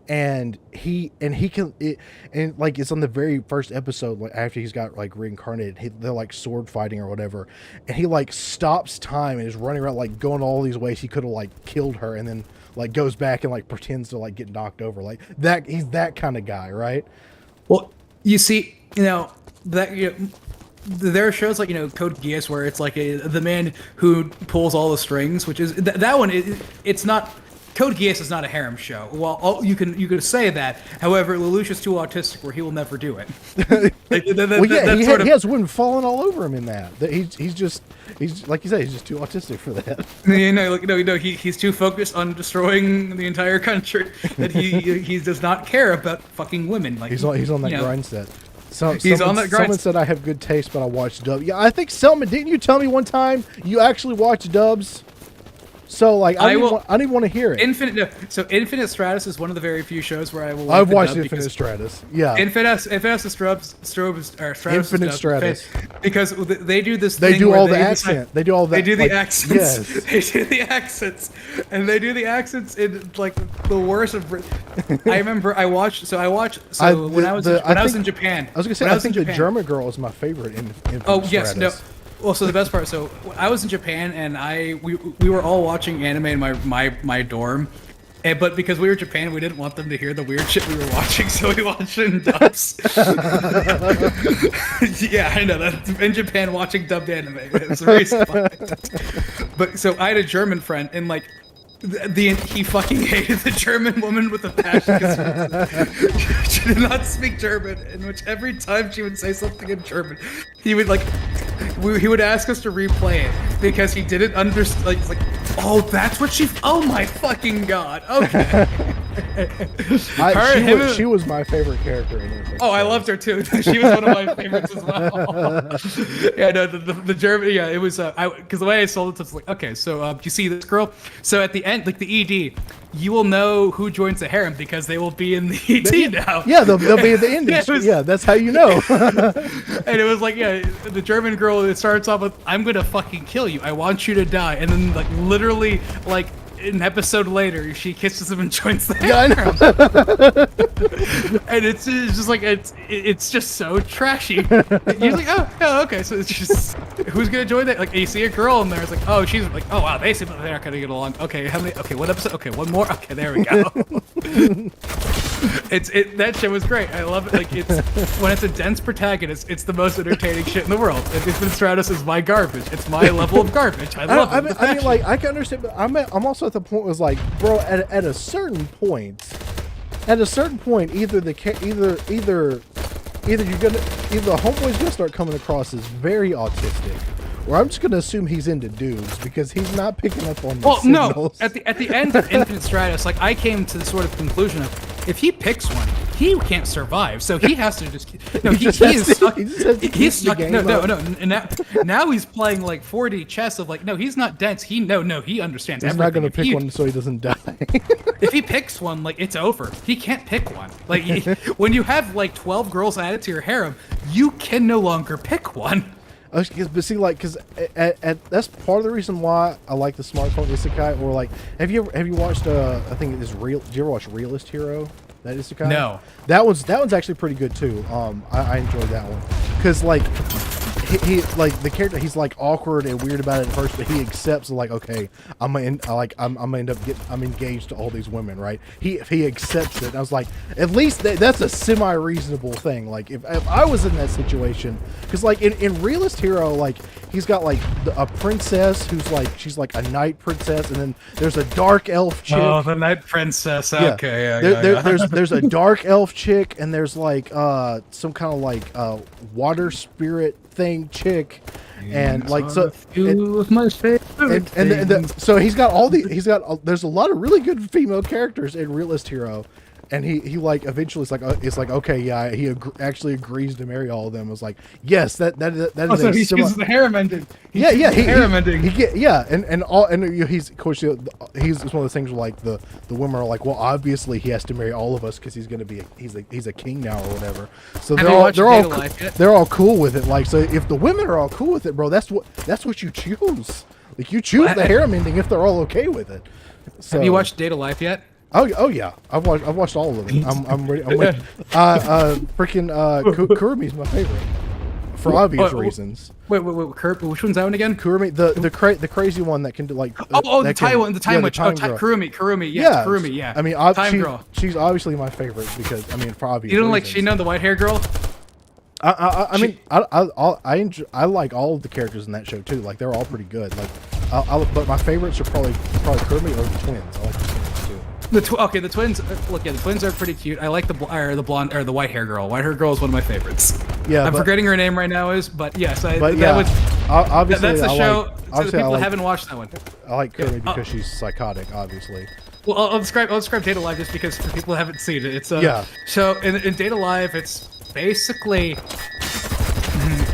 And he can and like it's on the very first episode, like after he's got like reincarnated, they're like sword fighting or whatever, and he like stops time and is running around like going all these ways he could have like killed her, and then like goes back and like pretends to like get knocked over, like that. He's that kind of guy, right? Well, you see, that there are shows like Code Geass where it's like the man who pulls all the strings, which is that one. It's not. Code Geass is not a harem show. Well, you can say that. However, Lelouch's too autistic where he will never do it. He has women falling all over him in that. He's like you say, he's just too autistic for that. He's too focused on destroying the entire country that he does not care about fucking women. Like he's on that grind set. Someone said I have good taste, but I watch dubs. Yeah, I think Selma, didn't you tell me one time you actually watch dubs? So like I didn't want to hear it. Infinite Stratus is one of the very few shows where I will. I've watched Infinite Stratus. Yeah. Infinite Stratus. Infinite Stratus. Because they do this. They do all the accent. They do all that. They do the accents. Yes. They do the accents, and they do the accents in like the worst of. I remember I watched. When I was in Japan. I was gonna say I think the German girl is my favorite in Infinite Stratus. No. Well, so the best part, I was in Japan and we were all watching anime in my dorm, but because we were in Japan, we didn't want them to hear the weird shit we were watching, so we watched it in dubs. Yeah, I know that in Japan watching dubbed anime, it was very fun. But so I had a German friend and like. He fucking hated the German woman with a passion because she did not speak German, in which every time she would say something in German, he would ask us to replay it because he didn't understand. Like, it's like, oh, that's what oh my fucking god, okay. She was my favorite character in it. Oh, I loved her too. She was one of my favorites as well. Yeah, no, the German. Yeah, it was. Because the way I sold it, it's like, okay, so you see this girl. So at the end, like the ED, you will know who joins the harem because they will be in the ED now. Yeah, they'll be at the ending. Yeah, that's how you know. And it was like, yeah, the German girl. It starts off with, "I'm gonna fucking kill you. I want you to die," and then like literally like. An episode later, she kisses him and joins the harem. And it's just like it's just so trashy. You're like, oh, okay. So it's just who's gonna join that? Like, you see a girl in there. It's like, oh, she's like, oh wow, they seem like they're not gonna get along. Okay, how many? Okay, what episode? Okay, one more. Okay, there we go. That shit was great. I love it. Like when it's a dense protagonist, it's the most entertaining shit in the world. Infinite Stratus is my garbage. It's my level of garbage. I love it. I mean, like I can understand, but I'm also at the point was like, bro, at a certain point, either the homeboy's gonna start coming across as very autistic, or I'm just gonna assume he's into dudes because he's not picking up on the signals. No, at the end of Infinite Stratus, like I came to the sort of conclusion of if he picks one, he can't survive. So he has to just he's stuck. No. Now he's playing like 4D chess of like, no, he's not dense. He understands. He's not gonna pick one so he doesn't die. If he picks one, like it's over. He can't pick one. Like when you have like 12 girls added to your harem, you can no longer pick one. But see, like, because that's part of the reason why I like the smartphone isekai. Or like, have you watched? I think it is real. Did you ever watch Realist Hero? That isekai? No. That one's actually pretty good too. I enjoyed that one because like he like the character, he's like awkward and weird about it at first, but he accepts like, okay, I'm gonna end up I'm engaged to all these women, right? He accepts it. And I was like, at least that's a semi-reasonable thing. Like if I was in that situation, because like in Realist Hero, like he's got like a princess who's like, she's like a knight princess, and then there's a dark elf chick. Oh, the knight princess. Okay, There's a dark elf chick, and there's like some kind of like water spirit thing chick, and like so so he's got all there's a lot of really good female characters in Realist Hero, and he like eventually it's like okay, yeah, he actually agrees to marry all of them. I was like, yes, that is so he's the harem ending. Yeah, harem ending. He's of course he's one of those things where like the women are like, well, obviously he has to marry all of us because he's gonna be he's a king now or whatever. So they're all cool with it. Like, so if the women are all cool with it, bro, that's what you choose. Like you choose the harem ending if they're all okay with it. So, have you watched Data Life yet? Oh yeah, I've watched all of them. I'm ready. Freaking Kurumi's my favorite for obvious reasons. Wait, which one's that one again? Kurumi, the crazy one that can do like the time witch. Kurumi, yes, Kurumi, yeah. I mean, girl. She's obviously my favorite because I mean for obvious. You don't reasons. like Shino, the white hair girl? I like all of the characters in that show too. Like they're all pretty good. Like, but my favorites are probably Kurumi or the twins. I like the twins too. The twins. Look, yeah, the twins are pretty cute. I like the blonde or the white hair girl. White hair girl is one of my favorites. Yeah, I'm forgetting her name right now. But yes, obviously that's a show. So the people haven't watched that one. I like Kurumi because she's psychotic, obviously. Well, I'll describe Data Live just because for people who haven't seen it. It's So in Data Live, it's basically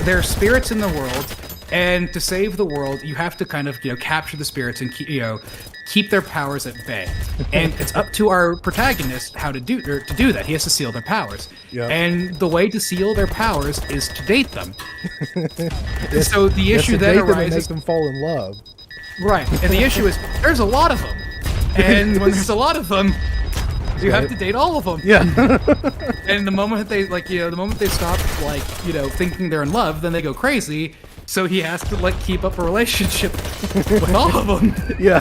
there are spirits in the world, and to save the world, you have to kind of capture the spirits and keep their powers at bay. And it's up to our protagonist how to do that. He has to seal their powers. Yep. And the way to seal their powers is to date them. So the issue then arises, make them fall in love. Right. And the issue is there's a lot of them. And when there's a lot of them, you have to date all of them. Yeah. And the moment they stop thinking they're in love, then they go crazy. So he has to keep up a relationship with all of them. Yeah.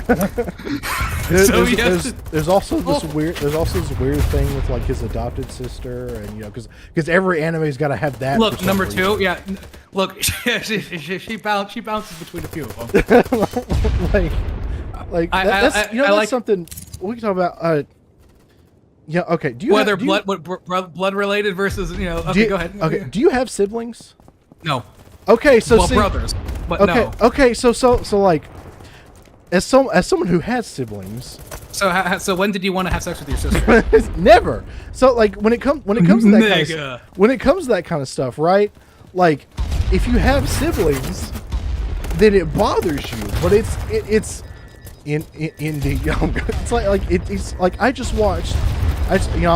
There's also this weird thing with like his adopted sister, and because every anime's got to have that. Look, number reason. 2, yeah. Look, she bounces between a few of them. that's something we can talk about. Yeah. Okay. Do you whether blood related versus Okay, go ahead. Okay. Do you have siblings? No. Okay, so brothers, but okay, no. Okay, so like, as someone who has siblings. So when did you want to have sex with your sister? Never. So like when it comes to that kind of stuff, right? Like, if you have siblings, then it bothers you. But it's like I just watched. But you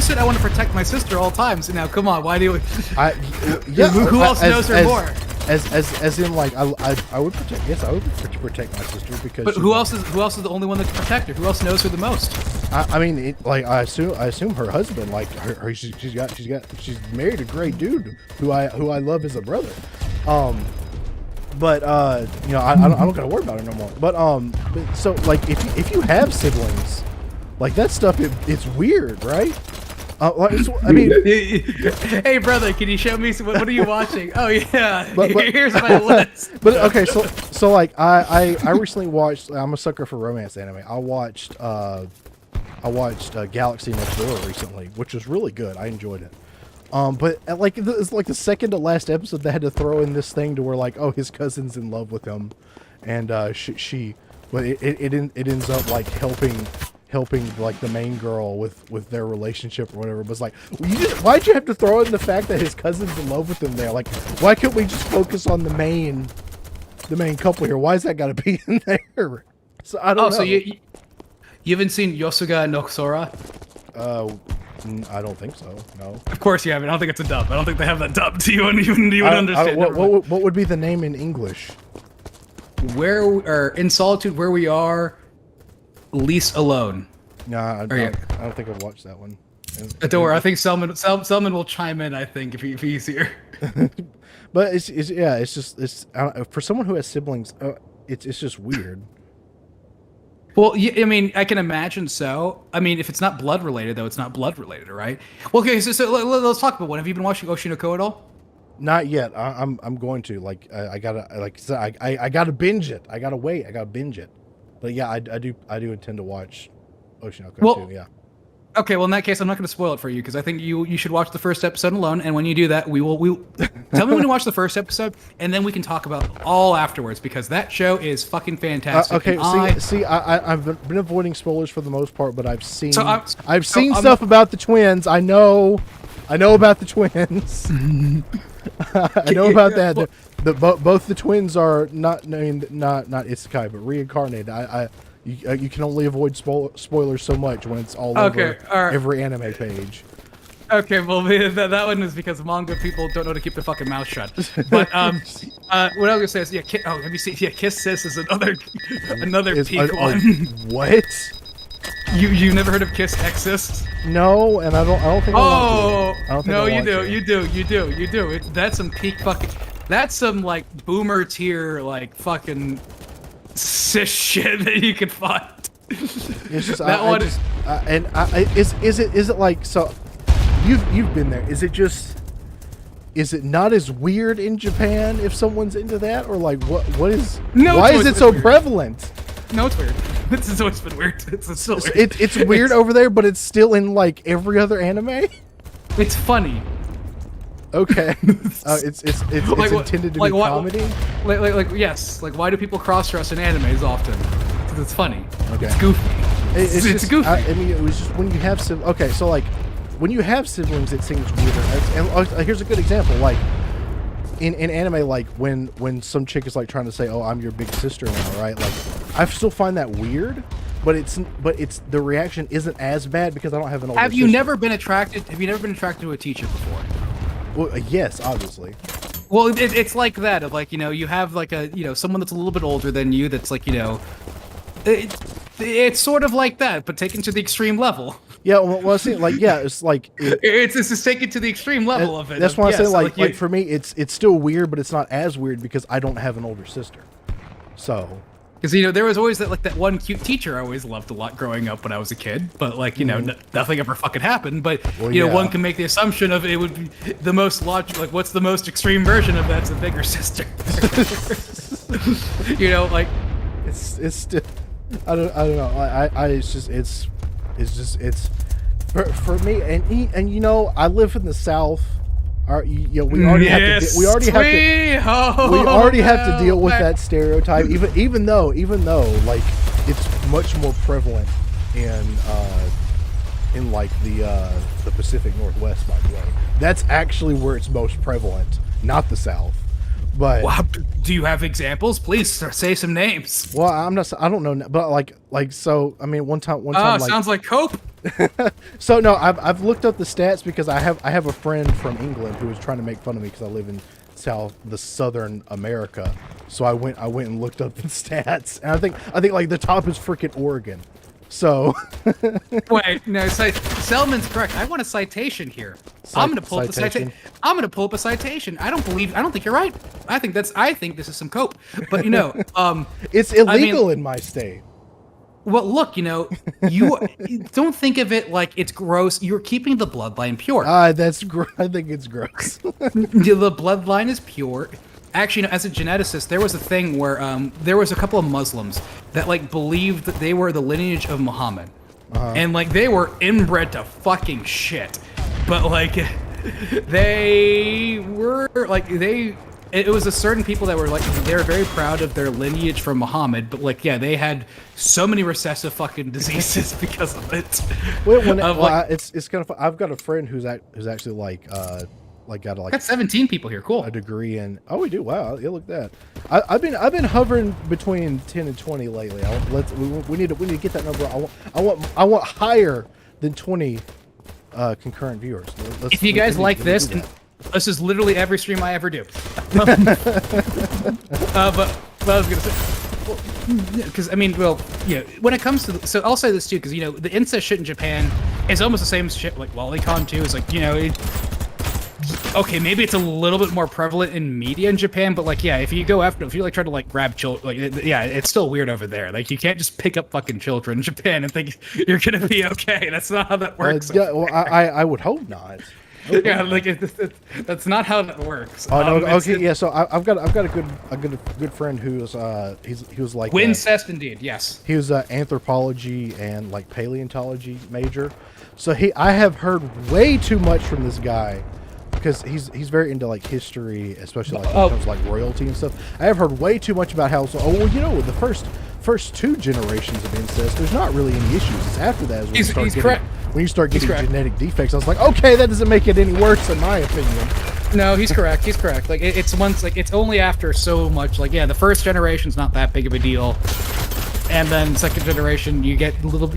said I want to protect my sister all times. Now, come on, why do you? Who else knows her more? As in, like, I would protect. Yes, I would protect my sister because. But who else is the only one that can protect her? Who else knows her the most? I mean, I assume her husband, like she's married a great dude who I love as a brother. But I don't gotta worry about her no more. But so like if you have siblings. Like that stuff, it's weird, right? I mean, hey brother, can you show me what are you watching? Oh yeah, here's my list. But okay, so like I recently watched. I'm a sucker for romance anime. I watched Galaxy Next Door recently, which was really good. I enjoyed it. But it's like the second to last episode, they had to throw in this thing to where like, oh, his cousin's in love with him, and but it ends up like helping like the main girl with their relationship or whatever. But it's like, why'd you have to throw in the fact that his cousin's in love with him there? Like, why couldn't we just focus on the main couple here? Why's that gotta be in there? So I don't know. So you haven't seen Yosuga no Sora? I don't think so. No. Of course you haven't. I don't think it's a dub. I don't think they have that dub. Do you understand? What would be the name in English? In Solitude, where we are. Least Alone. Nah, I don't think I've watched that one. Don't worry, I think Selman will chime in, I think, if he's here. But it's just I don't know, for someone who has siblings, it's just weird. Well, I mean, I can imagine so. I mean, if it's not blood related, though, it's not blood related, right? Well, okay, so let's talk about one. Have you been watching Oshinoko at all? Not yet. I'm going to I gotta I gotta binge it. I gotta wait. I gotta binge it. But yeah, I do intend to watch Oshinoko too. Yeah. Okay, well in that case, I'm not going to spoil it for you because I think you should watch the first episode alone. And when you do that, we tell me when you watch the first episode, and then we can talk about it all afterwards because that show is fucking fantastic. Okay, I've been avoiding spoilers for the most part, but I've seen stuff about the twins. I know about the twins. I know about that. Both the twins are not isekai, but reincarnated. You can only avoid spoilers so much when it's all over every anime page. Okay, well that one is because manga people don't know to keep their fucking mouth shut. But what I was gonna say is have you seen Kiss Sis is another peak one. What? You never heard of Kiss Exist? No, and I don't think. You do. That's some peak fucking. That's some like boomer tier like fucking cis shit that you could find. It's just is it like so? You've been there. Is it not as weird in Japan if someone's into that, or like what is? No, why is it so prevalent? No, it's weird. This has always been weird. It's still weird. It's weird over there, but it's still in like every other anime. It's funny. Okay. It's like, intended to be comedy. Yes. Like why do people cross dress in animes often? Because it's funny. Okay. It's goofy. It's goofy. I mean, it was just when you have okay, so like when you have siblings, it seems weirder. And here's a good example, like. In anime, like when some chick is like trying to say, "Oh, I'm your big sister now," right? Like, I still find that weird, but it's the reaction isn't as bad because I don't have an older sister. Have you never been attracted to a teacher before? Well, yes, obviously. Well, it's like that of like you have like someone that's a little bit older than you that's like it's sort of like that, but taken to the extreme level. Yeah, well, see, like, yeah, it's like it's just taken to the extreme level of it. That's why I say, like for me, it's still weird, but it's not as weird because I don't have an older sister. So, because there was always that one cute teacher I always loved a lot growing up when I was a kid, but like nothing ever fucking happened. But one can make the assumption of it would be the most logical. Like, what's the most extreme version of that's a bigger sister? Like it's still. I don't know. It's for me and I live in the South. We already have to deal with that stereotype. Even though like it's much more prevalent in like the Pacific Northwest, by the way. That's actually where it's most prevalent, not the South. But do you have examples? Please say some names. Well, I don't know, but like so. I mean, one time. Sounds like cope. So no, I've looked up the stats because I have a friend from England who was trying to make fun of me because I live in Southern America. So I went and looked up the stats, and I think like the top is freaking Oregon. So wait, no, Selman's correct. I want a citation here. I'm gonna pull up the citation. I'm gonna pull up a citation. I don't think you're right. I think this is some cope. But it's illegal in my state. Well, look, you don't think of it like it's gross. You're keeping the bloodline pure. I think it's gross. The bloodline is pure. Actually, as a geneticist, there was a thing where there was a couple of Muslims that like believed that they were the lineage of Muhammad, and like they were inbred to fucking shit. But like they were like it was a certain people that were like they were very proud of their lineage from Muhammad, but like they had so many recessive fucking diseases because of it. It's kind of. I've got a friend who's actually got 17 people here. Cool. A degree in. Oh, we do. Wow. Yeah, look at that. I've been hovering between 10 and 20 lately. We need to get that number. I want higher than 20 concurrent viewers. If you guys like this, this is literally every stream I ever do. But I was gonna say, because when it comes to so I'll say this too, because the incest shit in Japan is almost the same shit like Lolicon too. It's like Okay, maybe it's a little bit more prevalent in media in Japan, but like, yeah, if you like try to like grab children, like, yeah, it's still weird over there. Like, you can't just pick up fucking children in Japan and think you're gonna be okay. That's not how that works. Yeah, well, I would hope not. Yeah, like that's not how that works. Oh no, okay, yeah. So I've got a good friend who's he was like Wincest, indeed, yes. He was anthropology and like paleontology major. So I have heard way too much from this guy because he's very into like history, especially like when it comes to like royalty and stuff. I have heard way too much about how with the first 2 generations of incest, there's not really any issues. It's after that is when you start getting genetic defects. I was like, okay, that doesn't make it any worse in my opinion. No, he's correct. He's correct. Like it's only after so much. Like, yeah, the first generation's not that big of a deal, and then second generation you get a little.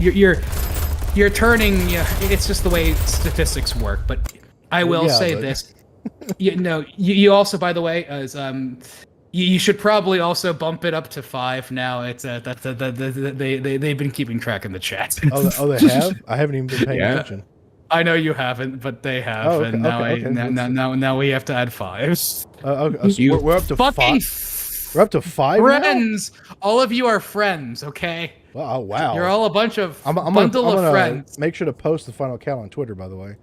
You're turning. Yeah, it's just the way statistics work. But I will say this. You also, by the way, as you should probably also bump it up to 5 now. It's they've been keeping track in the chat. Oh, they have? I haven't even been paying attention. I know you haven't, but they have, and now we have to add 5. So we're up to 5. We're up to 5 friends. Now? All of you are friends, okay? Oh wow! You're all a bunch of I'm gonna friends. Make sure to post the final count on Twitter, by the way.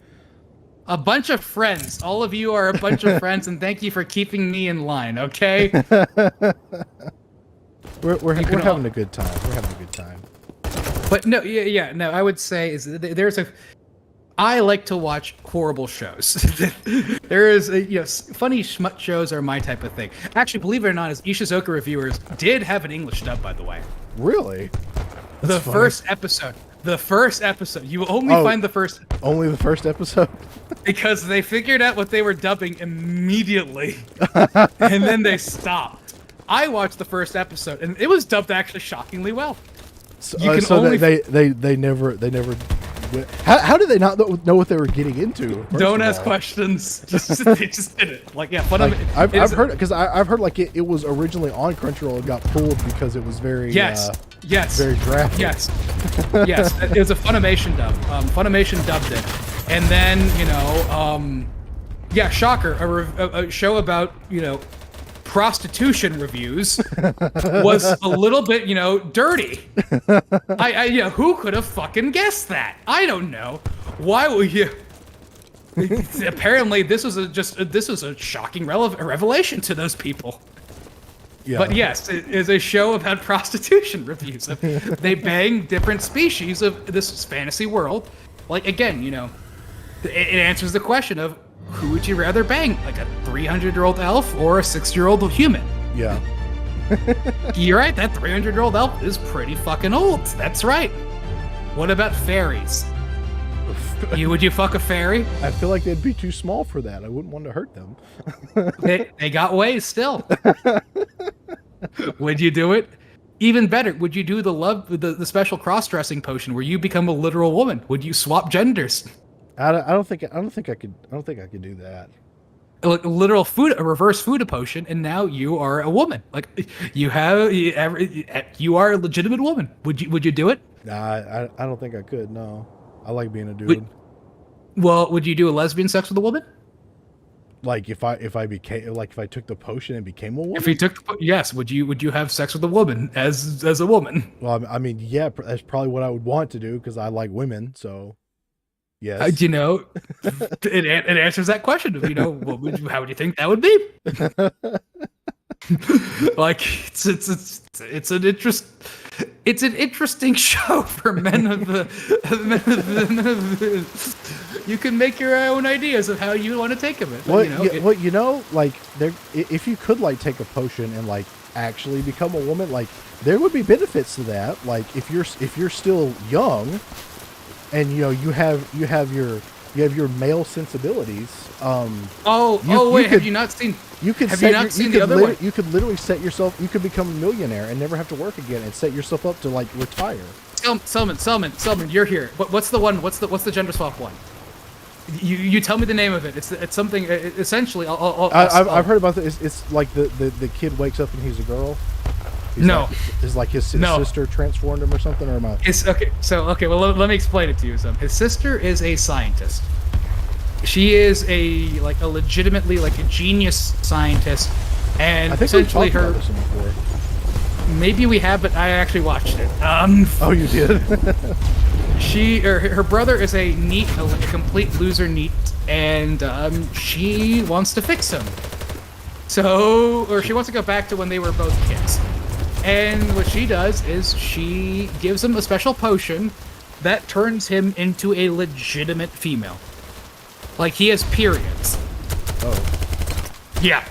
A bunch of friends. All of you are a bunch of friends, and thank you for keeping me in line, okay? We're having a good time. We're having a good time. But no, no. I would say I like to watch horrible shows. There is, funny schmut shows are my type of thing. Actually, believe it or not, as Ishizoka reviewers did have an English dub, by the way. Really? That's funny. The first episode. You only find the first. Only the first episode? Because they figured out what they were dubbing immediately, and then they stopped. I watched the first episode, and it was dubbed actually shockingly well. So, they never. How did they not know what they were getting into? Don't ask questions. They just did it. Like, yeah, I've heard because I've heard like it was originally on Crunchyroll and got pulled because it was very very graphic. Yes. It was a Funimation dub. Funimation dubbed it, and then shocker, a show about prostitution reviews was a little bit, dirty. Who could have fucking guessed that? I don't know. Why would you? Apparently, this was a shocking revelation to those people. Yeah. But yes, it is a show about prostitution reviews. They bang different species of this fantasy world. Like, again, it answers the question of, who would you rather bang, like a 300-year-old elf or a 6-year-old human? Yeah. You're right, that 300-year-old elf is pretty fucking old. That's right. What about fairies? Would you fuck a fairy? I feel like they'd be too small for that. I wouldn't want to hurt them. they got ways still. Would you do it? Even better, would you do the special cross-dressing potion where you become a literal woman? Would you swap genders? I don't think I could do that. Like a literal a reverse Fuda potion, and now you are a woman. Like you are a legitimate woman. Would you do it? Nah, I don't think I could. No, I like being a dude. Would you do a lesbian sex with a woman? Like if I took the potion and became a woman? If you took yes, would you have sex with a woman as a woman? Well, I mean, yeah, that's probably what I would want to do because I like women. So. Yes. It answers that question of, how would you think that would be? Like it's an interesting show for men of the you can make your own ideas of how you want to take of it. Like if you could like take a potion and like actually become a woman, like there would be benefits to that. Like if you're still young. And you have your male sensibilities. Have you not seen? The other one? You could literally set yourself. You could become a millionaire and never have to work again, and set yourself up to like retire. Selman, you're here. What's the one? What's the gender swap one? You tell me the name of it. It's something. Essentially, I've heard about this. It's like the kid wakes up and he's a girl. His sister transformed him or something, or am I? Well, let me explain it to you. His sister is a scientist. She is a legitimately like a genius scientist, and I think essentially we've talked her. about this one before. Maybe we have, but I actually watched it. Oh, you did? Her brother is a complete loser neat, and she wants to fix him. Or she wants to go back to when they were both kids. And what she does is she gives him a special potion that turns him into a legitimate female. Like, he has periods. Oh. Yeah.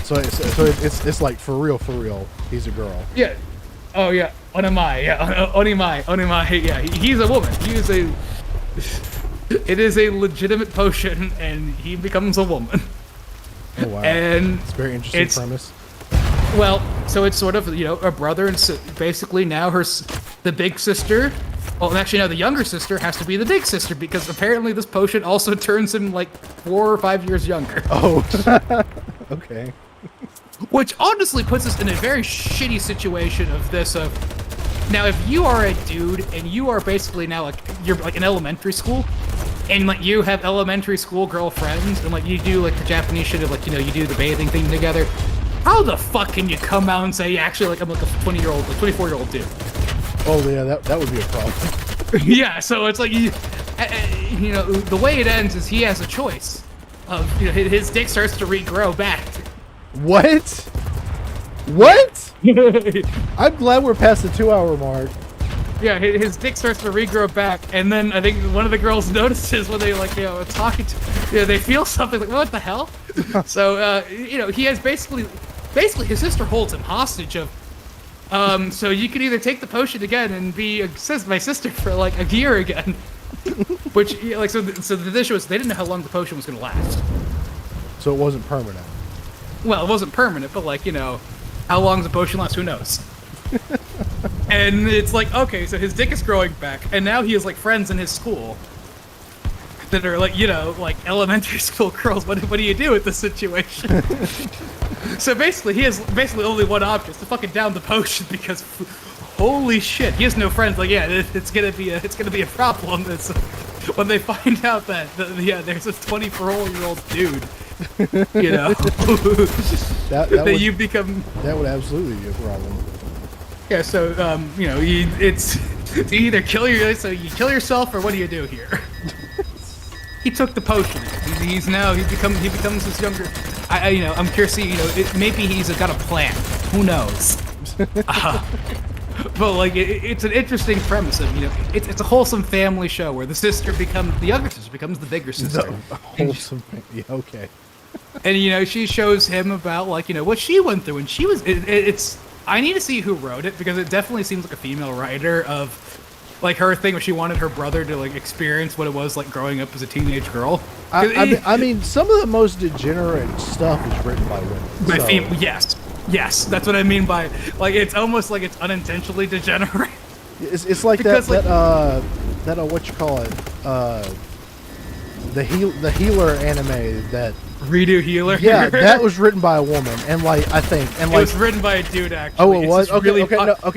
So it's like for real. He's a girl. Yeah. Oh yeah. Onimai. Yeah. Onimai. Yeah. He's a woman. It is a legitimate potion, and he becomes a woman. Oh wow. And it's a very interesting premise. Well, so it's sort of, a brother, and basically now the big sister. Well, actually, no, the younger sister has to be the big sister, because apparently this potion also turns him like 4 or 5 years younger. Oh. Okay. Which honestly puts us in a very shitty situation of this. Now, if you are a dude and you are basically now you're like in elementary school, and like you have elementary school girlfriends, and like you do like the Japanese shit of like you do the bathing thing together, how the fuck can you come out and say actually like I'm like a 20-year-old, like 24-year-old dude? Oh yeah, that would be a problem. Yeah, so it's like the way it ends is he has a choice of his dick starts to regrow back. What? What? I'm glad we're past the 2-hour mark. Yeah, his dick starts to regrow back, and then I think one of the girls notices when they talking to, they feel something like, what the hell? So he has basically his sister holds him hostage of. So you can either take the potion again and be my sister for like a year again, which so the issue was they didn't know how long the potion was gonna last. So it wasn't permanent. Well, it wasn't permanent, but how long does a potion last? Who knows? And it's like, okay, so his dick is growing back, and now he has like friends in his school that are like elementary school girls. What do you do with this situation? So basically, he has only one object: to fucking down the potion, because holy shit, he has no friends. Like, yeah, it's gonna be a problem. It's when they find out that there's this 24-year-old dude, that you become. That would absolutely be a problem. Yeah, so it's you either kill yourself, or what do you do here? He took the potion. He becomes this younger. I'm curious. Maybe he's got a plan. Who knows? But it's an interesting premise of it's a wholesome family show where the younger sister becomes the bigger sister. Wholesome. Yeah, okay. And she shows him about what she went through, and she was. It's. I need to see who wrote it, because it definitely seems like a female writer of her thing where she wanted her brother to experience what it was like growing up as a teenage girl. I mean, some of the most degenerate stuff is written by women. Yes, that's what I mean by it's almost like it's unintentionally degenerate. It's like because that what you call it, the healer anime that. Redo Healer. Yeah, that was written by a woman, and I think, and it was written by a dude actually. Oh, it was. Okay,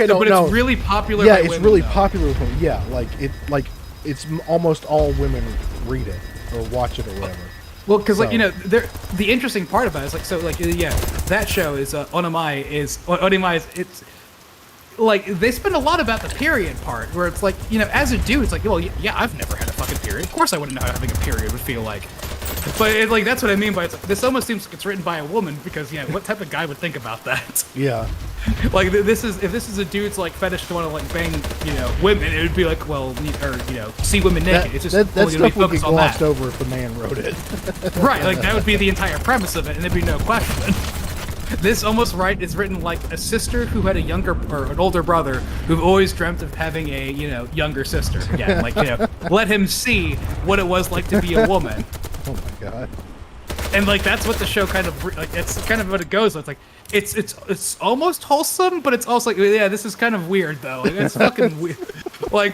but it's really popular. Yeah, by it's women, really though. popular with women. Yeah, it's almost all women read it or watch it or whatever. Well, because the interesting part about it is that show is Onimai is it's they spend a lot about the period part, where it's as a dude, it's well, yeah, I've never had a fucking period. Of course I wouldn't know how having a period would feel like. But that's what I mean by this almost seems like it's written by a woman, because what type of guy would think about that? Yeah. If this is a dude's fetish to want to bang women, it would be see women naked. It's just that only stuff would be focused on glossed that. over if the man wrote it. Right, that would be the entire premise of it, and there'd be no question. This almost is written like a sister who had a younger or an older brother who always dreamt of having a younger sister. Again, let him see what it was like to be a woman. Oh my god. And that's what the show kind of it's kind of what it goes with. It's almost wholesome, but it's also this is kind of weird though. It's fucking weird.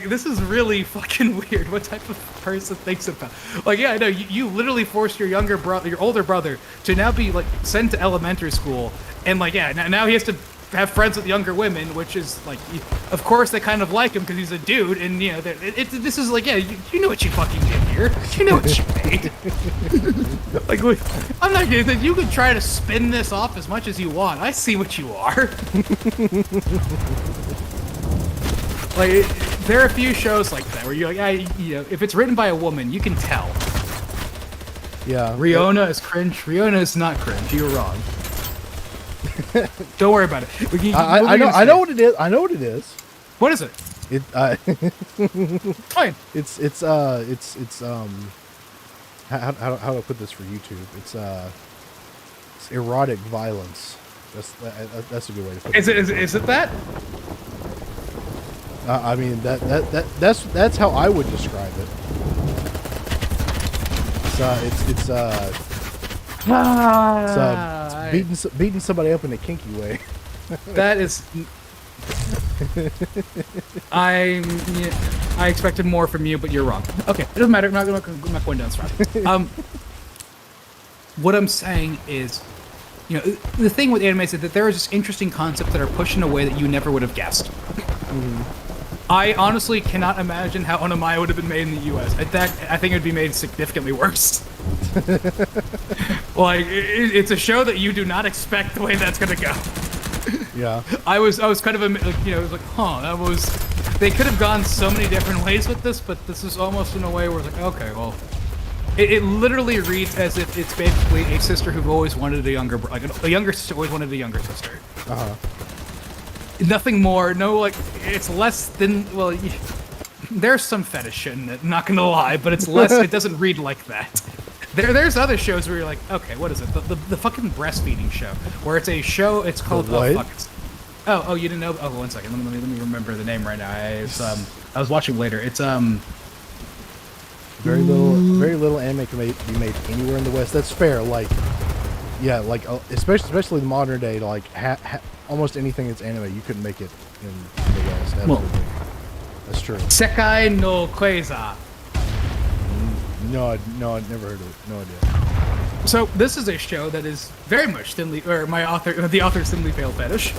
This is really fucking weird. What type of person thinks about? I know you literally forced your older brother to now be sent to elementary school, and now he has to have friends with younger women, which is like, of course they kind of like him because he's a dude, and you know, this is like, yeah, you know what you fucking did here, you know what you made. Like, I'm not kidding. You could try to spin this off as much as you want. I see what you are. Like, there are a few shows like that where you're like, you know, if it's written by a woman, you can tell. Yeah. Riona is cringe. Riona is not cringe. You're wrong. Don't worry about it. I know what it is. I know what it is. What is it? Fine. It's how do I put this for YouTube? It's erotic violence. That's a good way to put it. Is it that? I mean that's how I would describe it. It's beating somebody up in a kinky way. That is. I expected more from you, but you're wrong. Okay, it doesn't matter. I'm not going down this route. What I'm saying is, you know, the thing with anime is that there are just interesting concepts that are pushed in a way that you never would have guessed. Mm-hmm. I honestly cannot imagine how Onamaya would have been made in the U.S. I think it would be made significantly worse. Like, it's a show that you do not expect the way that's gonna go. Yeah. I was kind of, you know, it was like, huh, that was... They could have gone so many different ways with this, but this is almost in a way where it's like, okay, well... It literally reads as if it's basically a sister who always wanted a younger... Like, a younger sister always wanted a younger sister. Uh-huh. Nothing more, no, like, it's less than... Well, there's some fetish in it, not gonna lie, but it's less... It doesn't read like that. There's other shows where you're like, okay, what is it? The fucking breastfeeding show, where it's a show. It's called oh, you didn't know? Oh, 1 second. Let me remember the name right now. I was watching later. It's very little anime can be made anywhere in the West. That's fair. Like, yeah, like especially the modern day. Like almost anything that's anime, you couldn't make it in the West. Absolutely. Well, that's true. Sekai no Quasar. No, I'd never heard of it. No idea. So this is a show that is very much the author's thinly veiled fetish.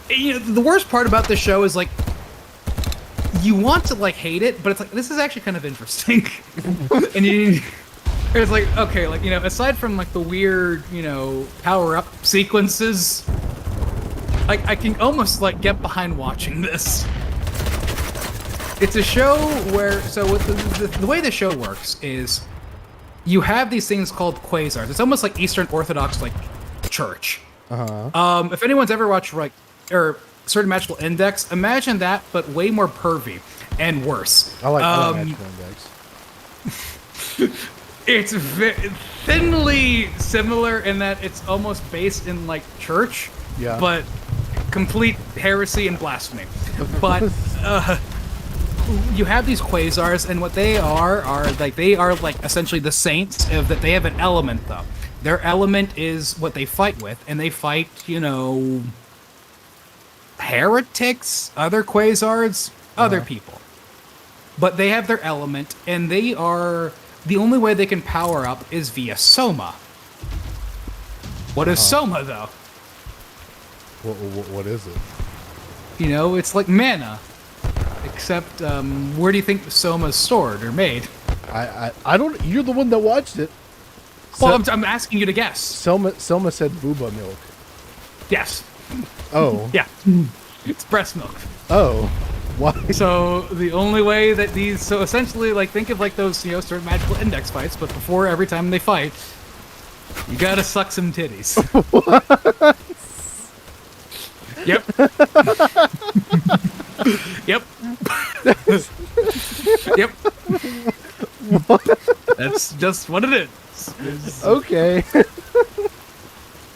You know, the worst part about this show is like, you want to like hate it, but it's like, this is actually kind of interesting. And it's like, okay, like, you know, aside from like the weird, you know, power up sequences, like I can almost like get behind watching this. It's a show where, so with the way the show works is, you have these things called quasars. It's almost like Eastern Orthodox, like, church. Uh-huh. If anyone's ever watched, like, or Certain Magical Index, imagine that, but way more pervy and worse. I like Magical Index. It's thinly similar in that it's almost based in, like, church, yeah, but complete heresy and blasphemy. But, you have these quasars, and what they are like essentially the saints of that. They have an element though. Their element is what they fight with, and they fight, you know, heretics, other quasars, other people. But they have their element, and they are the only way they can power up is via soma. What is soma though? What is it? You know, it's like mana. Except, where do you think the soma's stored or made? I don't. You're the one that watched it. Well, I'm asking you to guess. Selma said booba milk. Yes. Oh. Yeah. It's breast milk. Oh. Why? So the only way that so essentially, like, think of like those, you know, Certain Magical Index fights, but before every time they fight, you gotta suck some titties. What? Yep. Yep. Yep. What? That's just what it is. Okay.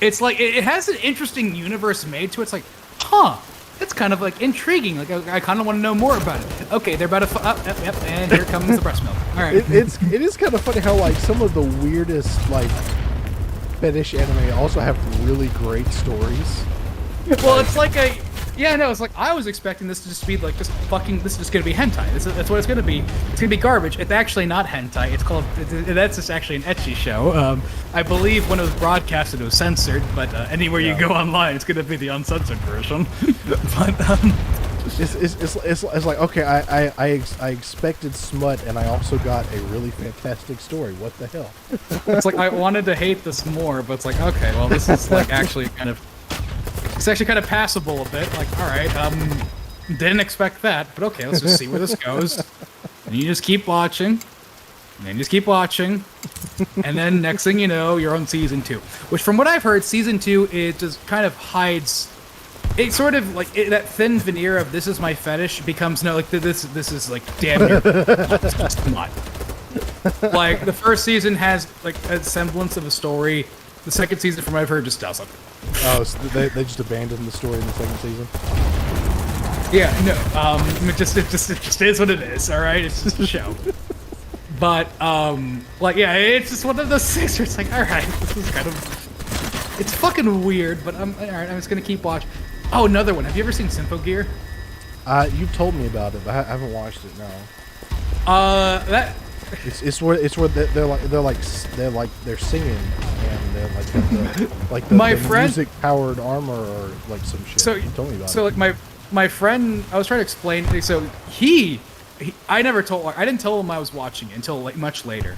It's like, it has an interesting universe made to it. It's like, huh, it's kind of like intriguing. Like, I kind of want to know more about it. Okay, they're about to yep, and here comes the breast milk. All right. It is kind of funny how, like, some of the weirdest, like, fetish anime also have really great stories. Well, it's like Yeah, no, it's like I was expecting this to just be like this is just gonna be hentai. That's what it's gonna be. It's gonna be garbage. It's actually not hentai. It's called. That's just actually an ecchi show. I believe when it was broadcasted, it was censored, but anywhere you go online, it's gonna be the uncensored version. But it's like, okay, I expected smut, and I also got a really fantastic story. What the hell? It's like I wanted to hate this more, but it's like, okay, well, this is like actually kind of. It's actually kind of passable a bit. Like, all right, didn't expect that, but okay, let's just see where this goes. And you just keep watching, and then you just keep watching, and then next thing you know, you're on season 2. Which, from what I've heard, season 2 it just kind of hides. It sort of like that thin veneer of this is my fetish becomes no like this is like damn near smut. Like the first season has like a semblance of a story. The second season, from what I've heard, just doesn't. Oh, so they just abandoned the story in the second season? Yeah, no, it just is what it is, alright? It's just a show. But, like, yeah, it's just one of those things where it's like, alright, this is kind of... It's fucking weird, but alright, I'm just gonna keep watching. Oh, another one. Have you ever seen Symphogear? You've told me about it, but I haven't watched it, no. That... It's where they're singing and they're like the my friend music powered armor or like some shit. So you told me about so it. like my friend, I was trying to explain. So I didn't tell him I was watching it until like much later,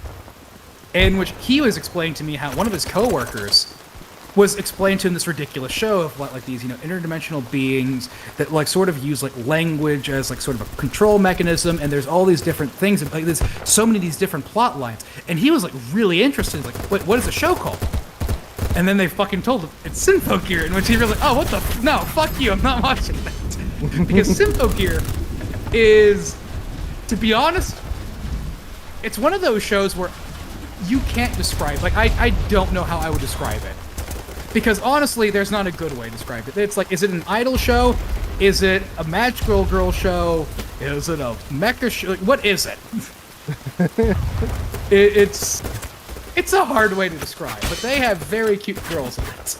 in which he was explaining to me how one of his coworkers was explained to him this ridiculous show of like these interdimensional beings that like sort of use like language as like sort of a control mechanism, and there's all these different things and like there's so many of these different plot lines, and he was like really interested. Like, wait, what is the show called? And then they fucking told him it's Symphogear, in which he was like, oh, what the no, fuck you, I'm not watching that. Because Symphogear is, to be honest, it's one of those shows where you can't describe. Like I don't know how I would describe it. Because honestly, there's not a good way to describe it. It's like, is it an idol show? Is it a magical girl show? Is it a mecha show? Like, what is it? It's a hard way to describe, but they have very cute girls in it.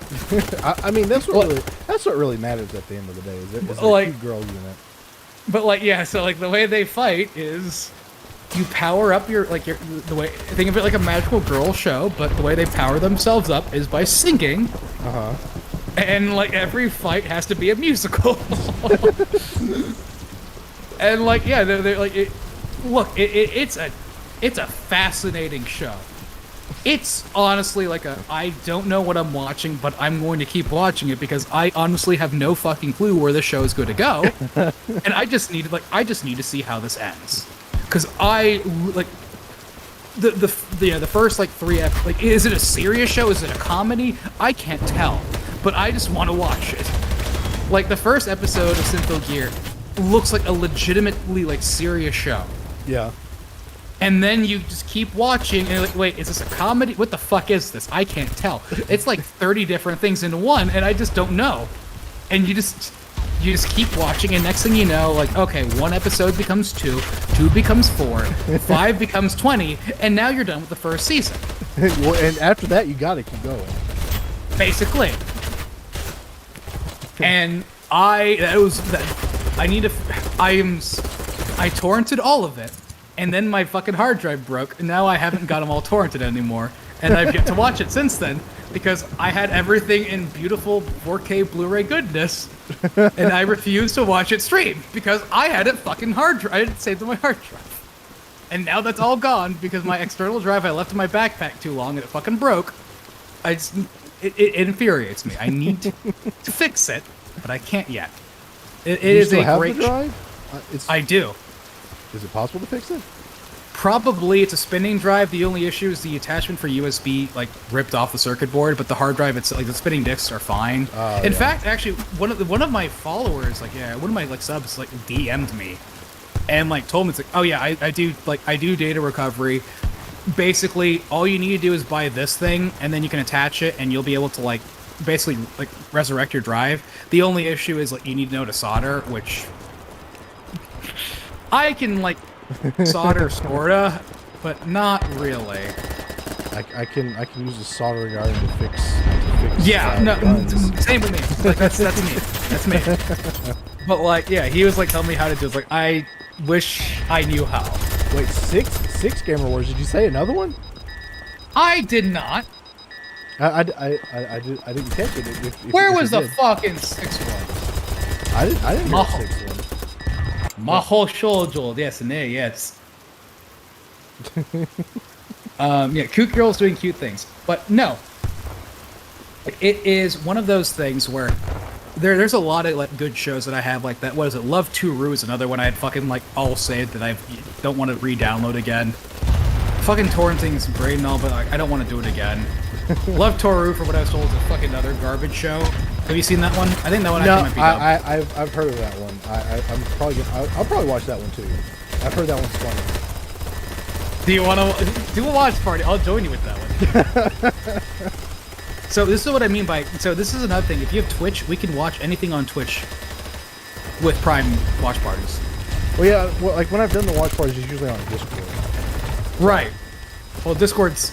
I mean, that's what really matters at the end of the day. Is a like, cute girl unit. But like, yeah, so like the way they fight is you power up the way, think of it like a magical girl show, but the way they power themselves up is by singing. And like every fight has to be a musical. And like, yeah, they're like, it's a fascinating show. It's honestly like I don't know what I'm watching, but I'm going to keep watching it because I honestly have no fucking clue where the show is going to go. And I just need to see how this ends. Because I like the first like 3 episodes. Like, is it a serious show? Is it a comedy? I can't tell, but I just want to watch it. Like the first episode of Symphogear looks like a legitimately like serious show. Yeah. And then you just keep watching, and you're like, wait, is this a comedy? What the fuck is this? I can't tell. It's like 30 different things into one, and I just don't know. And you just keep watching, and next thing you know, like, okay, 1 episode becomes 2, 2 becomes 4, 5 becomes 20, and now you're done with the first season. Well, and after that, you gotta keep going. Basically. And I torrented all of it, and then my fucking hard drive broke, and now I haven't got them all torrented anymore, and I've yet to watch it since then, because I had everything in beautiful 4K Blu-ray goodness, and I refused to watch it stream, because I had it fucking I had it saved on my hard drive. And now that's all gone, because my external drive I left in my backpack too long, and it fucking broke. It infuriates me. I need to fix it, but I can't yet. It is a great drive? I do. Is it possible to fix it? Probably. It's a spinning drive. The only issue is the attachment for USB like ripped off the circuit board, but the hard drive, it's like the spinning discs are fine. In fact, actually, one of my followers, like one of my like subs, like DM'd me and like told me, it's like, oh yeah, I do data recovery. Basically, all you need to do is buy this thing, and then you can attach it, and you'll be able to like basically like resurrect your drive. The only issue is like you need to know to solder, which I can like solder sorta, but not really. I can use a soldering iron to fix yeah, no, guns. same with me. Like, that's me. That's me. But like, yeah, he was like telling me how to do it. Like, I wish I knew how. Wait, six Gamer Wars? Did you say another one? I did not. I didn't catch it. Where was the fucking sixth one? I didn't hear the sixth one. Maho Shoujo, yes, and there, yes. Yeah, cute girls doing cute things. But no. It is one of those things where there's a lot of like good shows that I have like that. What is it? Love Toru is another one I had fucking like all saved that I don't want to re-download again. Fucking torrenting is great and all, but like, I don't want to do it again. Love Toru, for what I was told, is a fucking other garbage show. Have you seen that one? I think that one actually might be dumb. I've heard of that one. I'll probably watch that one too. I've heard that one's funny. Do you want to do a watch party? I'll join you with that one. So this is what I mean by. So this is another thing. If you have Twitch, we can watch anything on Twitch with Prime watch parties. Well, yeah. Well, like when I've done the watch parties, it's usually on Discord. Right. Well, Discord's.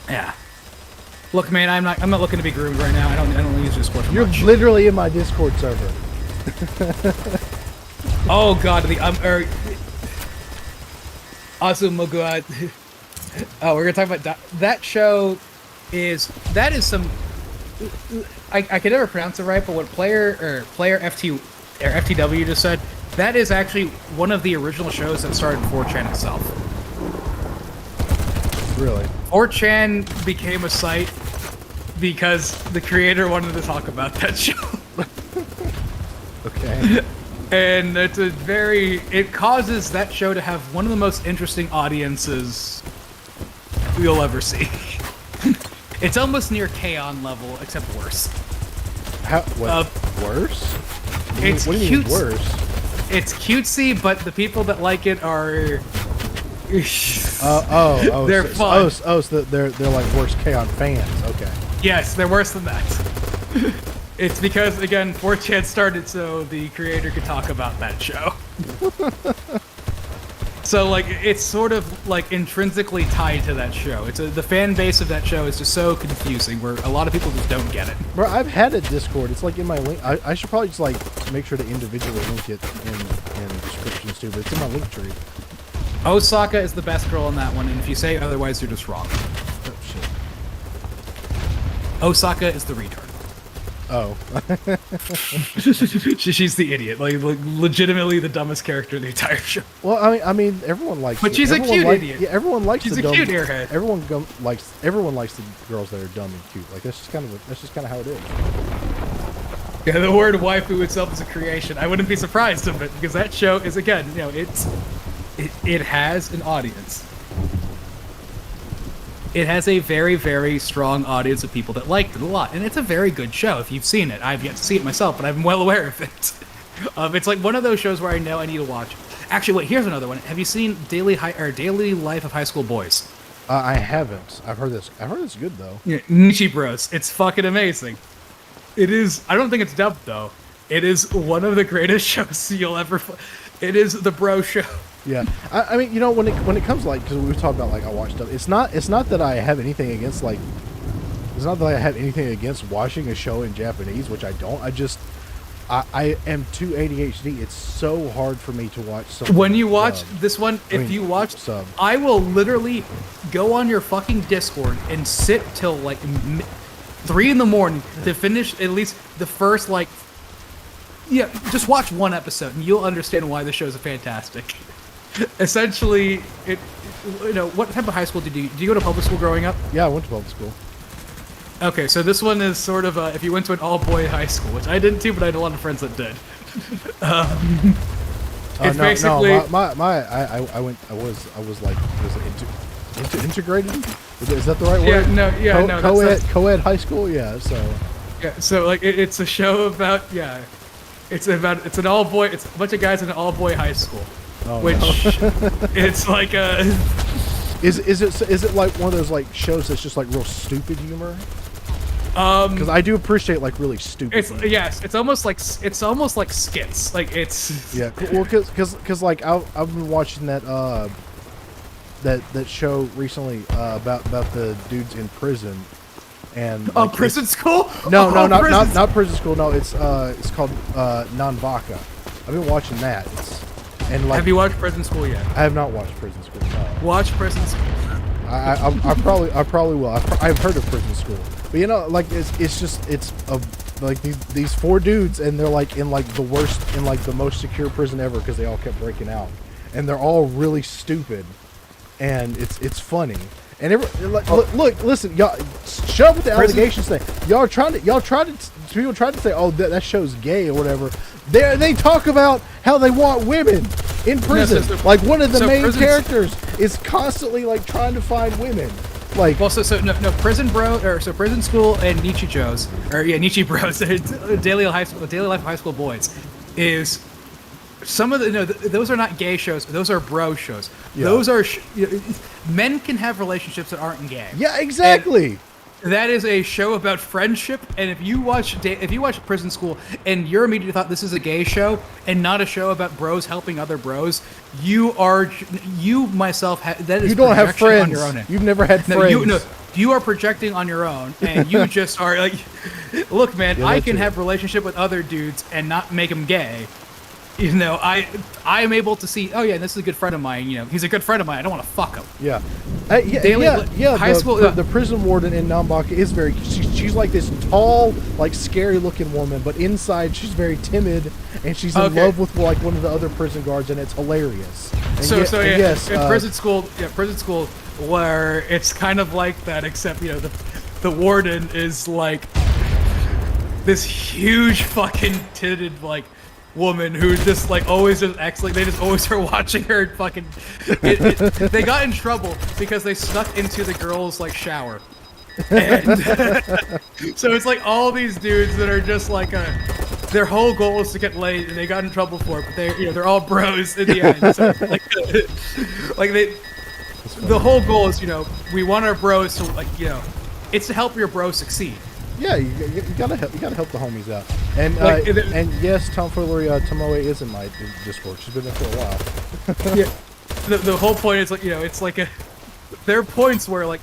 Yeah. Look, man, I'm not looking to be groomed right now. I don't use Discord for much. You're literally in my Discord server. Oh God, Azumagua. Oh, we're gonna talk about that show. That is some. I can never pronounce it right, but what player FTW just said, that is actually one of the original shows that started 4chan itself. Really? 4chan became a site because the creator wanted to talk about that show. Okay. And it causes that show to have one of the most interesting audiences you'll ever see. It's almost near K-On! Level, except worse. Worse? What do you mean worse? It's cutesy, but the people that like it are... they're fun. So they're like worse K-On! Fans. Okay. Yes, they're worse than that. It's because, again, 4chan started so the creator could talk about that show. So, like, it's sort of, like, intrinsically tied to that show. The fan base of that show is just so confusing, where a lot of people just don't get it. Bro, I've had a Discord. It's, like, in my link. I should probably just, like, make sure to individually link it in descriptions, too, but it's in my link tree. Osaka is the best girl in that one, and if you say otherwise, you're just wrong. Oh, shit. Osaka is the retard. Oh. She's the idiot. Like, legitimately the dumbest character in the entire show. Well, I mean, everyone likes. But she's a cute idiot. Yeah, everyone likes. She's the a dumb, cute airhead. Everyone likes the girls that are dumb and cute. Like that's just kind of how it is. Yeah, the word waifu itself is a creation. I wouldn't be surprised of it because that show is, again, you know, it has an audience. It has a very, very strong audience of people that liked it a lot, and it's a very good show. If you've seen it, I've yet to see it myself, but I'm well aware of it. It's like one of those shows where I know I need to watch. Actually, wait, here's another one. Have you seen Daily Life of High School Boys? I haven't. I've heard this. I've heard it's good though. Yeah, Nichi Bros. It's fucking amazing. It is. I don't think it's dubbed though. It is one of the greatest shows you'll ever. It is the bro show. Yeah, I mean, you know, when it comes like, because we talked about like I watch stuff. It's not that I have anything against like. It's not that I have anything against watching a show in Japanese, which I don't. I am too ADHD. It's so hard for me to watch something. When you watch this one, you watch sub, I will literally go on your fucking Discord and sit till like 3 in the morning to finish at least the first like. Yeah, just watch one episode and you'll understand why the show is fantastic. Essentially, you know, what type of high school did you go to public school growing up? Yeah, I went to public school. Okay, so this one is sort of if you went to an all-boy high school, which I didn't too, but I had a lot of friends that did. It's basically I was like, was it integrated? Is that the right word? Co-ed high school, yeah. So like it's a show about it's an all-boy, it's a bunch of guys in an all-boy high school. Oh, which it's like a. Is it like one of those like shows that's just like real stupid humor? Because I do appreciate like really stupid. It's almost like skits. Like it's. Yeah, well, because like I've been watching that show recently about the dudes in prison, And Oh, like, Prison School? No, Oh, not Prison School. No, it's called Non-Vaca. I've been watching that. Have you watched Prison School yet? I have not watched Prison School. No. Watch Prison School. I probably will. I've heard of Prison School, but you know, like it's like these four dudes, and they're like in like the worst, in like the most secure prison ever because they all kept breaking out, and they're all really stupid, and it's funny. And look, listen, y'all, shut up with the allegations thing. Y'all tried to people tried to say, oh, that show's gay or whatever. They talk about how they want women in prison. No, like one of the main characters is constantly like trying to find women. Like, well, no, Prison School and Nietzsche Bros, Nietzsche Bros, Daily Life of High School Boys, is some of the those are not gay shows. Those are bro shows. Yeah. Those are men can have relationships that aren't gay. Yeah, exactly. And that is a show about friendship. And if you watch Prison School and you're immediately thought this is a gay show and not a show about bros helping other bros, you myself that is you don't have friends. On your own. You've never had friends. You are projecting on your own, and you just are like, look, man, I can have relationship with other dudes and not make them gay. You know, I'm able to see. Oh yeah, this is a good friend of mine. You know, he's a good friend of mine. I don't want to fuck him. Yeah, High school. The prison warden in Nambaka is very. She's like this tall, like scary looking woman, but inside she's very timid, and she's in love with like one of the other prison guards, and it's hilarious. And Prison School, where it's kind of like that, except the warden is like this huge fucking titted like woman who's just like always just acts like they just always are watching her fucking they got in trouble because they snuck into the girls like shower, and so it's like all these dudes that are just like their whole goal is to get laid, and they got in trouble for it, but they're all bros in the end. So the whole goal is we want our bros to it's to help your bro succeed. Yeah, you gotta help the homies out. And and yes, tomfoolery Tomoe is in my Discord. She's been there for a while. Yeah, the whole point is it's like there are points where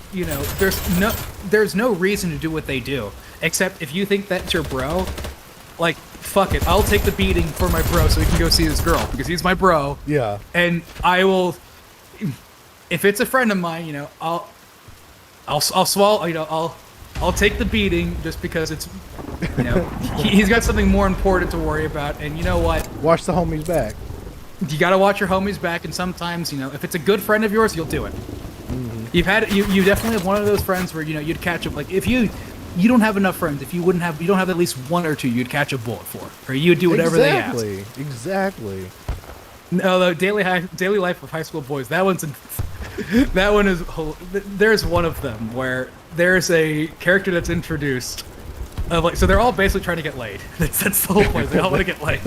there's no reason to do what they do, except if you think that's your bro, like fuck it, I'll take the beating for my bro so we can go see this girl because he's my bro. Yeah. And I will, if it's a friend of mine, I'll swallow, I'll take the beating just because it's, he's got something more important to worry about. And you know what? Watch the homies back. You gotta watch your homies back, and sometimes, if it's a good friend of yours, you'll do it. Mm-hmm. You definitely have one of those friends where you'd catch up. Like if you don't have enough friends, if you don't have at least one or two, you'd catch a bullet for, or you'd do whatever they ask. Exactly. No, the daily life of high school boys. That one is. There's one of them where there's a character that's introduced. So they're all basically trying to get laid. That's the whole point. They all want to get laid,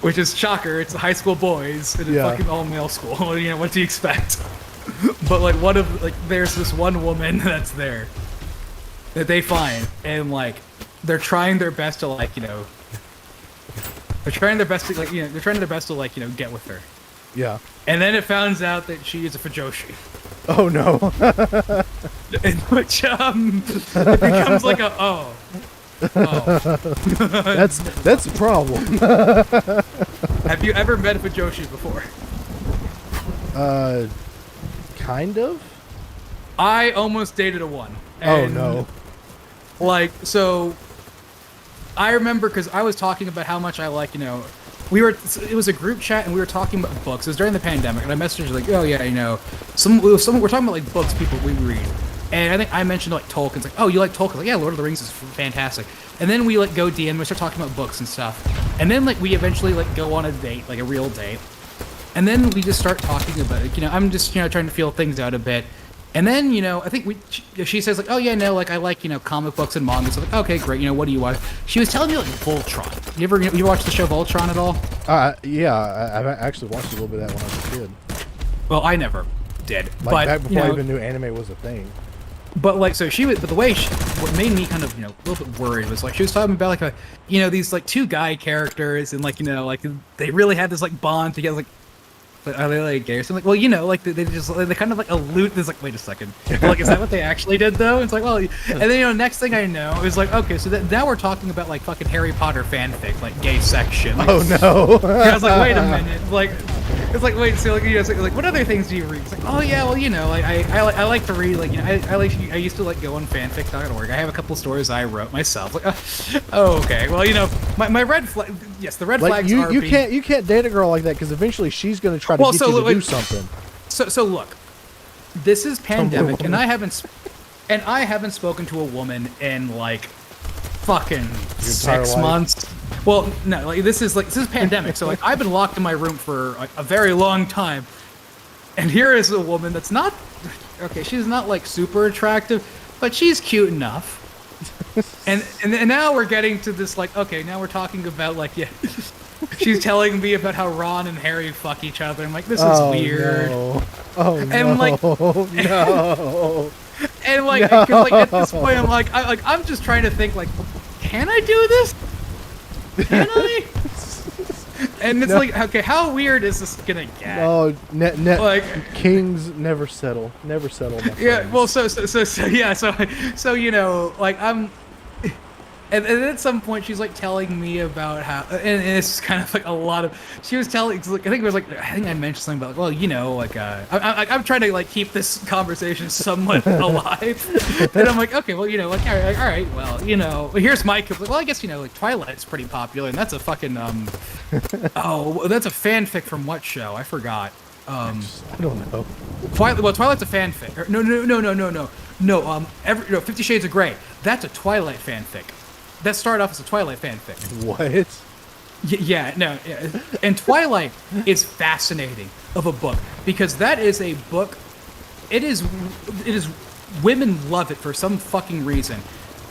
which is shocker. It's high school boys in a fucking all male school. What do you expect? But there's this one woman that's there that they find, and they're trying their best to they're trying their best to get with her. Yeah. And then it finds out that she is a fujoshi. Oh no. In which it becomes like a oh. That's a problem. Have you ever met a fujoshi before? Kind of. I almost dated a one. Oh no. So I remember because I was talking about how much I it was a group chat and we were talking about books. It was during the pandemic, and I messaged her like, oh yeah, we're talking about books people we read. And I think I mentioned Tolkien. It's like, oh, you like Tolkien? Like, yeah, Lord of the Rings is fantastic. And then we go DM and we start talking about books and stuff. And then we eventually go on a date, like a real date. And then we just start talking about it. I'm just trying to feel things out a bit. And then, I think she says oh yeah, no, I like, comic books and manga. So okay, great. What do you watch? She was telling me Voltron. You watched the show Voltron at all? Yeah, I've actually watched a little bit of that when I was a kid. Well, I never did. Back before I even knew anime was a thing. But but the way what made me kind of, a little bit worried was she was talking about these two guy characters and they really had this bond together. are they like gay or something? Well, you know, like they just they kind of like allude. There's like, wait a second, like is that what they actually did though? It's like, well, and then you know, next thing I know is like, okay, so now we're talking about like fucking Harry Potter fanfic, like gay section. Like, Oh no! I was like, wait a minute, like. It's like, wait, so like, you know, it's like, what other things do you read? It's like, oh yeah, well, you know, like I like to read, like, you know, I used to like go on fanfic.org. I have a couple stories I wrote myself. Like, oh, okay, well, you know, my red flag, yes, the red flags you, are you can't date a girl like that because eventually she's gonna try to get you to do something. So look, this is pandemic, and I haven't spoken to a woman in like fucking 6 months. Well, no, like this is pandemic, so like I've been locked in my room for like a very long time, and here is a woman that's not okay. She's not like super attractive, but she's cute enough. And now we're getting to this like, okay, now we're talking about like, yeah, she's telling me about how Ron and Harry fuck each other. I'm like, this is weird. No. Oh and no! Like, No! And like, No. 'cause, like at this point, I'm just trying to think like, can I do this? Can I? And it's like, okay, how weird is this gonna get? Oh, like kings never settle. Never settle. My yeah, friends. well, so you know, like and at some point she's like telling me about how, and it's kind of like a lot of. She was telling, like, I think I mentioned something about, like, well, you know, like I'm trying to like keep this conversation somewhat alive, and I'm like, okay, well, you know, like all right, well, you know, here's my, like, well, I guess, you know, like Twilight's pretty popular, and that's a fucking oh, that's a fanfic from what show? I forgot. I don't know. Twilight's a fanfic. No. 50 Shades of Grey. That's a Twilight fanfic. That started off as a Twilight fanfic. What? Yeah. And Twilight is fascinating of a book because that is a book. It is. Women love it for some fucking reason,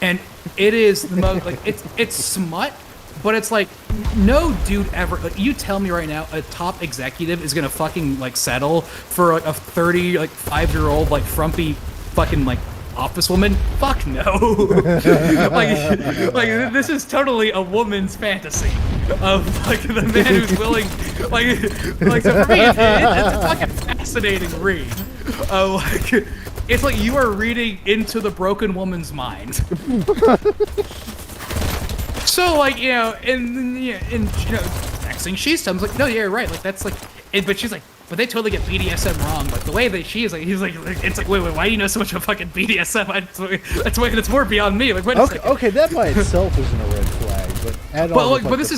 and it is the most like it's smut. But it's like, no dude ever, like, you tell me right now a top executive is gonna fucking like settle for like a 35-year-old like frumpy fucking like office woman? Fuck no. like this is totally a woman's fantasy of like the man who's willing, like so for me it's a fucking fascinating read. Like it's like you are reading into the broken woman's mind. So like, you know, and you know, next thing she's telling me, like, no, yeah, you're right, like that's like, but she's like, but they totally get BDSM wrong. Like the way that she is, like, he's like it's like, wait, why do you know so much about fucking BDSM? That's more beyond me. Like, wait a second. Okay, that by itself isn't a red flag, but add on. But this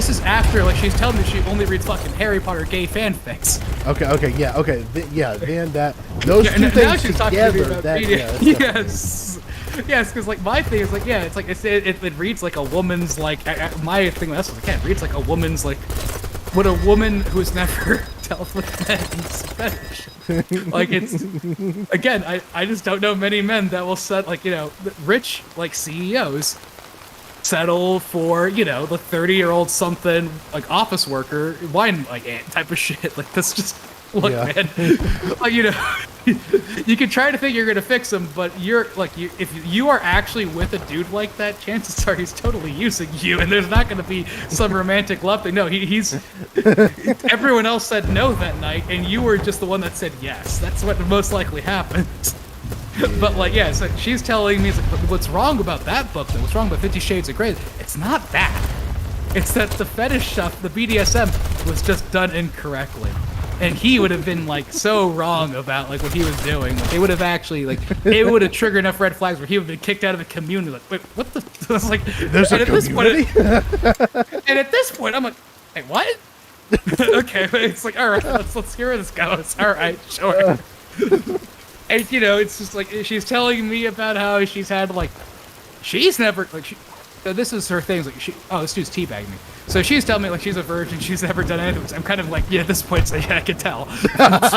is after, like, she's telling me she only reads fucking Harry Potter gay fanfics. Okay, yeah, then that those two things together, that yes. Yes, because like my thing is like, yeah, it's like it reads like a woman's like my thing. That's what it reads like a woman's like what a woman who's never dealt with men's fetish. Like it's again, I just don't know many men that will set like, you know, rich like CEOs settle for, you know, the 30-year-old something like office worker wine like type of shit. Like that's just look, man. Like, you know, you can try to think you're gonna fix him, but you're like, if you are actually with a dude like that, chances are he's totally using you, and there's not gonna be some romantic love thing. No, he's. Everyone else said no that night, and you were just the one that said yes. That's what most likely happened. But like, yeah, so she's telling me, like, what's wrong about that book? Though? What's wrong about 50 Shades of Grey? It's not that. It's that the fetish stuff, the BDSM, was just done incorrectly. And he would have been like so wrong about like what he was doing. Like, they would have actually like it would have triggered enough red flags where he would have been kicked out of the community. Like, wait, what the? I was like, there's a community. And at this point, I'm like, hey, what? Okay, it's like, all right, let's hear where this goes. All right, sure. And you know, it's just like she's telling me about how she's had like, she's never like this is her thing. Like this dude's teabagging me. So she's telling me like she's a virgin, she's never done anything. So I'm kind of like, yeah, at this point, so yeah, I can tell. It's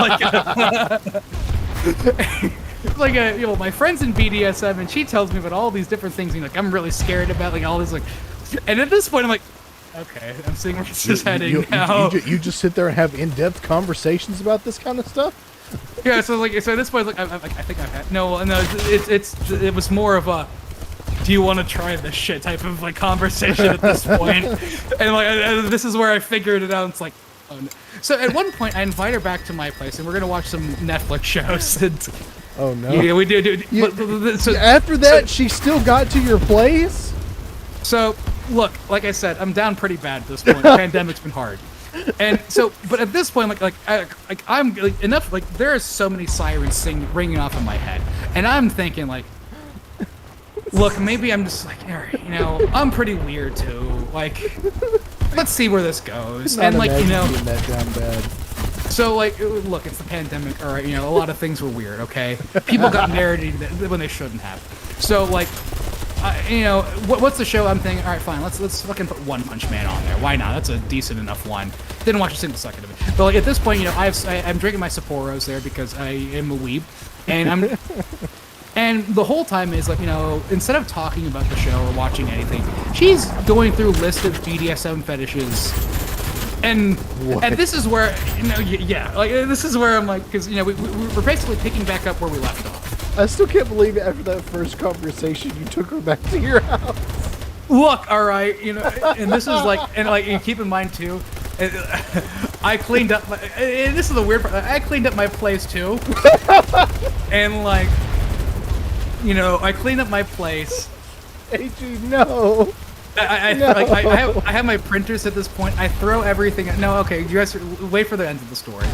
like, you know, my friend's in BDSM, and she tells me about all these different things. And like, I'm really scared about like all this like, and at this point, I'm like, okay, I'm seeing where this is heading now. You just sit there and have in-depth conversations about this kind of stuff. Yeah, so like, so at this point, like, I think I've had no. It was more of a, do you want to try this shit type of like conversation at this point. And like this is where I figured it out. It's like, Oh, no. So at one point, I invite her back to my place, and we're gonna watch some Netflix shows. And, Oh no. yeah, we do. So After that, she still got to your place? So, look, like I said, I'm down pretty bad at this point. Pandemic's been hard, and so, but at this point, I'm like, enough. Like, there are so many sirens ringing off in my head, and I'm thinking like, look, maybe I'm just like, you know, I'm pretty weird too. Like, let's see where this goes, and like, you know, that down bad. so like, look, it's the pandemic. All right, you know, a lot of things were weird. Okay, people got married when they shouldn't have. So like. You know, what's the show? I'm thinking, all right, fine, let's fucking put One Punch Man on there. Why not? That's a decent enough one. Didn't watch a single second of it. But like at this point, you know, I'm drinking my Sapporos there because I am a weeb, and and the whole time is like, you know, instead of talking about the show or watching anything, she's going through lists of BDSM fetishes. And this is where, you know, yeah, like this is where I'm like, because you know we're basically picking back up where we left off. I still can't believe after that first conversation you took her back to your house. Look, all right, you know, and this is like, and like, you keep in mind too, I cleaned up my, and this is the weird part, I cleaned up my place too, and like, you know, I cleaned up my place. AG, no. No. Like, I have my printers at this point. I throw everything. No, okay, you guys wait for the end of the story.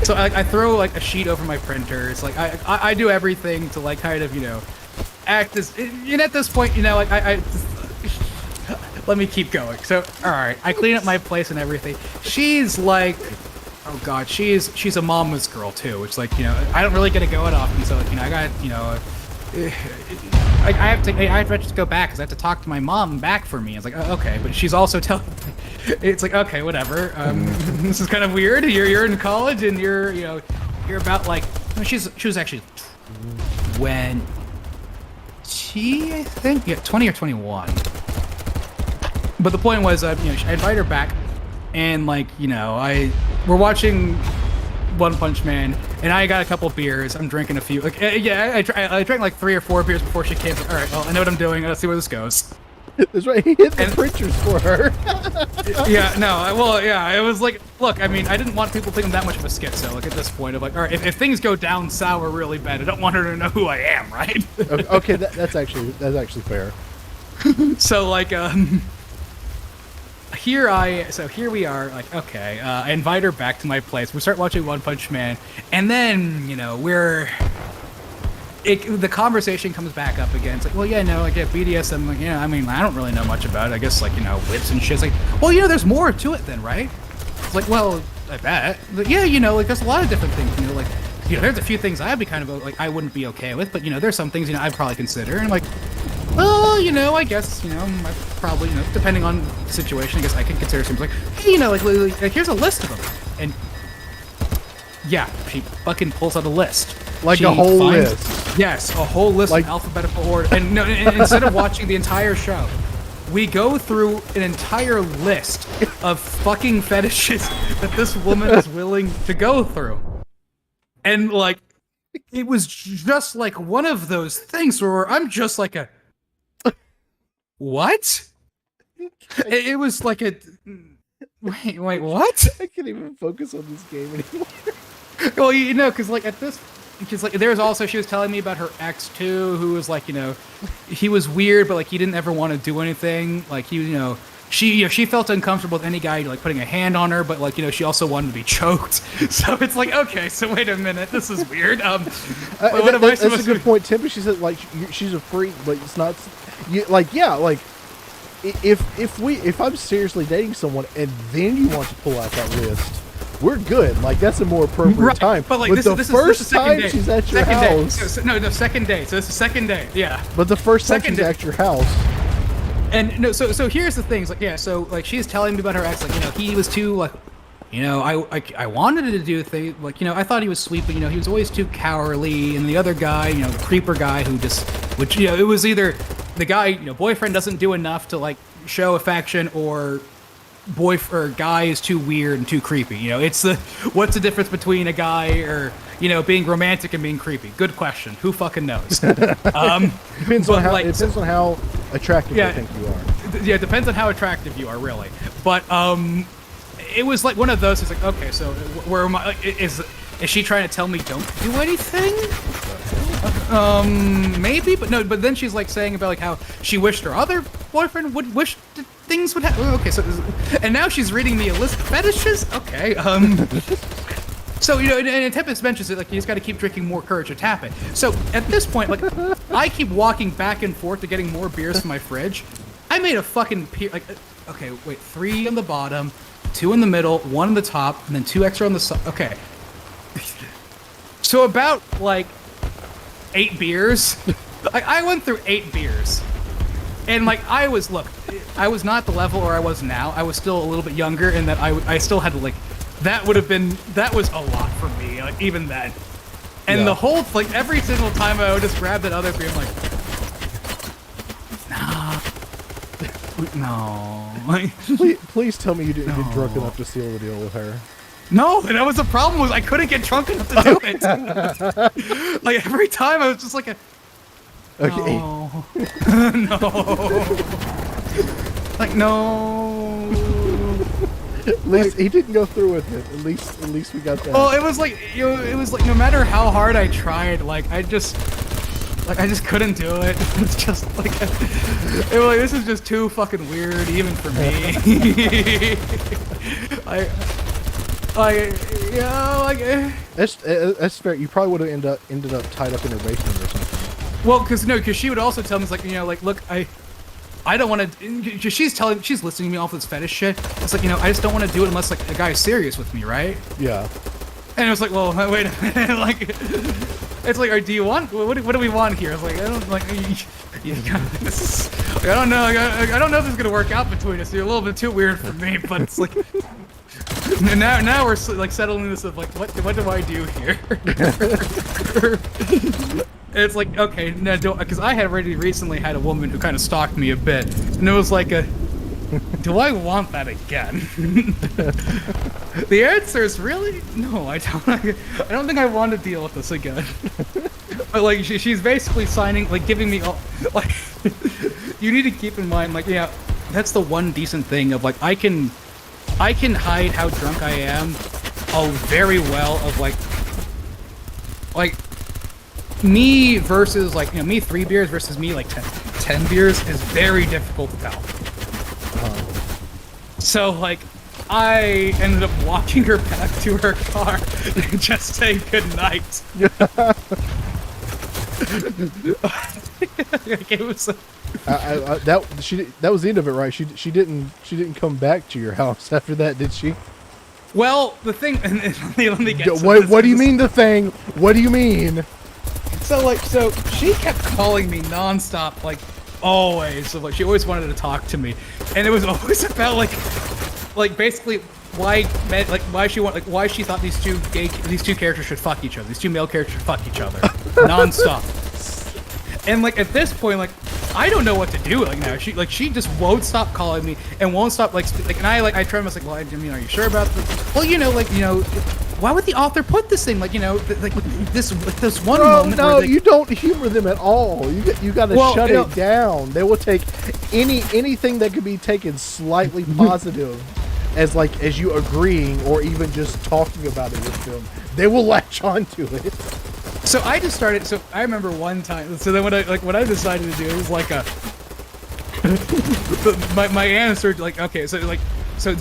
So I throw like a sheet over my printer. It's like I do everything to like kind of, you know, act as. And at this point, you know, like I let me keep going. So all right, I clean up my place and everything. She's like, oh god, she's a mama's girl too. It's like, you know, I don't really get to go out often, so like, you know, I got, you know. I have to just go back because I have to talk to my mom back for me. It's like, oh, okay, but she's also telling me. It's like, okay, whatever. This is kind of weird. You're in college and you're about like, she was actually when I think 20 or 21. But the point was, you know, I invite her back, and like, you know, we're watching One Punch Man, and I got a couple beers. I'm drinking a few. Like, yeah, I drank like 3 or 4 beers before she came. All right, well, I know what I'm doing. Let's see where this goes. That's right. He hit the printers for her. Yeah, no, well, yeah, it was like, look, I mean, I didn't want people thinking that much of a schizo. Like at this point, of like, all right, if things go down sour really bad, I don't want her to know who I am, right? Okay, that's actually fair. So like, here we are, like, okay, I invite her back to my place. We start watching One Punch Man, and then, you know, the conversation comes back up again. It's like, well, yeah, no, like, yeah, BDSM, like, yeah, I mean, I don't really know much about it. I guess, like, you know, whips and shit. It's like, well, you know, there's more to it then, right? It's like, well, I bet. Like, yeah, you know, like, there's a lot of different things, you know, like, you know, there's a few things I'd be kind of, like, I wouldn't be okay with, but, you know, there's some things, you know, I'd probably consider, and I'm like, well, you know, I guess, you know, I probably, you know, depending on the situation, I guess I could consider something like, hey, you know, like here's a list of them. And yeah, she fucking pulls out a list. Like a whole list. Yes, a whole list in alphabetical order. And no, and instead of watching the entire show, we go through an entire list of fucking fetishes that this woman is willing to go through. And like, it was just like one of those things where I'm just like a, what? It was like a... Wait, what? I can't even focus on this game anymore. Well, you know, because like at this... Because like there was also... She was telling me about her ex too, who was like, you know... He was weird, but like he didn't ever want to do anything. Like he, you know... She felt uncomfortable with any guy like putting a hand on her, but like, you know, she also wanted to be choked. So it's like, okay, so wait a minute, this is weird. That's a good point, Tim. She said like she's a freak, but it's not. Like, yeah, like if I'm seriously dating someone and then you want to pull out that list, we're good. Like that's a more appropriate time. But like this is the first time she's at your house. No, second day. So it's the second day. Yeah. But the first time she's at your house. And no, so here's the things, like, yeah, so like she's telling me about her ex, like, you know, he was too like, you know, I wanted to do things like, you know, I thought he was sweet, but you know, he was always too cowardly, and the other guy, you know, the creeper guy who just, which, you know, it was either the guy, you know, boyfriend doesn't do enough to like show affection, or guy is too weird and too creepy. You know, it's what's the difference between a guy or, you know, being romantic and being creepy? Good question. Who fucking knows? Depends on how attractive you think you are. Yeah, it depends on how attractive you are, really. But it was like one of those. It's like, okay, so where am I? Like, is she trying to tell me don't do anything? Maybe, but no. But then she's like saying about like how she wished her other boyfriend would wish that things would happen. Okay, so and now she's reading me a list of fetishes. Okay, So, you know, and Tempest mentions it, like, you just got to keep drinking more courage to tap it. So, at this point, like, I keep walking back and forth to getting more beers from my fridge. I made a fucking, like, okay, wait, 3 on the bottom, 2 in the middle, 1 on the top, and then 2 extra on the side. Okay. So, about, like, 8 beers. I went through 8 beers. And, like, I was not at the level where I was now. I was still a little bit younger, and that I still had to, like, that was a lot for me, like, even then. And the whole, like, every single time I would just grab that other beer, I'm like, no. Like, please tell me you didn't get drunk enough to seal the deal with her. No, that was the problem, was I couldn't get drunk enough to do it. Like, every time I was just like Okay. No. No. Like, no. At least he didn't go through with it. At least we got that. Well, it was like, you know, it was like no matter how hard I tried, like I just couldn't do it. It's just like, it was like, this is just too fucking weird, even for me. That's fair. You probably would have ended up tied up in her basement or something. Well, because she would also tell me, it's like, you know, like, look, I don't want to. She's listening to me off this fetish shit. It's like, you know, I just don't want to do it unless like a guy is serious with me, right? Yeah. And it was like, well, wait a minute, like, it's like, do you want? What do we want here? It's like, I don't like. I don't know. I don't know if this is gonna work out between us. You're a little bit too weird for me, but it's like. Now we're like settling this of like, what do I do here? It's like, okay, no, don't, because I had already recently had a woman who kind of stalked me a bit, and it was like do I want that again? The answer is really no. I don't think I want to deal with this again. But like, she's basically signing, like, giving me all, like, you need to keep in mind, like, yeah, that's the one decent thing of like, I can hide how drunk I am, very well, of like me versus, like, you know, me 3 beers versus me like 10 beers is very difficult to tell. So like, I ended up walking her back to her car and just saying goodnight. Like, it was that was the end of it, right? She didn't come back to your house after that, did she? Well, the thing, and let me get. What do you mean the thing? What do you mean? So she kept calling me nonstop, like, always. So like, she always wanted to talk to me, and it was always about like basically why she thought these two characters should fuck each other. These 2 male characters should fuck each other, nonstop. And like, at this point, like, I don't know what to do. Like, now she just won't stop calling me and won't stop and I try to, like, well, I mean, are you sure about this? Well, you know, like, you know, why would the author put this thing, like, you know, like this one moment? No, you don't humor them at all. You got to shut it down. They will take anything that could be taken slightly positive as you agreeing or even just talking about it with them. They will latch onto it. So I just started. So I remember one time. So then what I decided to do was like my answer, like, okay, so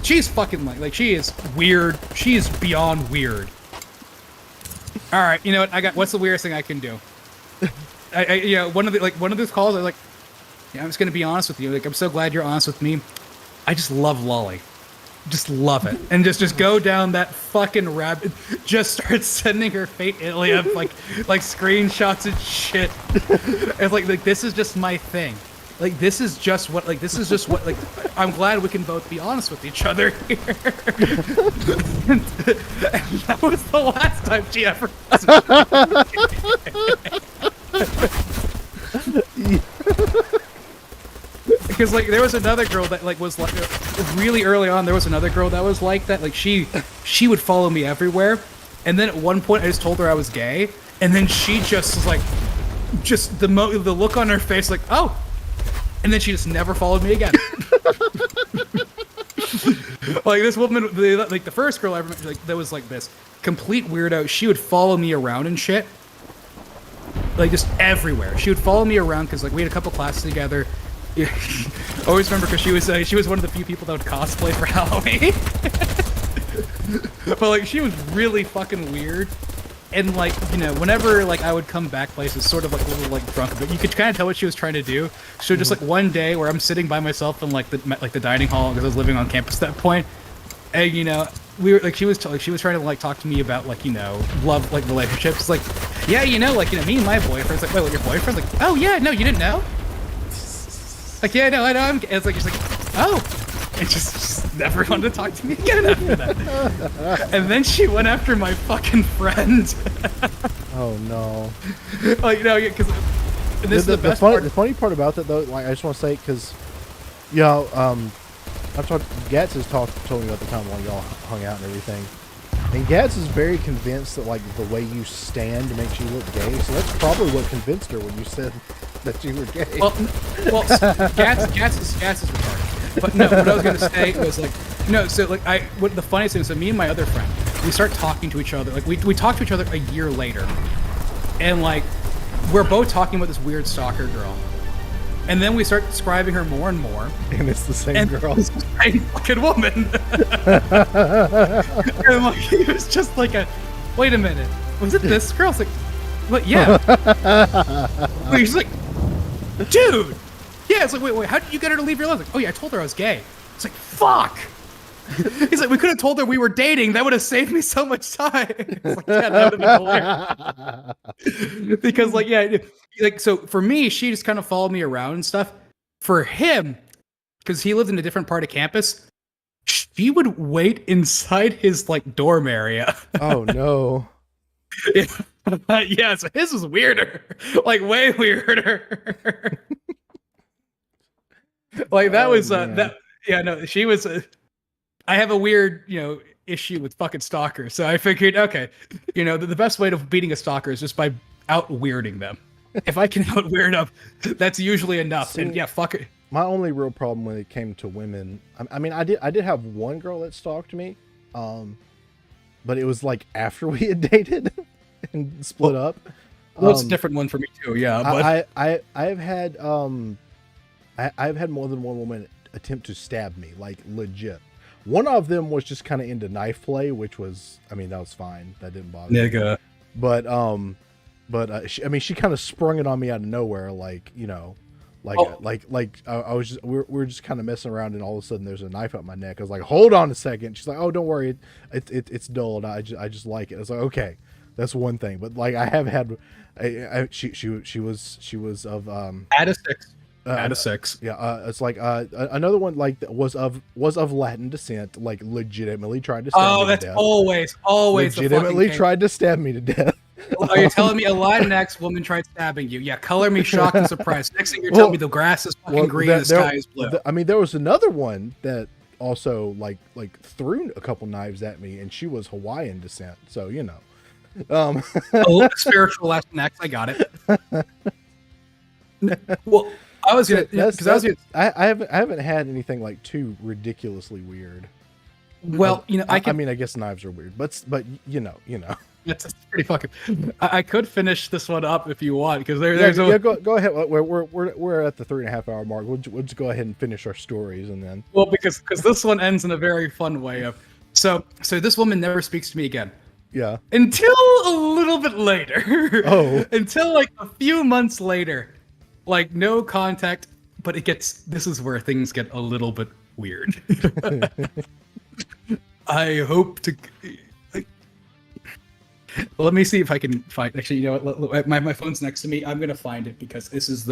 she's fucking like she is weird. She is beyond weird. All right, you know what? What's the weirdest thing I can do? One of those calls, I was like, yeah, I'm just gonna be honest with you. Like, I'm so glad you're honest with me. I just love lolly. Just love it, and just go down that fucking rabbit. Just start sending her Fate Italy up like screenshots and shit. It's like this is just my thing. Like, this is just what I'm glad we can both be honest with each other here. And that was the last time she ever. Because like, there was another girl that like was like really early on. There was another girl that was like that. Like, she would follow me everywhere, and then at one point I just told her I was gay, and then she just was like, just the look on her face, like, oh, and then she just never followed me again. Like this woman, like the first girl I ever met, like that was like this complete weirdo. She would follow me around and shit, like just everywhere. She would follow me around because like we had a couple classes together. I always remember because she was one of the few people that would cosplay for Halloween. But like she was really fucking weird. And like, you know, whenever like I would come back places, sort of like a little like drunk, but you could kind of tell what she was trying to do. So just like one day where I'm sitting by myself in like the dining hall because I was living on campus at that point, and you know, we were like she was trying to like talk to me about like, you know, love, like relationships. Like, yeah, you know, like, you know, me and my boyfriend's like, wait, what, your boyfriend? Like, oh yeah, no, you didn't know? Like, yeah, no, I know. It's like she's like, oh. And just never wanted to talk to me again after that. And then she went after my fucking friend. Oh no. Like, you know, because this is the best part. The funny part about that though, like I just want to say, because, you know, I've talked. Gats has told me about the time while y'all hung out and everything, and Gats is very convinced that like the way you stand makes you look gay. So that's probably what convinced her when you said that you were gay. Well, Gats is retarded. But no, what I was gonna say was like, no. So like, what the funniest thing is, so me and my other friend, we start talking to each other. Like we talked to each other a year later, and like we're both talking about this weird stalker girl, and then we start describing her more and more. And it's the same girl. It's the same fucking woman. And like he was just like wait a minute, was it this girl? It's like, what? Yeah. He's like, dude. Yeah, it's like, wait, how did you get her to leave your life? Like, oh yeah, I told her I was gay. It's like, fuck. He's like, we could have told her we were dating. That would have saved me so much time. It's like, yeah, that would have been hilarious. Because like, yeah, like, so for me, she just kind of followed me around and stuff. For him, because he lived in a different part of campus, she would wait inside his like dorm area. Oh no. Yeah, so his was weirder. Like way weirder. Like that was that. Yeah, no, she was. I have a weird, you know, issue with fucking stalkers. So I figured, okay, you know, the best way of beating a stalker is just by out weirding them. If I can out weird them, that's usually enough. See, and yeah, fuck it. My only real problem when it came to women, I mean, I did have one girl that stalked me, but it was like after we had dated and split up. Well, it's a different one for me too. Yeah, but I've had I've had more than one woman attempt to stab me, like legit. One of them was just kind of into knife play, which was, I mean, that was fine. That didn't bother me. But she kind of sprung it on me out of nowhere, like, you know, like I was just, we're just kind of messing around, and all of a sudden there's a knife up my neck. I was like, hold on a second. She's like, oh, don't worry, it's dull, and I just like it. I was like, okay, that's one thing. But like, I have had, she was of out of six. Out of six. Yeah, it's like another one like was of Latin descent, like legitimately tried to stab me to death. always legitimately tried to stab me to death. Are you telling me a Latinx woman tried stabbing you? Yeah, color me shocked and surprised. Next thing you're telling me the grass is fucking green and the sky is blue. I mean, there was another one that also like threw a couple knives at me, and she was Hawaiian descent, so you know. Spiritual Latinx, I got it. Well, I was gonna, I haven't had anything like too ridiculously weird. Well, you know, I mean, I guess knives are weird, but you know. It's pretty fucking. I could finish this one up if you want, because go ahead. We're at the 3.5 hour mark. We'll just go ahead and finish our stories, and then. Well, because this one ends in a very fun way. So this woman never speaks to me again. Yeah. Until a little bit later. Oh. Until like a few months later. Like no contact, but this is where things get a little bit weird. I hope to. Let me see if I can find. Actually, you know what? My phone's next to me. I'm gonna find it because this is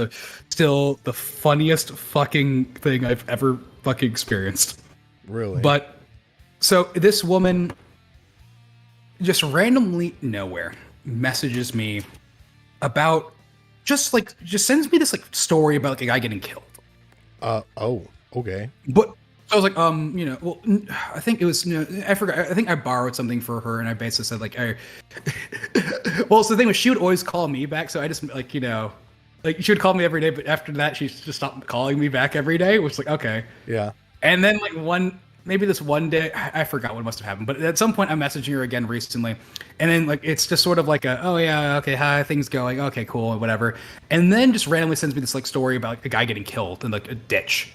still the funniest fucking thing I've ever fucking experienced. Really? But so this woman just randomly nowhere messages me about. Just sends me this like story about like a guy getting killed. Oh, okay. But I was like, you know, well, I think it was, you know, I forgot. I think I borrowed something for her, and I basically said like, well, so the thing was, she would always call me back, so I just like, you know, like she would call me every day, but after that, she just stopped calling me back every day, which was like, okay, yeah. And then like one maybe this one day, I forgot what must have happened, but at some point I'm messaging her again recently, and then like it's just sort of like oh yeah, okay, hi, things going, okay, cool, whatever, and then just randomly sends me this like story about like, a guy getting killed in like a ditch.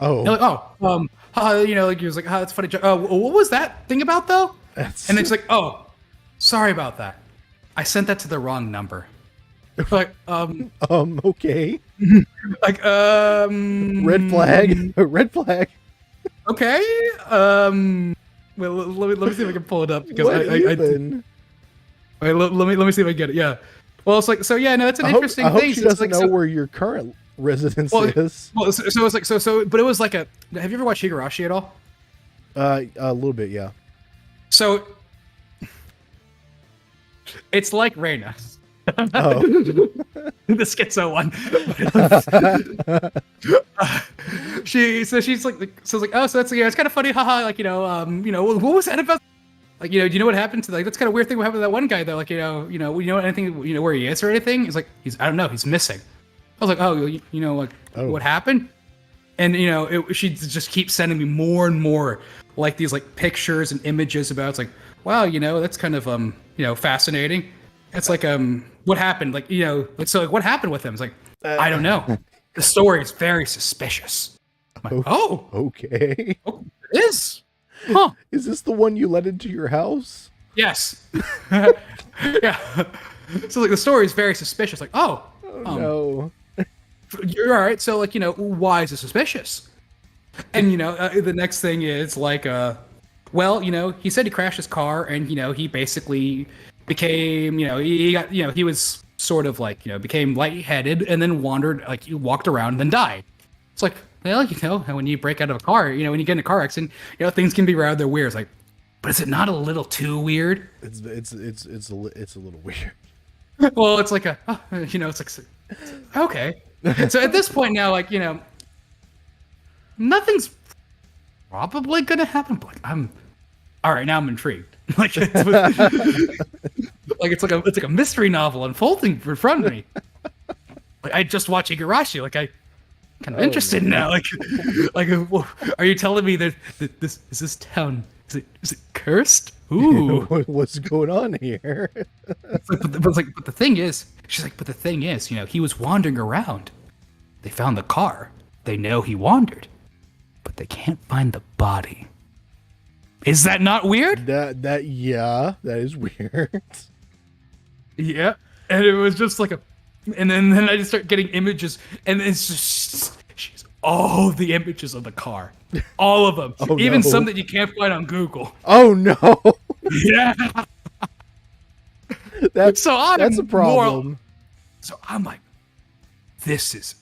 Oh, and like you know, like he was like, it's funny. What was that thing about though? And it's like, oh, sorry about that. I sent that to the wrong number. Like, okay. Like, red flag, red flag. Okay. Well, let me see if I can pull it up because let me see if I get it. Yeah. Well, it's like so. Yeah. No, it's an interesting thing. I hope she doesn't know like, where your current residence is. Well, so it's like so. But it was like a. Have you ever watched Higurashi at all? A little bit, yeah. So it's like Reina. Oh. The schizo one. She's like oh, so that's it's kind of funny, haha. Like what was that about? Like do you know what happened to that's kind of weird thing what happened to that one guy though? Like you know anything where he is or anything? He's like I don't know, he's missing. I was like what happened? And she just keeps sending me more and more like these like pictures and images about it's like wow that's kind of fascinating. It's like what happened like what happened with him? It's like I don't know. The story is very suspicious. I'm like, okay. Oh, it is. Huh? Is this the one you let into your house? Yes. Yeah. So like the story is very suspicious. Like no. You're all right. So like why is it suspicious? And the next thing is like well he said he crashed his car and he basically became he got he was sort of like became lightheaded and then wandered like he walked around and then died. It's like well when you break out of a car when you get in a car accident things can be rather weird. It's like but is it not a little too weird? It's a little weird. Well it's like it's like okay. So at this point now like nothing's probably gonna happen but like, I'm all right now I'm intrigued. Like it's like a mystery novel unfolding in front of me. Like I just watched Higurashi. Like I kind of interested now. Like are you telling me that this town is it cursed? Ooh, what's going on here? but the thing is, she's like, but the thing is, he was wandering around. They found the car. They know he wandered, but they can't find the body. Is that not weird? That is weird. Yeah, and it was just like and then I just start getting images, and it's just she's all the images of the car, all of them, even some that you can't find on Google. Oh no! Yeah, that's a problem. So I'm like, this is.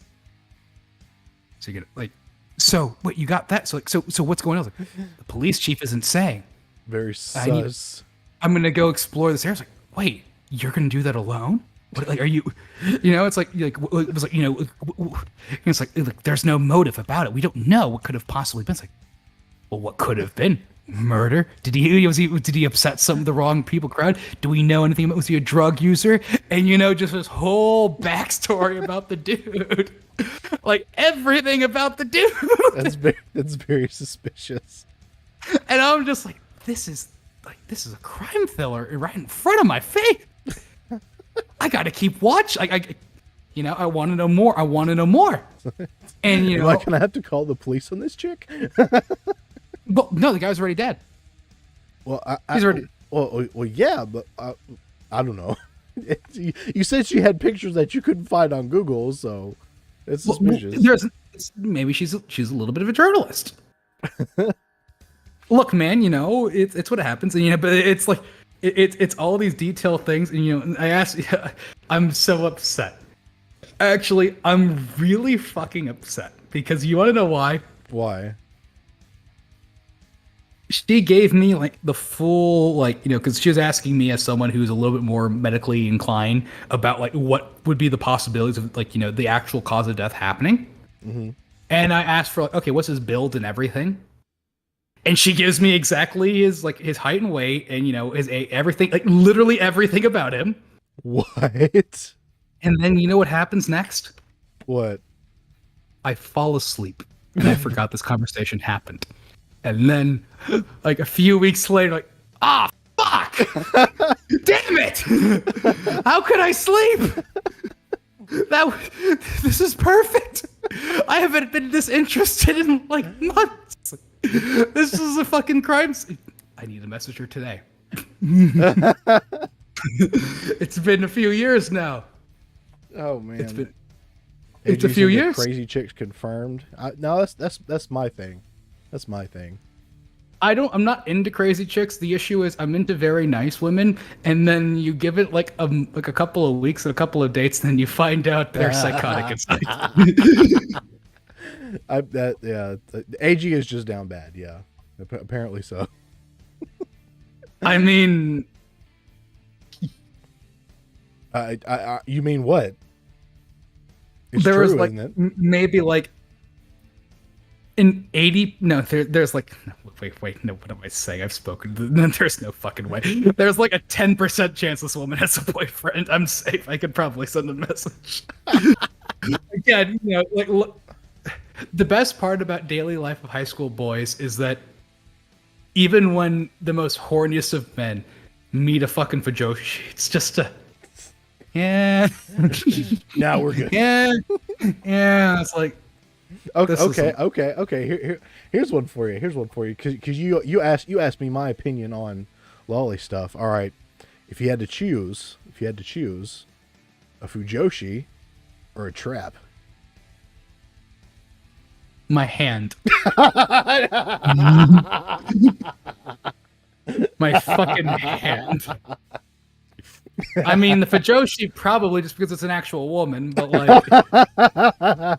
So you get like. So wait, you got that? So what's going on? Like, the police chief isn't saying. Very sus. I'm gonna go explore this area. It's like, wait, you're gonna do that alone? What, like, are you? It's like it was like it's like there's no motive about it. We don't know what could have possibly been. It's like, well, what could have been? Murder? Did he upset some of the wrong people crowd? Do we know anything about? Was he a drug user? And just this whole backstory about the dude. Like everything about the dude. That's very suspicious. And I'm just like, this is a crime thriller right in front of my face. I gotta keep watching. I want to know more. I want to know more. And am I gonna have to call the police on this chick? Well, no, the guy's already dead. Well, he's already. Well, yeah, but I don't know. You said she had pictures that you couldn't find on Google, so it's suspicious. Maybe she's a little bit of a journalist. Look, man, it's what happens, and but it's like it's all these detailed things, and I asked, I'm so upset. Actually, I'm really fucking upset because you want to know why? Why? She gave me like the full because she was asking me as someone who's a little bit more medically inclined about like what would be the possibilities of the actual cause of death happening. Mm-hmm. And I asked for okay, what's his build and everything, and she gives me exactly his height and weight and his everything, like literally everything about him. What? And then you know what happens next? What? I fall asleep and I forgot this conversation happened. And then, like a few weeks later, like, ah, fuck! Damn it! How could I sleep? This is perfect. I haven't been this interested in like months. This is a fucking crime scene. I need to message her today. It's been a few years now. Oh man, it's a few years. Crazy chicks confirmed. No, that's my thing. That's my thing. I'm not into crazy chicks. The issue is I'm into very nice women, and then you give it like a couple of weeks and a couple of dates, then you find out they're psychotic inside. AG is just down bad. Yeah, apparently so. I mean, you mean what? It's there true, was like isn't it? maybe like in 80. No, there's like no, wait. No, what am I saying? I've spoken. There's no fucking way. There's like a 10% chance this woman has a boyfriend. I'm safe. I could probably send a message. Again, you know, like the best part about daily life of high school boys is that even when the most horniest of men meet a fucking Fujoshi, it's just a yeah. Now we're good. Yeah. It's like okay. Here's one for you. Because you asked me my opinion on lolly stuff. All right, if you had to choose a Fujoshi or a trap. My hand. My fucking hand. I mean, the Fujoshi probably just because it's an actual woman, but like I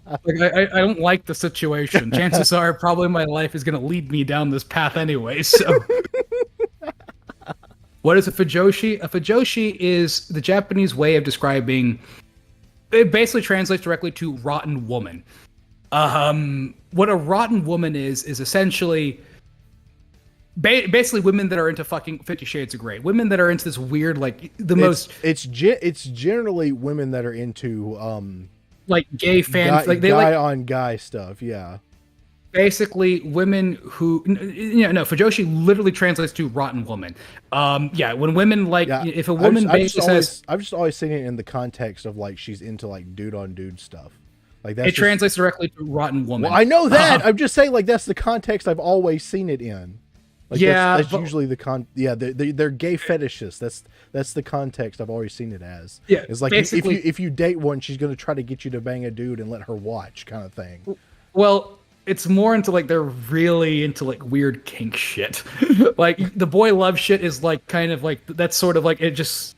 don't like the situation. Chances are probably my life is going to lead me down this path anyway, so. What is a Fujoshi? A Fujoshi is the Japanese way of describing, it basically translates directly to rotten woman. What a rotten woman is essentially basically women that are into fucking 50 Shades of Grey. Women that are into this weird, like It's generally women that are into like gay fans, like they guy like on guy stuff. Yeah. Basically, women who Fujoshi literally translates to rotten woman. When women like if a woman basically says, I've just always seen it in the context of like she's into like dude on dude stuff. Like it translates directly to rotten woman. Well, I know that. I'm just saying, like that's the context I've always seen it in. Like, that's usually the they're gay fetishists. That's the context I've always seen it as. Yeah, it's like if you date one, she's gonna try to get you to bang a dude and let her watch, kind of thing. Well, it's more into like they're really into like weird kink shit. Like the boy love shit is like kind of like that's sort of like it just.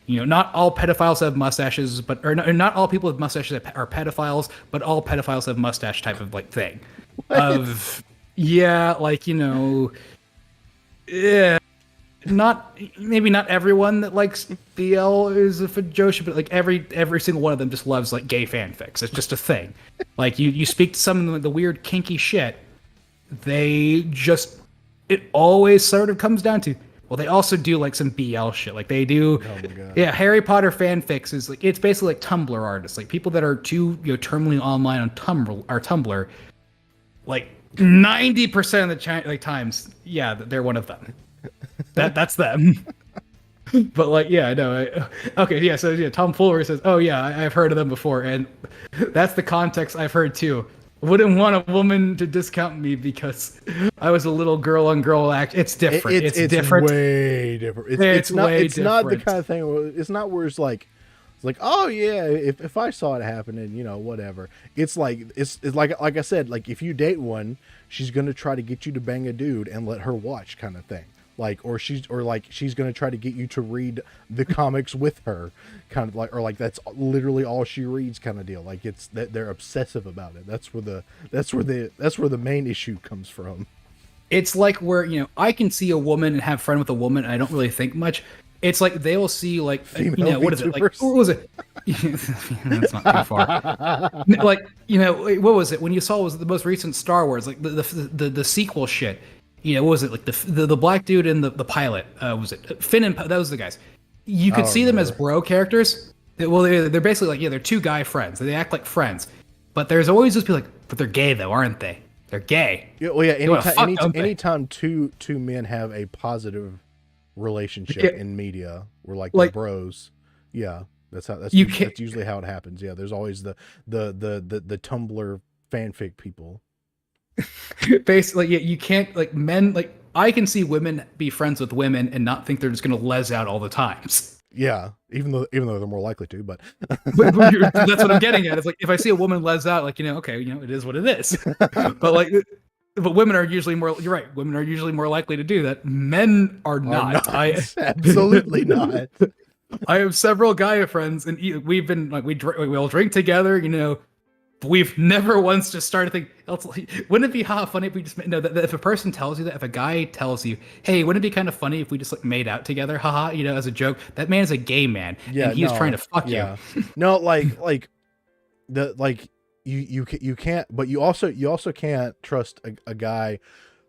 You know, not all pedophiles have mustaches, or not all people with mustaches are pedophiles, but all pedophiles have mustache type of like thing. Maybe not everyone that likes BL is a Fujoshi, but like every single one of them just loves like gay fanfics. It's just a thing. Like you speak to some of the weird kinky shit, it always sort of comes down to. Well, they also do like some BL shit. Like they do, Harry Potter fanfics is like it's basically like Tumblr artists, like people that are too terminally online on Tumblr. Like 90% of the times, they're one of them. That's them. But like, Tom Fuller says, "Oh yeah, I've heard of them before," and that's the context I've heard too. Wouldn't want a woman to discount me because I was a little girl on girl act. It's different. It's different. Way different. It's not the kind of thing. It's not where it's like, oh yeah, if I saw it happening, whatever. It's like I said, like if you date one, she's gonna try to get you to bang a dude and let her watch, kind of thing. She's gonna try to get you to read the comics with her, kind of like that's literally all she reads, kind of deal. Like it's that they're obsessive about it. That's where the main issue comes from. It's like where I can see a woman and have fun with a woman and I don't really think much. It's like they'll see like what is it like? What was it? That's not too far. Like what was it when you saw was the most recent Star Wars like the sequel shit. What was it like the black dude and the pilot? Was it Finn and that was the guys? You could see them as bro characters. Well, they're basically like they're two guy friends. They act like friends, but there's always just be like, but they're gay though, aren't they? they're gay. Yeah, well, yeah. wanna fuck, don't they? Anytime two men have a positive relationship in media, we're like they're bros. Yeah, that's usually how it happens. Yeah, there's always the Tumblr fanfic people. Basically, yeah, you can't like men. Like I can see women be friends with women and not think they're just gonna les out all the times. Yeah, even though they're more likely to, but But that's what I'm getting at. It's like if I see a woman les out, like okay, it is what it is. But women are usually more. You're right. Women are usually more likely to do that. Men are not. Absolutely not. I have several guy friends, and we've been like we all drink together. We've never once just started thinking. Wouldn't it be funny if we just that if a person tells you that, if a guy tells you, hey, wouldn't it be kind of funny if we just like made out together, haha, as a joke? That man's a gay man, and he's trying to fuck you. No, you can't, but you also can't trust a guy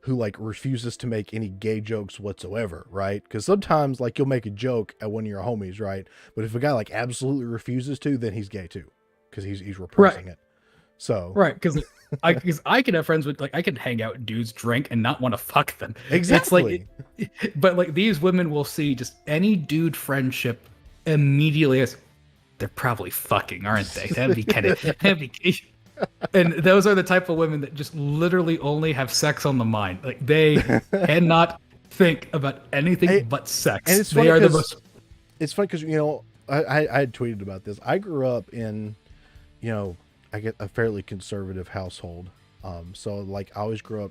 who like refuses to make any gay jokes whatsoever, right? Because sometimes like you'll make a joke at one of your homies, right? But if a guy like absolutely refuses to, then he's gay too, because he's repressing it. So because I can have friends with I can hang out with dudes, drink, and not want to fuck them. Exactly. But like these women will see just any dude friendship immediately as they're probably fucking, aren't they? That'd be kind of and those are the type of women that just literally only have sex on the mind. Like they cannot think about anything but sex. And it's funny it's funny because I had tweeted about this. I grew up in I get a fairly conservative household. So like I always grew up,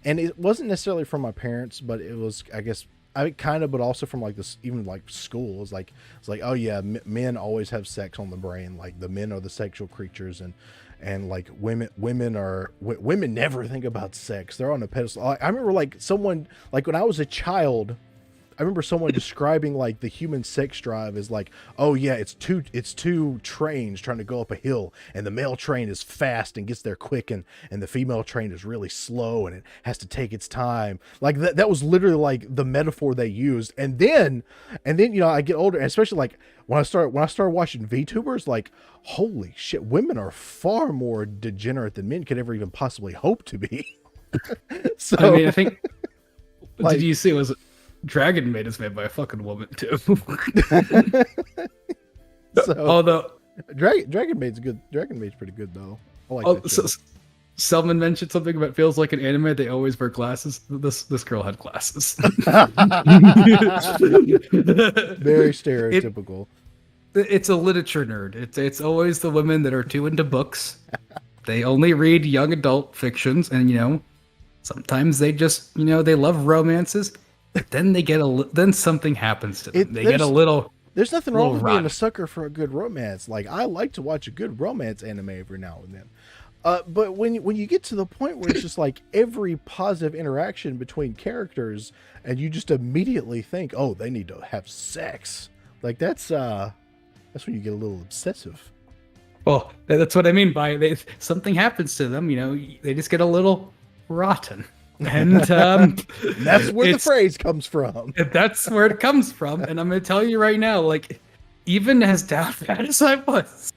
and it wasn't necessarily from my parents, but it was, I guess, but also from like this, even like school. It's like, oh yeah, men always have sex on the brain. Like the men are the sexual creatures, and like women never think about sex. They're on a pedestal. I remember like someone, like when I was a child, I remember someone describing like the human sex drive as like, oh yeah, it's two trains trying to go up a hill, and the male train is fast and gets there quick, and the female train is really slow and it has to take its time. Like that was literally like the metaphor they used. And then I get older, and especially like when I started watching VTubers, like holy shit, women are far more degenerate than men could ever even possibly hope to be. So I mean, I think did you see Dragon Maid is made by a fucking woman too. Although Dragon Maid's good. Dragon Maid's pretty good though. I like that show. Someone mentioned something about feels like an anime. They always wear glasses. This girl had glasses. Very stereotypical. It's a literature nerd. It's always the women that are too into books. They only read young adult fictions, and sometimes they just they love romances. But then then something happens to them. They get a little. There's nothing wrong with being a sucker for a good romance. Like I like to watch a good romance anime every now and then. But when you get to the point where it's just like every positive interaction between characters, and you just immediately think, oh, they need to have sex. Like that's when you get a little obsessive. Well, that's what I mean by something happens to them. They just get a little rotten. And that's where the phrase comes from. That's where it comes from. And I'm going to tell you right now, like, even as down bad as I was,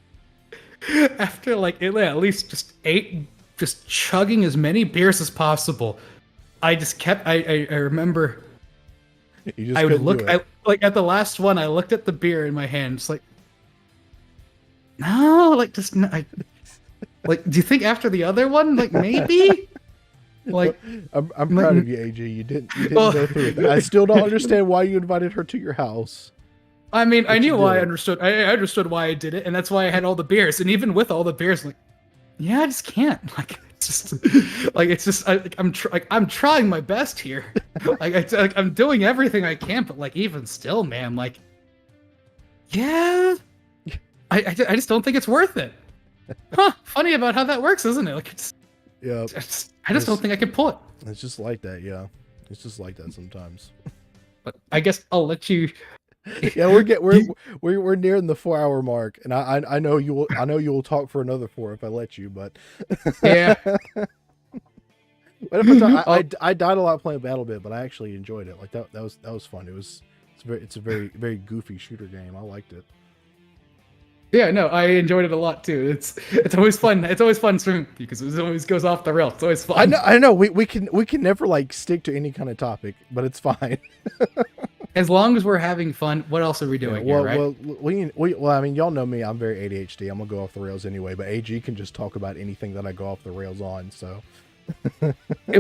after like at least just chugging as many beers as possible, I just kept. I remember. I would look at the last one. I looked at the beer in my hand, just like, no, like just like. Do you think after the other one, like maybe? Like I'm proud of you, AG. You didn't go through it. I still don't understand why you invited her to your house. I mean, I knew why. I understood why I did it, and that's why I had all the beers. And even with all the beers, like, yeah, I just can't. Like, it's just I'm trying my best here. I'm doing everything I can, but like even still, man, like, yeah, I just don't think it's worth it. Huh? Funny about how that works, isn't it? Like, yeah. I just don't think I can pull it. It's just like that, yeah. It's just like that sometimes. But I guess I'll let you. Yeah, we're nearing the 4-hour mark, and I know you will talk for another 4 if I let you, but yeah. I died a lot playing BattleBit, but I actually enjoyed it. Like that was fun. It's a very goofy shooter game. I liked it. Yeah, no, I enjoyed it a lot too. It's always fun. It's always fun streaming because it always goes off the rails. It's always fun. I know. We can never like stick to any kind of topic, but it's fine. As long as we're having fun, what else are we doing here, right? Well, I mean, y'all know me. I'm very ADHD. I'm gonna go off the rails anyway. But AG can just talk about anything that I go off the rails on. So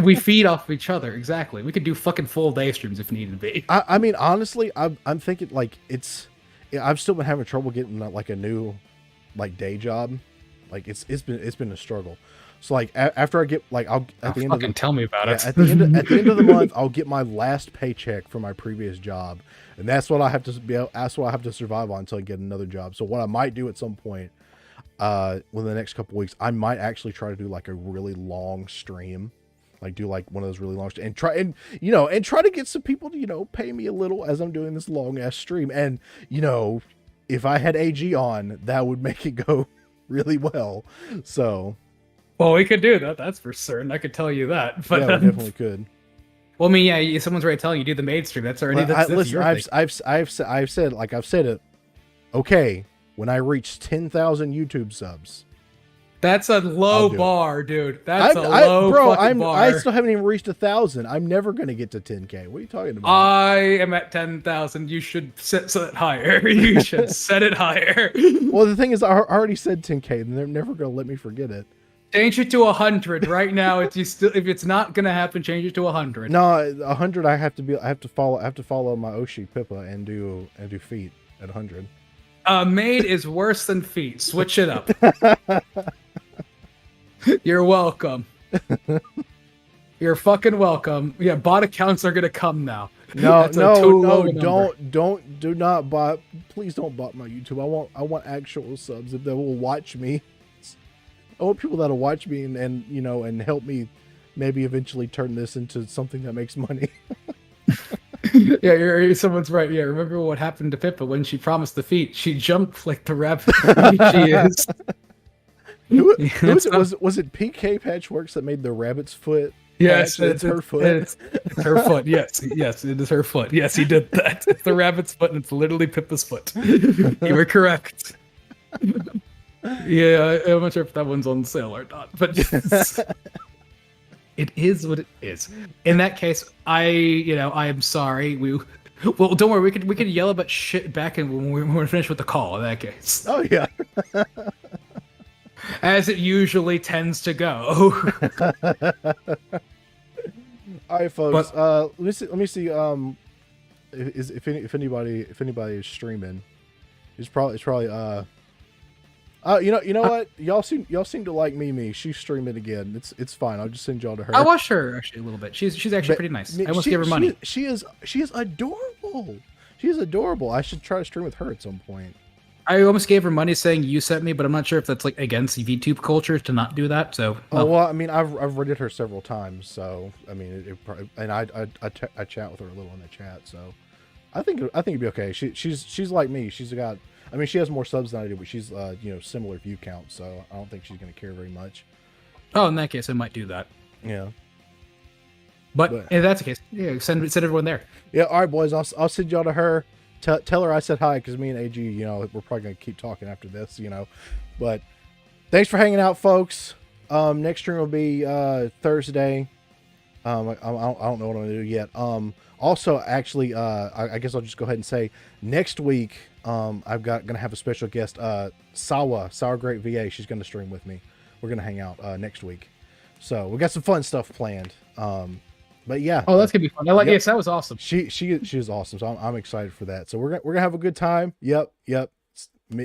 We feed off of each other. Exactly. We could do fucking full day streams if needed be. I mean, honestly, I'm thinking like I've still been having trouble getting like a new like day job. Like it's been a struggle. So like after I get like at the end of tell me about it. at the end of the month I'll get my last paycheck from my previous job, and that's what I have to that's what I have to survive on until I get another job. So what I might do at some point within the next couple weeks, I might actually try to do like a really long stream, like do like one of those really long and try to get some people to pay me a little as I'm doing this long ass stream. And if I had AG on, that would make it go really well. So well, we could do that. That's for certain. I could tell you that. But yeah, we definitely could. Well, I mean, yeah, someone's already telling you do the maid stream. That's already that's listen. your thing. I've said it. Okay, when I reach 10,000 YouTube subs, that's a low bar, dude. That's a low fucking bar. I still haven't even reached 1,000. I'm never gonna get to 10K. What are you talking about? I am at 10,000. You should set it higher. You should set it higher. Well, the thing is, I already said 10K, and they're never gonna let me forget it. Change it to 100 right now. If it's not gonna happen, change it to 100. No, 100. I have to follow my Oshi Pippa and do feet at 100. Maid is worse than feet. Switch it up. You're welcome. You're fucking welcome. Yeah, bot accounts are gonna come now. No, do not bot. Please don't bot my YouTube. I want actual subs that will watch me. I want people that'll watch me and help me maybe eventually turn this into something that makes money. Yeah, someone's right. Yeah, remember what happened to Pippa when she promised the feet? She jumped like the rabbit. She is. Was it PK Patchworks that made the rabbit's foot? Yes, it's her foot. It's her foot. Yes, it is her foot. Yes, he did that. It's the rabbit's foot, and it's literally Pippa's foot. You were correct. Yeah, I'm not sure if that one's on sale or not, but it is what it is. In that case, I am sorry. Well, don't worry. We could yell about shit back when we're finished with the call. In that case. Oh yeah. As it usually tends to go. All right, folks. Let me see. If anybody is streaming, it's probably you know what? Y'all seem to like Mimi. She's streaming again. It's fine. I'll just send y'all to her. I watched her actually a little bit. She's actually pretty nice. I almost gave her money. She is adorable. She is adorable. I should try to stream with her at some point. I almost gave her money saying you sent me, but I'm not sure if that's like against VTube culture to not do that. So well, I mean, I've rated her several times, so I mean, I chat with her a little in the chat, so I think it'd be okay. She's like me. She has more subs than I do, but she's similar view count, so I don't think she's gonna care very much. Oh, in that case, I might do that. Yeah. But if that's the case, yeah, send everyone there. Yeah, all right, boys. I'll send y'all to her. Tell her I said hi, because me and AG, we're probably gonna keep talking after this, But thanks for hanging out, folks. Next stream will be Thursday. I don't know what I'm gonna do yet. Also, actually, I guess I'll just go ahead and say next week, I've gonna have a special guest, Sour Great VA. She's gonna stream with me. We're gonna hang out next week, so we got some fun stuff planned. But yeah. Oh, that's gonna be fun. Yes, that was awesome. She is awesome. So I'm excited for that. So we're gonna have a good time. Yep.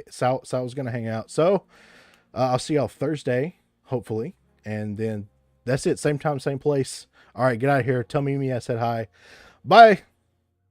Sal's gonna hang out. So I'll see y'all Thursday, hopefully, and then that's it. Same time, same place. All right, get out of here. Tell Mimi I said hi. Bye.